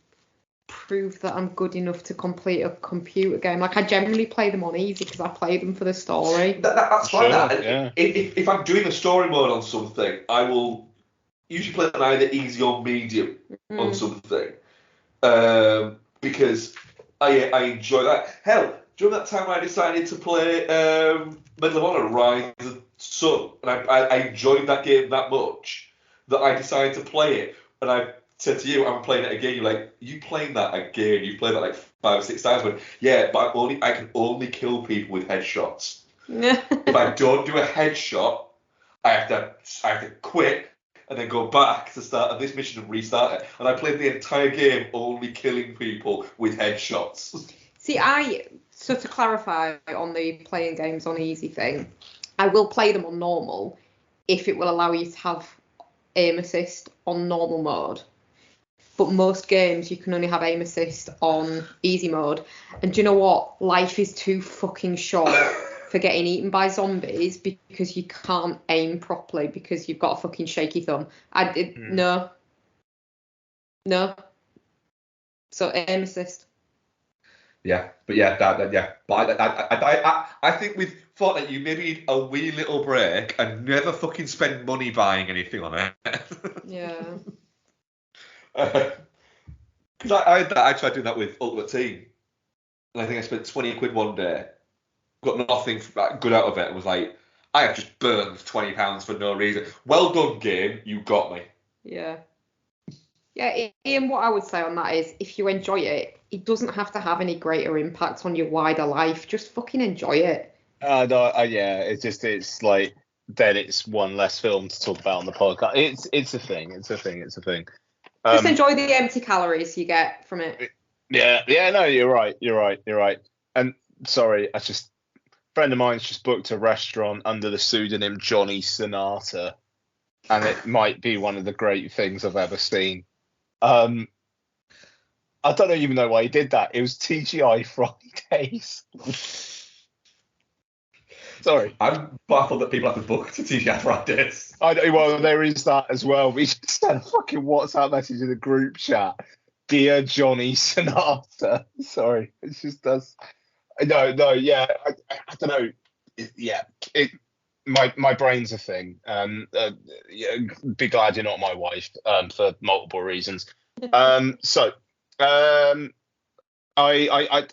prove that I'm good enough to complete a computer game. Like, I generally play them on easy because I play them for the story. That's fine. Sure, yeah. If I'm doing a story mode on something, I will usually play them either easy or medium on something. Because I enjoy that. Hell, during that time I decided to play Medal of Honor Rise of the Sun, and I enjoyed that game that much that I decided to play it, and I said to you, I'm playing it again. You're like, you playing that again? You played that like 5 or 6 times. But yeah, but I can only kill people with headshots. If I don't do a headshot, I have to quit and then go back to start this mission and restart it. And I played the entire game only killing people with headshots. See, so to clarify on the playing games on easy thing, I will play them on normal if it will allow you to have aim assist on normal mode. But most games you can only have aim assist on easy mode. And do you know what? Life is too fucking short for getting eaten by zombies because you can't aim properly because you've got a fucking shaky thumb. No. So aim assist. Yeah, but yeah, But I think we've thought that you maybe need a wee little break and never fucking spend money buying anything on it. Yeah. Because I tried doing that with Ultimate Team, and I think I spent 20 quid one day, got nothing good out of it. It was like, I have just burned £20 for no reason. Well done, game. You got me. Yeah. Yeah, Ian, what I would say on that is if you enjoy it, it doesn't have to have any greater impact on your wider life. Just fucking enjoy it. Yeah, it's like then it's one less film to talk about on the podcast. It's a thing. Just enjoy the empty calories you get from it. Yeah, no, you're right. And sorry, a friend of mine's just booked a restaurant under the pseudonym Johnny Sonata, and it might be one of the great things I've ever seen. I don't even know why he did that. It was TGI Fridays. Sorry. I'm baffled that people have to book to TGI Fridays. I know, well, there is that as well. We just sent a fucking WhatsApp message in the group chat. Dear Johnny Sonata. Sorry. It just does. No, yeah. I don't know. My brain's a thing. Yeah, be glad you're not my wife for multiple reasons. I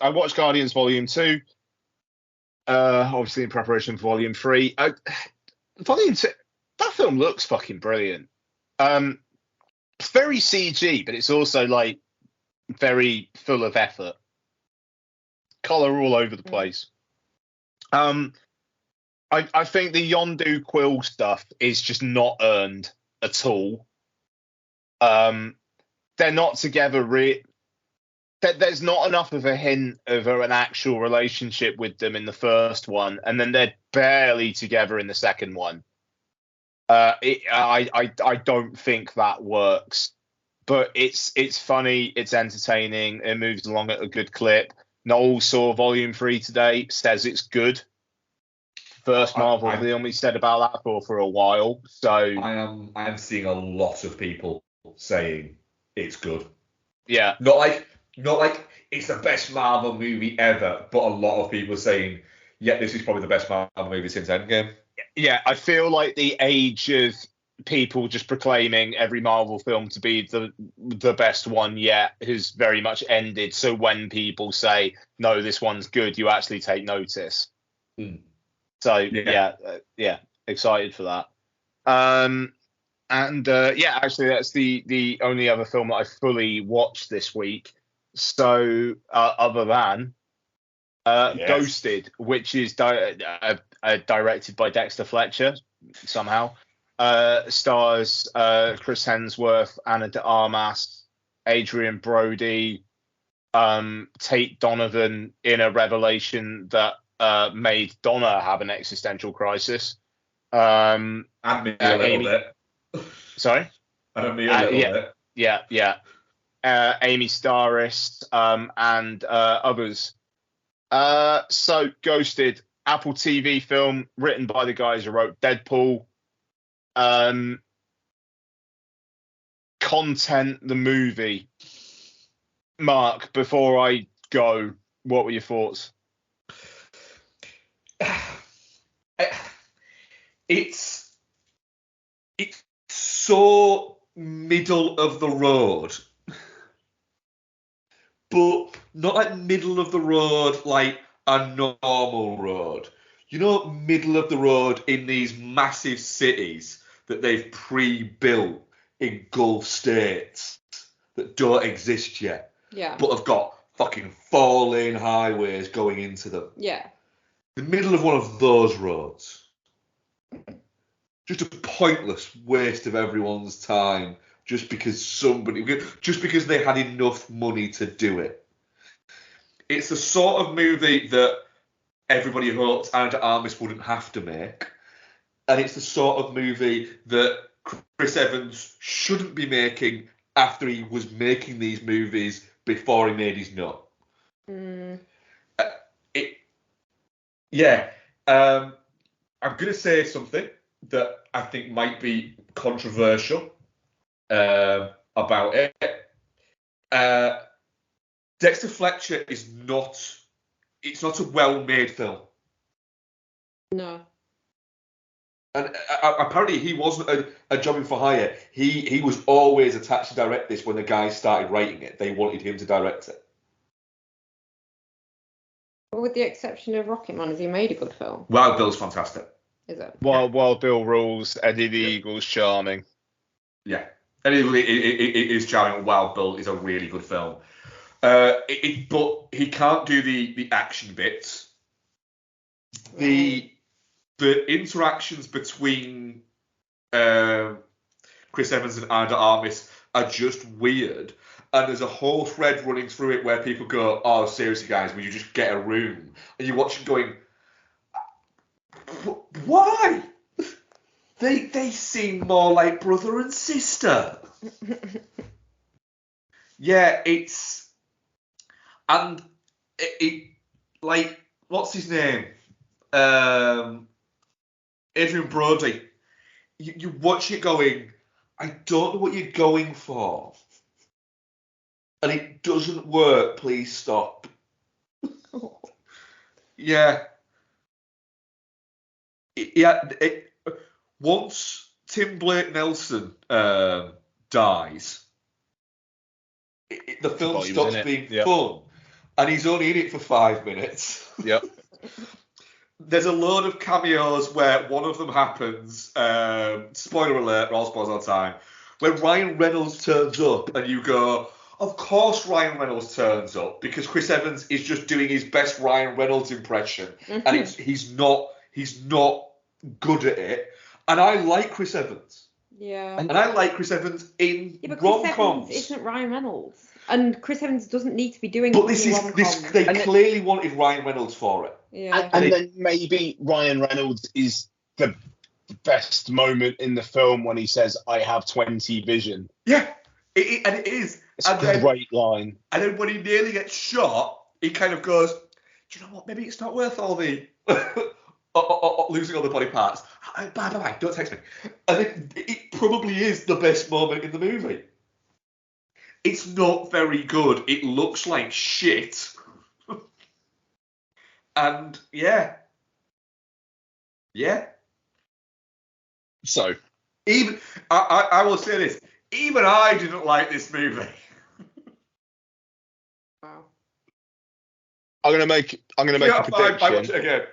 watched Guardians Volume 2. Obviously in preparation for Volume 3. Volume 2, that film looks fucking brilliant. It's very CG, but it's also like very full of effort. Colour all over the place. I think the Yondu Quill stuff is just not earned at all. They're not together. There's not enough of a hint of an actual relationship with them in the first one, and then they're barely together in the second one. I don't think that works, but it's funny, it's entertaining, it moves along at a good clip. Noel saw Volume 3 today, says it's good. First Marvel film he said about that for a while. So I am seeing a lot of people saying it's good. Yeah. Not like it's the best Marvel movie ever, but a lot of people saying, yeah, this is probably the best Marvel movie since Endgame. Yeah, I feel like the age of people just proclaiming every Marvel film to be the best one yet has very much ended. So when people say, no, this one's good, you actually take notice. So yeah, excited for that. Actually that's the only other film that I fully watched this week. So other than Ghosted, which is directed by Dexter Fletcher somehow, stars Chris Hemsworth, Ana de Armas, Adrian Brody, Tate Donovan in a revelation that made Donna have an existential crisis. And me a little bit. Sorry? And me a little bit. Yeah. Amy Starris and others. So Ghosted, Apple TV film, written by the guys who wrote Deadpool. Content, the movie. Mark, before I go, what were your thoughts? It's so middle of the road, but not like middle of the road like a normal road. You know, middle of the road in these massive cities that they've pre-built in Gulf states that don't exist yet, but have got fucking 4-lane highways going into them. Yeah. The middle of one of those roads. Just a pointless waste of everyone's time just because they had enough money to do it. It's the sort of movie that everybody hoped Ana de Armas wouldn't have to make. And it's the sort of movie that Chris Evans shouldn't be making after he was making these movies before he made his nut. I'm going to say something that I think might be controversial about it. Dexter Fletcher is not. It's not a well-made film. No. And apparently he wasn't a jobbing for hire. He was always attached to direct this when the guys started writing it. They wanted him to direct it. But with the exception of Rocketman, has he made a good film? Wild Bill's fantastic. Is it? Wild Bill rules. Eddie the Eagle's charming. Yeah. And it is charming. Wild Bill is a really good film. But he can't do the action bits. The interactions between Chris Evans and Ana de Armas are just weird. And there's a whole thread running through it where people go, "Oh, seriously, guys, will you just get a room?" And you watch them going, "Why? They seem more like brother and sister." Yeah, it's... And it like, what's his name? Adrian Brody. You watch it going, I don't know what you're going for. And it doesn't work, please stop. Yeah. Once Tim Blake Nelson dies, the film stops being fun. And he's only in it for 5 minutes. Yep. There's a load of cameos where one of them happens, spoiler alert, we're all spoilers all the time, when Ryan Reynolds turns up and you go, of course Ryan Reynolds turns up, because Chris Evans is just doing his best Ryan Reynolds impression, and he's not good at it. And I like Chris Evans. Yeah. And I like Chris Evans in but rom-coms. Chris Evans isn't Ryan Reynolds. And Chris Evans doesn't need to be doing But rom-coms. They clearly wanted Ryan Reynolds for it. Yeah. And then maybe Ryan Reynolds is the best moment in the film when he says, "I have 20 vision." Yeah, it is. It's a great line. And then when he nearly gets shot, he kind of goes, "Do you know what? Maybe it's not worth all the losing all the body parts. Bye, don't text me." And it probably is the best moment in the movie. It's not very good. It looks like shit. And yeah. So even I will say this. Even I didn't like this movie. Wow. I'm gonna make a prediction. Again.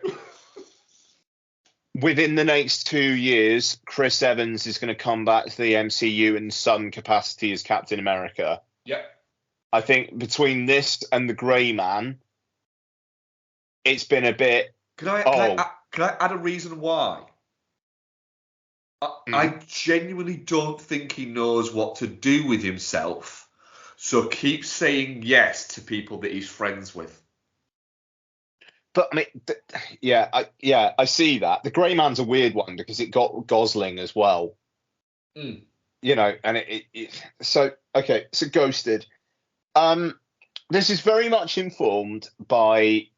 Within the next 2 years, Chris Evans is going to come back to the MCU in some capacity as Captain America. Yeah. I think between this and The Grey Man, it's been a bit... Can I add a reason why? I genuinely don't think he knows what to do with himself, so keep saying yes to people that he's friends with. But I mean, I see that. The Grey Man's a weird one because it got Gosling as well. Mm. You know, and so Ghosted. This is very much informed by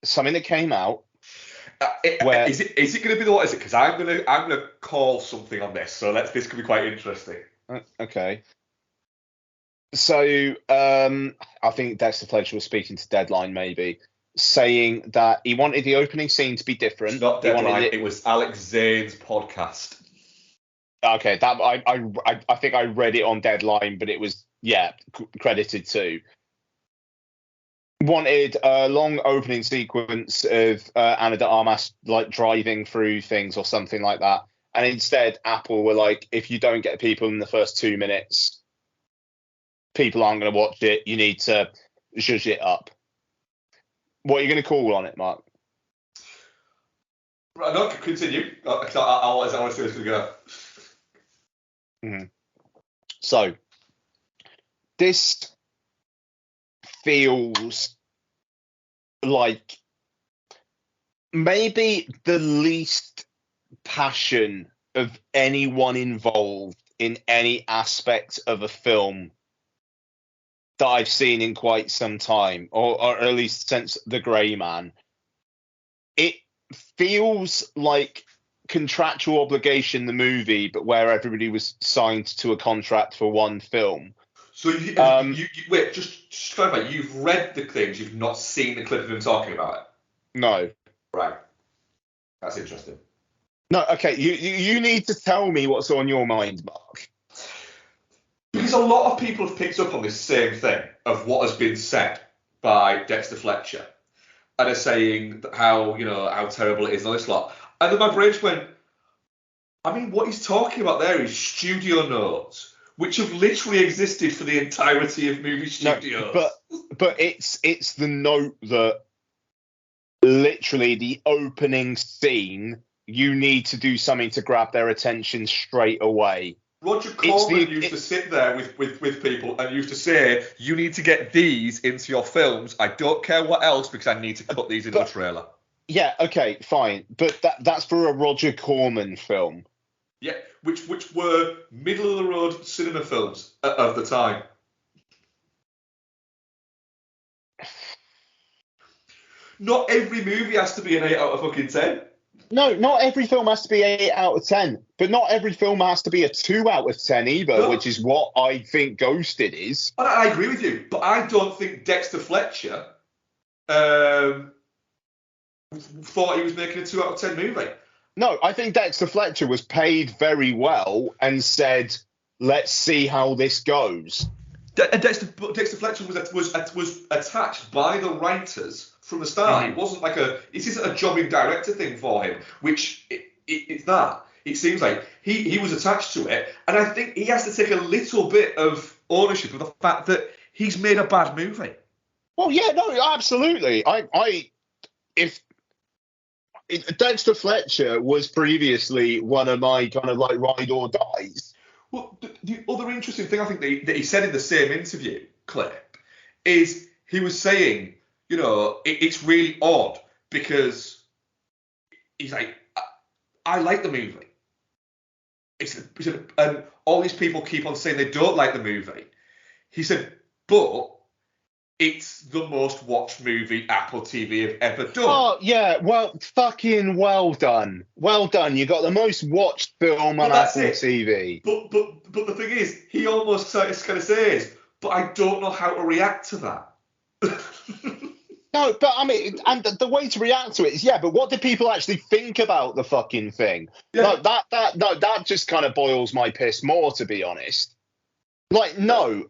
something that came out. Is it going to be the what is it? Because I'm gonna call something on this. So this could be quite interesting. Okay. So I think Dexter Fletcher was speaking to Deadline, maybe, saying that he wanted the opening scene to be different. It's not Deadline. It was Alex Zane's podcast. Okay, that I think I read it on Deadline, but it was credited to. Wanted a long opening sequence of Ana de Armas like driving through things or something like that, and instead Apple were like, if you don't get people in the first 2 minutes, people aren't going to watch it. You need to zhuzh it up. What are you going to call on it, Mark? Right, no, continue. Because I want to see this go. Mm-hmm. So this feels like maybe the least passion of anyone involved in any aspect of a film that I've seen in quite some time, or at least since The Grey Man. feels like contractual obligation, the movie, but where everybody was signed to a contract for one film. So you wait, just clarify. You've read the things, you've not seen the clip of him talking about it. No. Right. That's interesting. No. Okay. You need to tell me what's on your mind, Mark. Because a lot of people have picked up on this same thing of what has been said by Dexter Fletcher, and are saying how terrible it is and all this lot. And then my brain just went, I mean, what he's talking about there is studio notes, which have literally existed for the entirety of movie studios. No, but it's the note that literally the opening scene, you need to do something to grab their attention straight away. Roger Corman used to sit there with people and used to say, you need to get these into your films. I don't care what else because I need to cut these into a trailer. Yeah, okay, fine. But that's for a Roger Corman film. Yeah, which were middle of the road cinema films of the time. Not every movie has to be an 8 out of fucking 10. No, not every film has to be 8 out of 10. But not every film has to be a 2 out of 10 either, which is what I think Ghosted is. I agree with you, but I don't think Dexter Fletcher thought he was making a 2 out of 10 movie. No, I think Dexter Fletcher was paid very well and said, let's see how this goes. Dexter Fletcher was attached by the writers from the start. It wasn't like this isn't a jobbing director thing for him, which it's that. It seems like he was attached to it, and I think he has to take a little bit of ownership of the fact that he's made a bad movie. Well, yeah, no, absolutely. If Dexter Fletcher was previously one of my kind of like ride or dies. Well, the other interesting thing I think that he said in the same interview clip is he was saying, it's really odd because he's like, I like the movie. And all these people keep on saying they don't like the movie. He said, but it's the most watched movie Apple TV have ever done. Oh, yeah. Well, fucking well done. Well done. You got the most watched film on Apple TV. But the thing is, he almost kind of says, but I don't know how to react to that. No, but I mean, and the way to react to it is, but what do people actually think about the fucking thing? Yeah. That just kind of boils my piss more, to be honest. Like, no,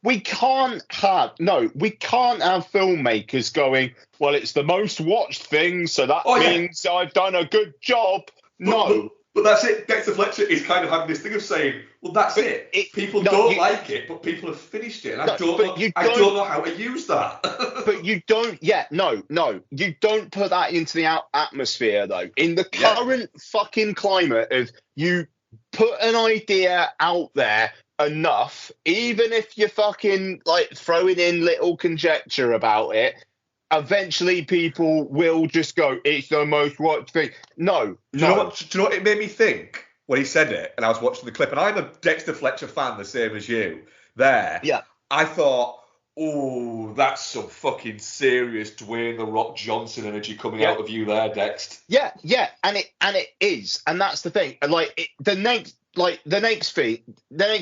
we can't have filmmakers going, well, it's the most watched thing, so that means I've done a good job. But that's it. Dexter Fletcher is kind of having this thing of saying, well, that's it. People don't like it, but people have finished it, and I don't know how to use that. But you don't, you don't put that into the atmosphere, though. In the current fucking climate of you put an idea out there enough, even if you're fucking like throwing in little conjecture about it, eventually people will just go, it's the most watched thing. No. Do you know what it made me think when he said it? And I was watching the clip, and I'm a Dexter Fletcher fan, the same as you. There, I thought, oh, that's some fucking serious Dwayne The Rock Johnson energy coming out of you there, Dex. Yeah, and it is, and that's the thing. Like the next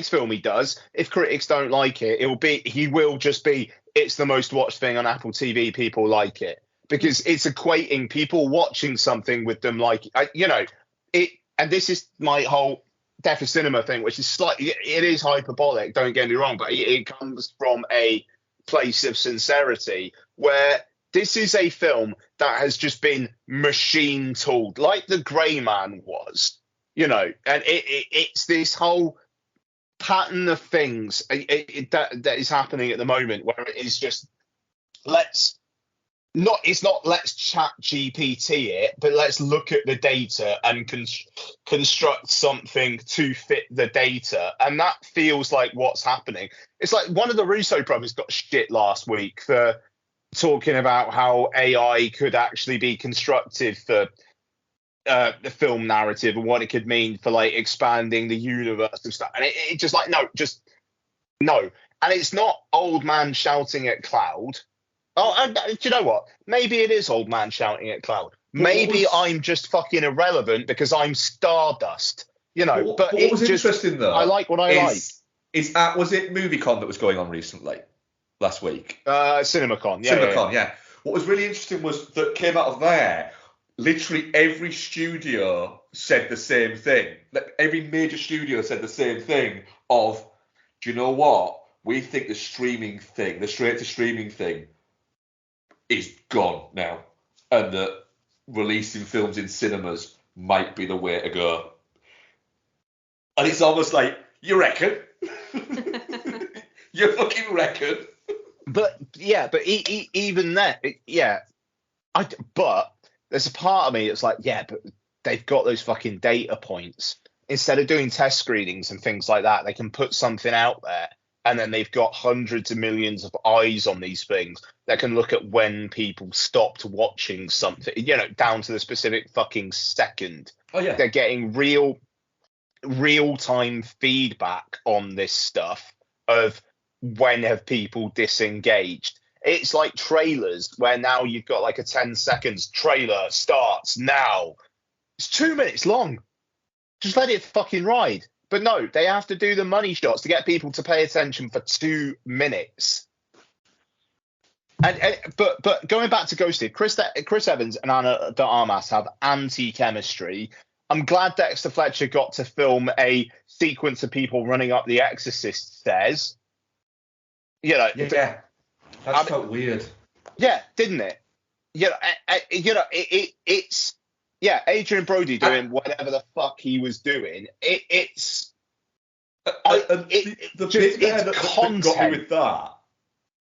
film he does, if critics don't like it, he will just be, it's the most watched thing on Apple TV. People like it because it's equating people watching something with them like it. And this is my whole Death of Cinema thing, which is it is hyperbolic. Don't get me wrong, but it comes from a place of sincerity where this is a film that has just been machine tooled, like The Grey Man was. And it's this whole pattern of things that is happening at the moment, where it is just let's chat GPT it, but let's look at the data and construct something to fit the data, and that feels like what's happening. It's like one of the Russo brothers got shit last week for talking about how AI could actually be constructive for the film narrative and what it could mean for like expanding the universe and stuff, and it just like no, and it's not old man shouting at cloud. Oh, and do you know what? Maybe it is old man shouting at cloud, Maybe I'm just fucking irrelevant because I'm Stardust. You know, but what was just, interesting though, I like what I like. Was it MovieCon that was going on recently last week? CinemaCon, yeah. What was really interesting was that came out of there. Literally every studio said the same thing. Like every major studio said the same thing. Of, do you know what? We think the streaming thing, the straight to streaming thing, is gone now, and that releasing films in cinemas might be the way to go. And it's almost like, you reckon? You fucking reckon? But even then, but there's a part of me that's like, yeah, but they've got those fucking data points. Instead of doing test screenings and things like that, they can put something out there, and then they've got hundreds of millions of eyes on these things that can look at when people stopped watching something, you know, down to the specific fucking second. Oh yeah. They're getting real-time feedback on this stuff of when have people disengaged. It's like trailers where now you've got like a 10 seconds trailer starts now. It's 2 minutes long. Just let it fucking ride. But no, they have to do the money shots to get people to pay attention for 2 minutes. But going back to Ghosted, Chris Evans and Ana de Armas have anti-chemistry. I'm glad Dexter Fletcher got to film a sequence of people running up the Exorcist stairs. You know, yeah, that felt weird. Yeah, didn't it? It's Adrian Brody doing whatever the fuck he was doing. The bit that got me with that.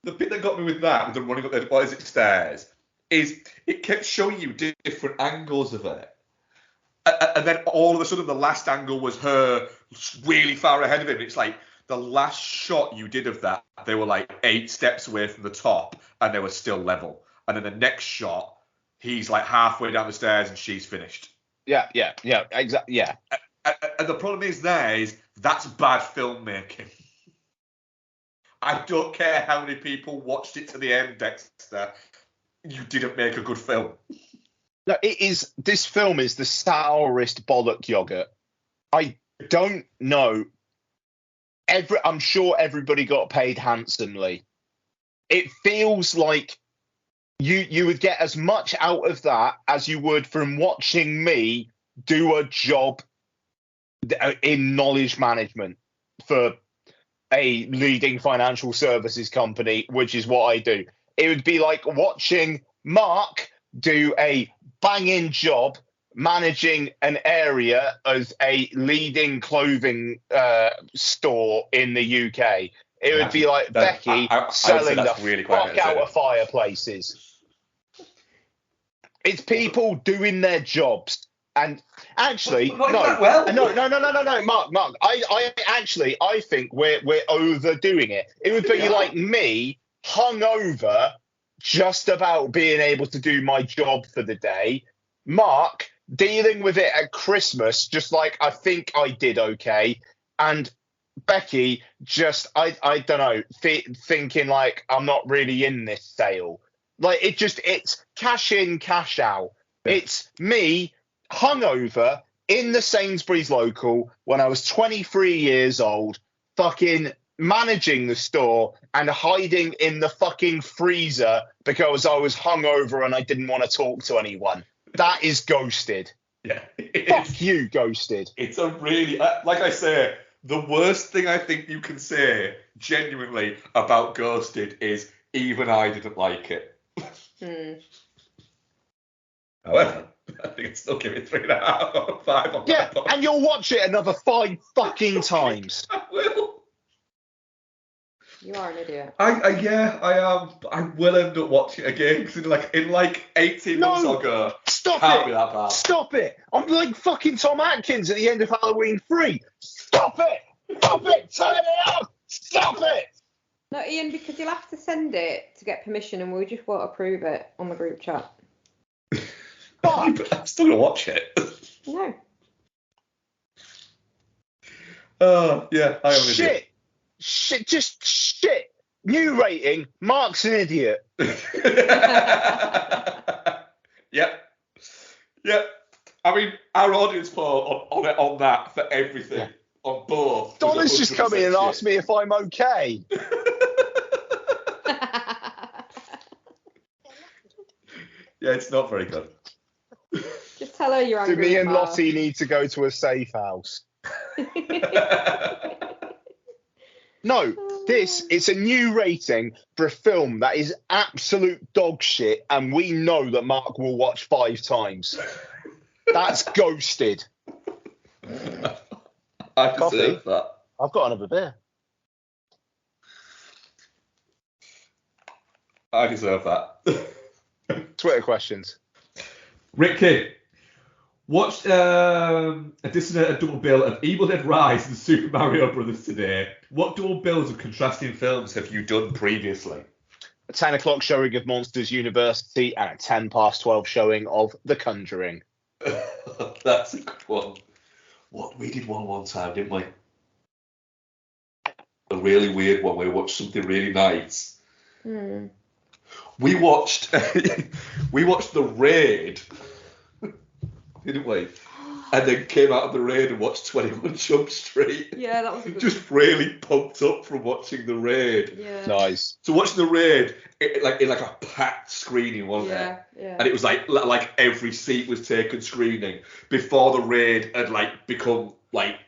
The bit that got me with that, with them running up the stairs, is it kept showing you different angles of it. And then all of a sudden, the last angle was her really far ahead of him. It's like the last shot you did of that, they were like 8 steps away from the top, and they were still level. And then the next shot, he's like halfway down the stairs, and she's finished. Yeah, exactly. Yeah. And the problem is that's bad filmmaking. I don't care how many people watched it to the end, Dexter. You didn't make a good film. No, this film is the sourest bollock yogurt. I don't know. I'm sure everybody got paid handsomely. It feels like you would get as much out of that as you would from watching me do a job in knowledge management for a leading financial services company, which is what I do. It would be like watching Mark do a banging job managing an area as a leading clothing store in the UK. It would be like Becky selling the really fuck out of fireplaces. It's people doing their jobs. And actually, no, Mark. I think we're overdoing it. It would be like me hungover, just about being able to do my job for the day. Mark dealing with it at Christmas, just like I think I did okay, and Becky just I don't know, thinking like I'm not really in this sale. Like it's cash in, cash out. It's me hungover in the Sainsbury's local when I was 23 years old, fucking managing the store and hiding in the fucking freezer because I was hungover and I didn't want to talk to anyone. That is Ghosted. Yeah. Fuck you, Ghosted. It's a really, like I say, the worst thing I think you can say genuinely about Ghosted is even I didn't like it. However, I think I'd still give it 3.5 out of 5 on that point. And you'll watch it another 5 fucking times. I will. You are an idiot. I am. I will end up watching it again because in like 18 months I'll go. Stop can't it! Be that bad. Stop it! I'm like fucking Tom Atkins at the end of Halloween 3. Stop it! Stop it! Turn it up! Stop it! No, Ian, because you'll have to send it to get permission, and we just won't approve it on the group chat. I'm still gonna watch it. No. Yeah, I am an idiot. Shit, just shit. New rating, Mark's an idiot. Yep. Yeah. I mean, our audience poll on that for everything. Yeah. On both. Donna's just come in and asked me if I'm okay. Yeah, it's not very good. Just tell her you're angry. Do me and Lottie need to go to a safe house? No, it's a new rating for a film that is absolute dog shit, and we know that Mark will watch 5 times. That's Ghosted. I deserve that. I've got another beer. I deserve that. Twitter questions. Rick Kidd. Watched a double bill of Evil Dead Rise and Super Mario Brothers today. What double bills of contrasting films have you done previously? A 10 o'clock showing of Monsters University and a 10 past 12 showing of The Conjuring. That's a good one. We did one time, didn't we? A really weird one. We watched something really nice. Hmm. We watched The Raid, didn't we? And then came out of The Raid and watched 21 Jump Street. Yeah, that was a good just really pumped up from watching The Raid. Yeah. Nice. So watching The Raid, in a packed screening, wasn't it? Yeah. And it was like every seat was taken screening before The Raid had become the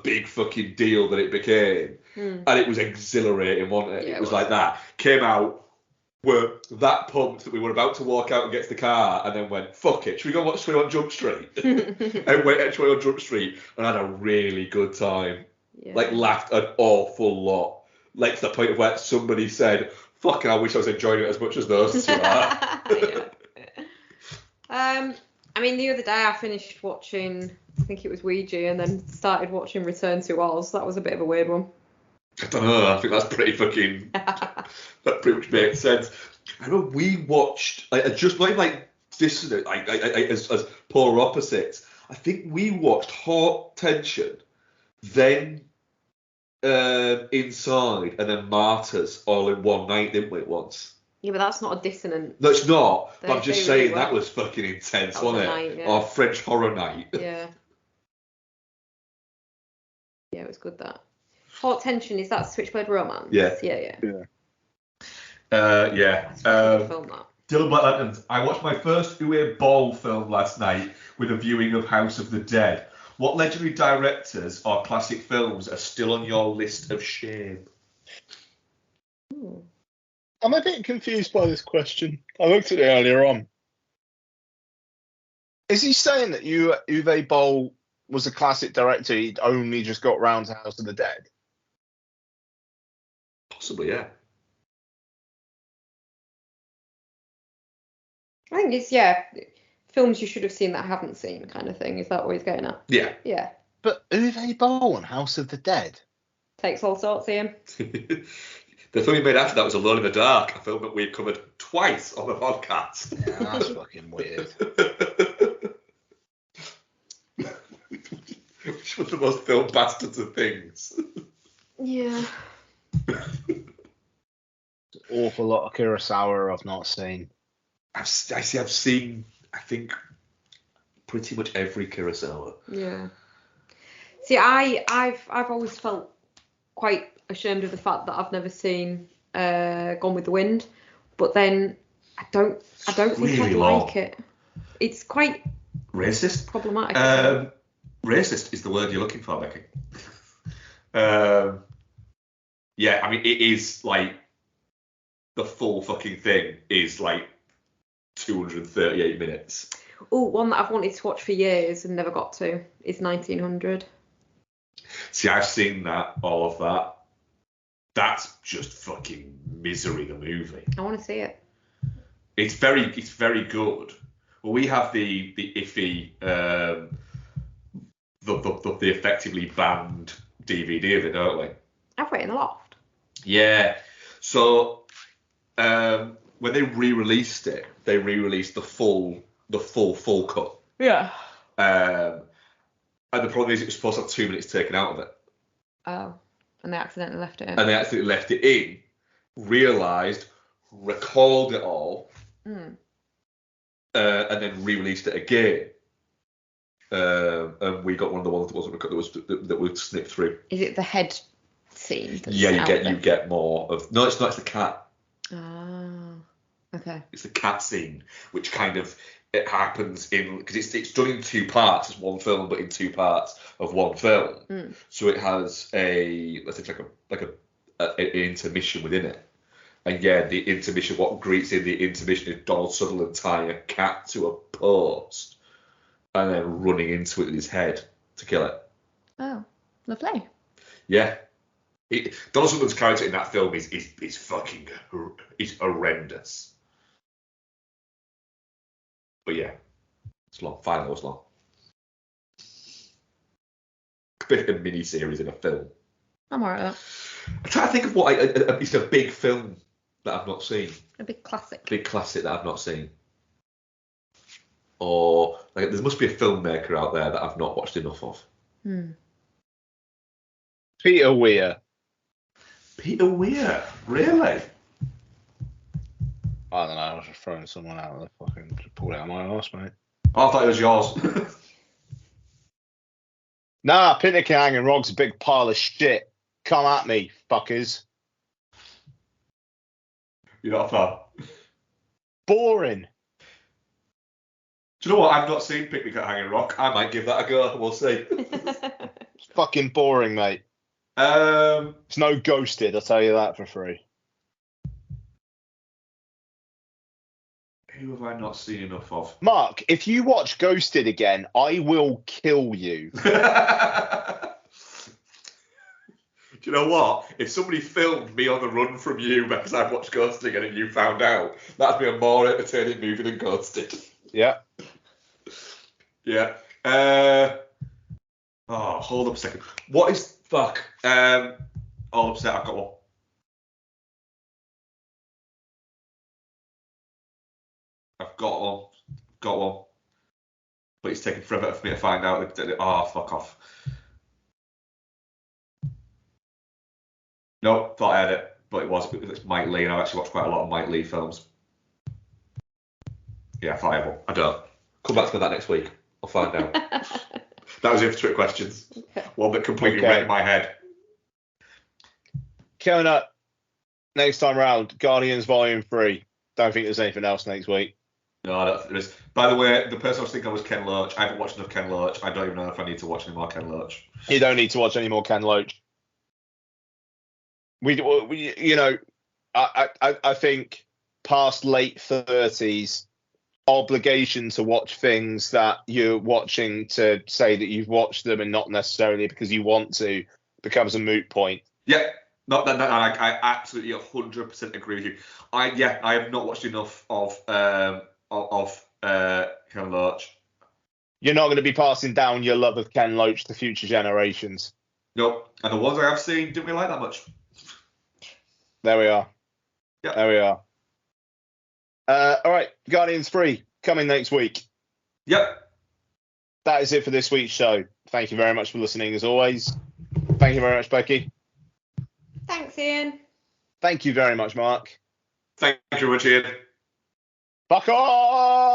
big fucking deal that it became. And it was exhilarating, wasn't it? Yeah, it was like that. Came out, were that pumped that we were about to walk out and get to the car, and then went, fuck it, should we go watch 21 Jump Street? And went at 21 Jump Street and had a really good time. Yeah. Laughed an awful lot. To the point of where somebody said, fucking, I wish I was enjoying it as much as those two are. I mean, the other day I finished watching, I think it was Ouija, and then started watching Return to Oz. That was a bit of a weird one. I don't know, I think that's pretty fucking... that pretty much makes sense. I remember we watched, just this, as polar opposites, I think we watched Hot Tension, then Inside, and then Martyrs all in one night, didn't we, once? Yeah, but that's not a dissonant. No, it's not. But I'm They just really saying were. that was fucking intense, That was wasn't a it? night, yeah. Or French Horror Night. Yeah. Yeah, it was good, that. Hot Tension, is that Switchblade Romance? Yeah. Yeah. Yeah. Film that. Dylan Black Lanterns. I watched my first Uwe Boll film last night with a viewing of House of the Dead. What legendary directors or classic films are still on your list of shame? I'm a bit confused by this question. I looked at it earlier on. Is he saying that Uwe Boll was a classic director, he'd only just got round to House of the Dead? Possibly, yeah. I think it's, films you should have seen that I haven't seen kind of thing. Is that what he's getting at? Yeah. Yeah. But Uwe Boll and House of the Dead? Takes all sorts, Ian. The film he made after that was Alone in the Dark, a film that we've covered twice on the podcast. Yeah, that's fucking weird. Which was the most film bastards of things. Yeah. Awful lot of Kurosawa I've not seen. I've seen, I think, pretty much every Kurosawa. Yeah. See, I've always felt quite ashamed of the fact that I've never seen Gone with the Wind, but then I don't think really I'd long. like it. It's quite Racist. problematic. Racist is the word you're looking for, Becky. Yeah, I mean, it is the full fucking thing is 238 minutes. Oh, one that I've wanted to watch for years and never got to is 1900. See, I've seen that, all of that. That's just fucking misery, the movie. I want to see it. It's very good. Well, we have the iffy, the effectively banned DVD of it, don't we? I've got it in the loft. Yeah. So when they re-released it, they re-released the full cut. Yeah. And the problem is it was supposed to have 2 minutes taken out of it. Oh, and they accidentally left it in. And they accidentally left it in, realised, recalled it all, and then re-released it again. And we got one of the ones that wasn't that was snipped through. Is it the head scene? Yeah, you get more of. No, it's not. It's the cat. Ah, okay. It's the cat scene, which kind of it happens in because it's done in two parts. It's one film, but in two parts of one film. Mm. So it has an intermission within it. And yeah, the intermission. What greets in the intermission is Donald Sutherland tying a cat to a post. And then running into it with his head to kill it. Oh, lovely. Yeah. Donald Sutherland's character in that film is fucking horrendous. But yeah, it's long. 5 hours long. A bit of a mini series in a film. I'm alright with that. I'm trying to think of what it's a big film that I've not seen. A big classic. Big classic that I've not seen. Or like there must be a filmmaker out there that I've not watched enough of. Peter Weir. Peter Weir, really? I don't know. I was just throwing someone out of the fucking pulled it out of my arse, mate. Oh, I thought it was yours. Nah, Picnic and Hanging Rock's a big pile of shit. Come at me, fuckers. You're not a fan. Boring. Do you know what? I've not seen Picnic at Hanging Rock. I might give that a go. We'll see. It's fucking boring, mate. Um, It's no Ghosted, I'll tell you that for free. Who have I not seen enough of? Mark, if you watch Ghosted again, I will kill you. Do you know what? If somebody filmed me on the run from you because I've watched Ghosted again and you found out, that'd be a more entertaining movie than Ghosted. Yeah. Yeah. Hold up a second. What is fuck? All upset. I've got one. I've got one. But it's taking forever for me to find out. Oh, fuck off. No, thought I had it, but it's Mike Leigh, and I've actually watched quite a lot of Mike Leigh films. Yeah, I thought I had one. I don't. Come back to that next week. I'll find out. That was it for Trick Questions. One that completely wrecked my head. Coming up next time round, Guardians Volume 3. Don't think there's anything else next week. No, I don't think there is. By the way, the person I was thinking of was Ken Loach. I haven't watched enough Ken Loach. I don't even know if I need to watch any more Ken Loach. You don't need to watch any more Ken Loach. We you know, I think past late 30s, obligation to watch things that you're watching to say that you've watched them and not necessarily because you want to becomes a moot point. Yeah, not that. I absolutely 100% agree with you. I have not watched enough of Ken Loach. You're not going to be passing down your love of Ken Loach to future generations. Nope. And the ones I have seen didn't really like that much. There we are. Yep. There we are. All right, Guardians 3 coming next week. Yep. That is it for this week's show. Thank you very much for listening as always. Thank you very much, Becky. Thanks, Ian. Thank you very much, Mark. Thank you very much, Ian. Fuck off!